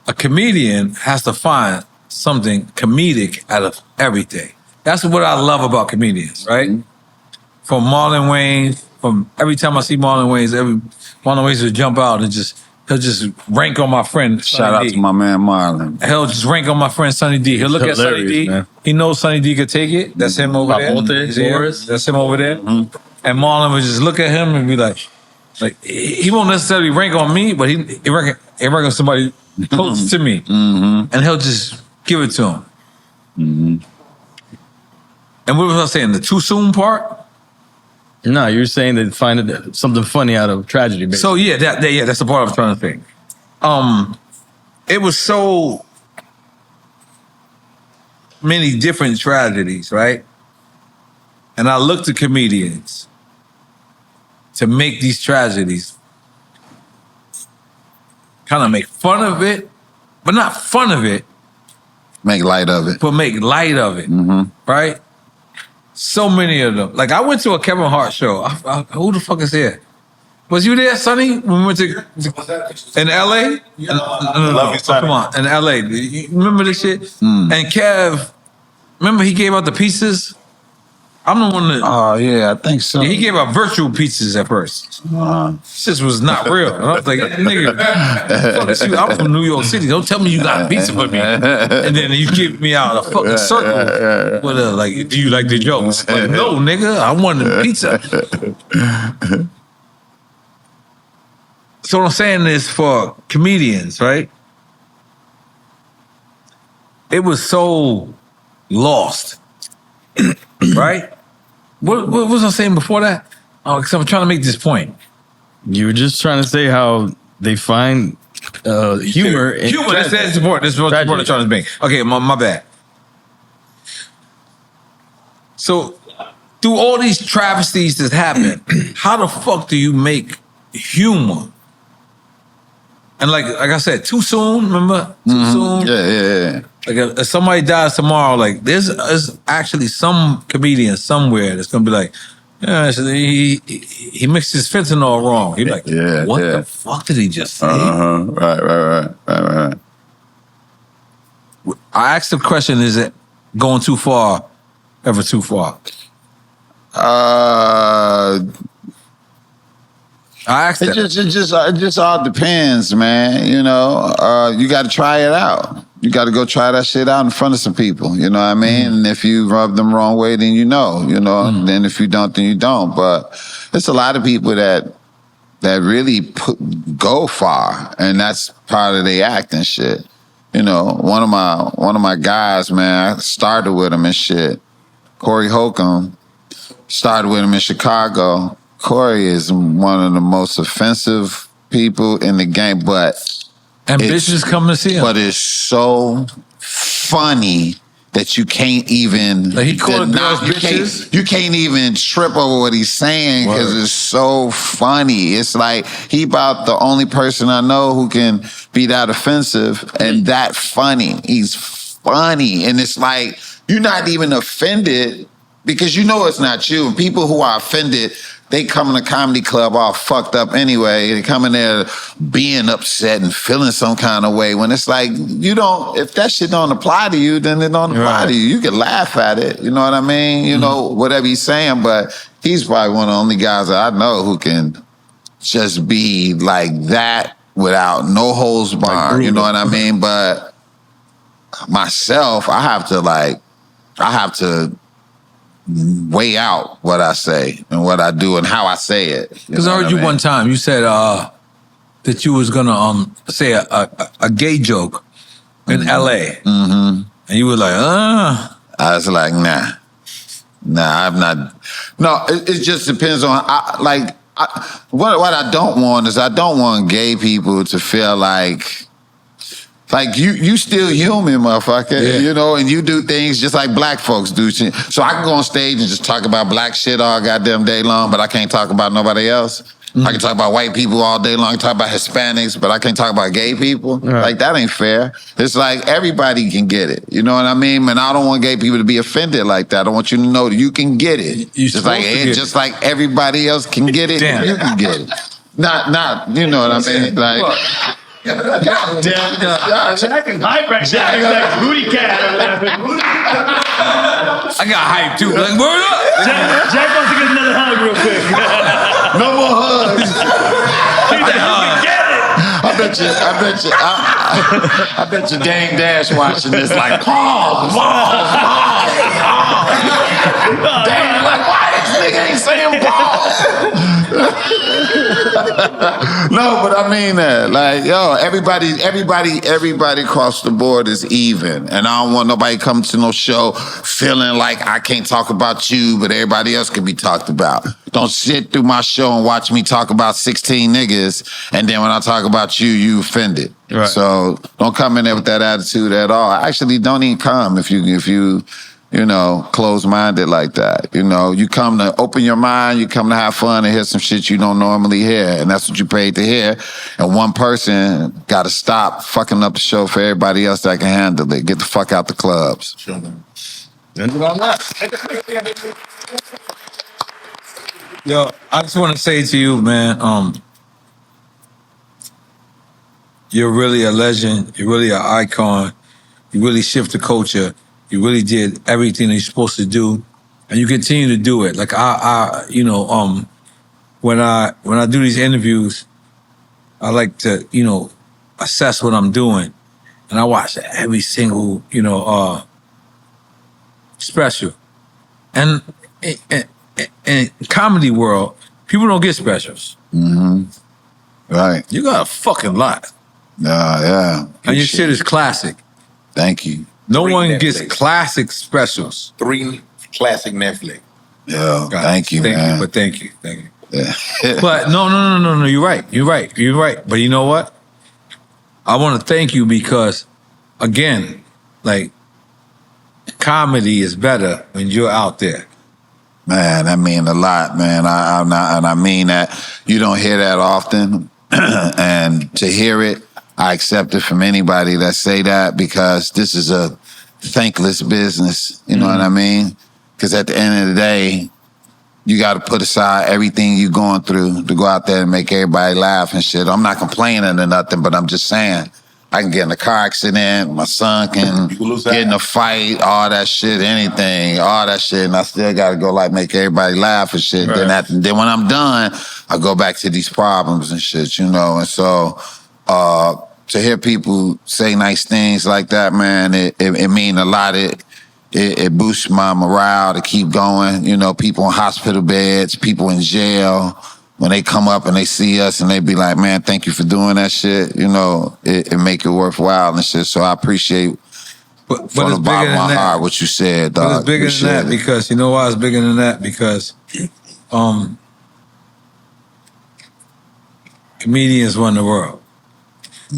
A comedian has to find something comedic out of everything. That's what I love about comedians, right? From Marlon Wayans, from every time I see Marlon Wayans, Marlon Wayans will jump out and he'll just rank on my friend. Shout out to my man Marlon. He'll just rank on my friend Sonny D. He'll look at Sonny D. Man. He knows Sonny D could take it. That's him over there. That's him over there. And Marlon would just look at him and be like he won't necessarily rank on me, but he rank somebody close to me, and he'll just give it to him. And what was I saying? The too soon part? No, you're saying they find something funny out of tragedy. Basically. So that's the part I was trying to think. It was so many different tragedies, right? And I looked to comedians to make these tragedies kind of make fun of it, but not fun of it. Make light of it. But make light of it, right? So many of them. Like I went to a Kevin Hart show. Who the fuck is here? Was you there, Sonny? When we went to in LA? Love you, Sonny. Come on, in LA. You remember this shit? And Kev, remember he gave out the pizzas? I'm the one that. Oh yeah, I think so. He gave out virtual pizzas at first. This was not real. And I was like, nigga, fuck you. I'm from New York City. Don't tell me you got pizza for me. And then you give me out a fucking circle with a like, do you like the jokes? Like, no, nigga, I wanted pizza. So what I'm saying is for comedians, right? It was so lost, right? What was I saying before that? Oh, because I'm trying to make this point. You were just trying to say how they find humor. Humor. That's important. This is what I'm trying to make. Okay, my bad. So, through all these travesties that happen, how the fuck do you make humor? And like I said, too soon. Remember, too soon. Yeah. Like if somebody dies tomorrow, like there's actually some comedian somewhere that's gonna be like, yeah, he mixed his fentanyl wrong. He's like, what the fuck did he just say? Right. I asked the question: is it going too far? Ever too far? I asked it just all depends, man. You know, you got to try it out. You got to go try that shit out in front of some people. You know what I mean? And if you rub them wrong way, then you know. Then if you don't, then you don't. But there's a lot of people that really go far, and that's part of their acting shit. You know, one of my guys, man, I started with him and shit. Corey Holcomb, started with him in Chicago. Corey is one of the most offensive people in the game, but bitches come to see him. But it's so funny that you can't even like he called girls bitches. You can't even trip over what he's saying because it's so funny. It's like he about the only person I know who can be that offensive and that funny. He's funny, and it's like you're not even offended because you know it's not you. And people who are offended, they come in a comedy club all fucked up anyway. They come in there being upset and feeling some kind of way when it's like, if that shit don't apply to you, then it don't apply to you. You can laugh at it, you know what I mean? You know, whatever he's saying, but he's probably one of the only guys that I know who can just be like that without no holds barred, you know what I mean? But myself, I have to weigh out what I say and what I do and how I say it. Because I heard you one time, you said that you was gonna say a gay joke in LA. And you were like, I was like, nah, I'm not. No, it just depends on, what I don't want is I don't want gay people to feel like you still human, motherfucker, you know, and you do things just like black folks do. So I can go on stage and just talk about black shit all goddamn day long, but I can't talk about nobody else. I can talk about white people all day long, I can talk about Hispanics, but I can't talk about gay people. Like, that ain't fair. It's like everybody can get it. You know what I mean? And I don't want gay people to be offended like that. I want you to know that you can get it. Just like everybody else can get it, you can get it. Not, you know what I mean? Like... God damn. Jack and Jack like booty cat. I got hype too. Like, word up. Jack wants to get another hug real quick. No more hugs. I bet you Dame Dash watching this like, pause. Damn, like, why this nigga ain't saying pause? No, but I mean that. Like, yo, everybody across the board is even. And I don't want nobody coming to no show feeling like I can't talk about you, but everybody else can be talked about. Don't sit through my show and watch me talk about 16 niggas, and then when I talk about you, you offended. Right. So don't come in there with that attitude at all. Actually, don't even come if you closed-minded like that. You know, you come to open your mind, you come to have fun and hear some shit you don't normally hear, and that's what you paid to hear. And one person got to stop fucking up the show for everybody else that can handle it. Get the fuck out the clubs. Sure. Yo, I just want to say to you, man, you're really a legend. You're really an icon. You really shift the culture. You really did everything that you're supposed to do, and you continue to do it. Like when I do these interviews, I like to, assess what I'm doing, and I watch every single, special. And in comedy world, people don't get specials. Right. You got a fucking lot. Yeah. And your shit is classic. Thank you. No one gets classic specials. 3 classic Netflix. Yeah, thank you, man. Thank you. Yeah. But no, you're right. But you know what? I want to thank you because, again, like, comedy is better when you're out there. Man, that mean a lot, man. I mean that. You don't hear that often. And to hear it, I accept it from anybody that say that, because this is a thankless business. You know what I mean? Because at the end of the day, you got to put aside everything you're going through to go out there and make everybody laugh and shit. I'm not complaining or nothing, but I'm just saying, I can get in a car accident, my son can get in a fight, all that shit, anything, all that shit, and I still gotta go like make everybody laugh and shit. Right. Then when I'm done, I go back to these problems and shit, you know. And so to hear people say nice things like that, man, it mean a lot. It boosts my morale to keep going. You know, people in hospital beds, people in jail, when they come up and they see us and they be like, man, thank you for doing that shit, you know, it make it worthwhile and shit. So I appreciate from the bottom of my heart what you said, dog. But it's bigger than that because, you know why it's bigger than that? Because comedians run the world.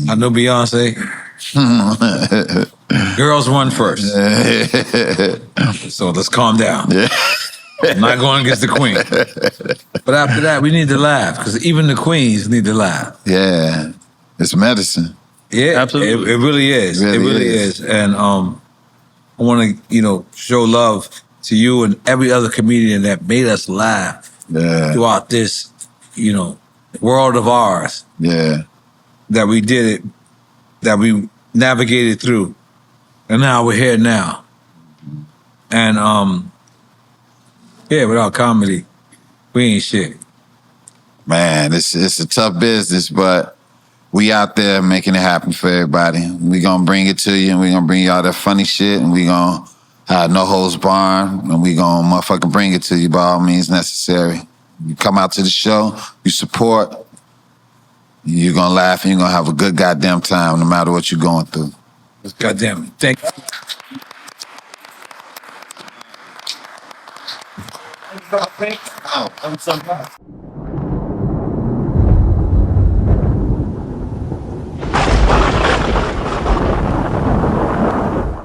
I know Beyonce. Girls run first. So let's calm down. I'm not going against the queen. But after that, we need to laugh because even the queens need to laugh. Yeah, it's medicine. Yeah, absolutely. It really is. It really is. And I want to, you know, show love to you and every other comedian that made us laugh throughout this, you know, world of ours. Yeah, that we did it, that we navigated through, and now we're here now. And yeah, without comedy, we ain't shit. Man, it's a tough business, but we out there making it happen for everybody. We gonna bring it to you, and we gonna bring y'all that funny shit, and we gonna have no holds barred, and we gonna motherfucking bring it to you by all means necessary. You come out to the show, you support, you're gonna laugh, and you're gonna have a good goddamn time no matter what you're going through. Goddamn it. Thank you. Oh, I'm so proud.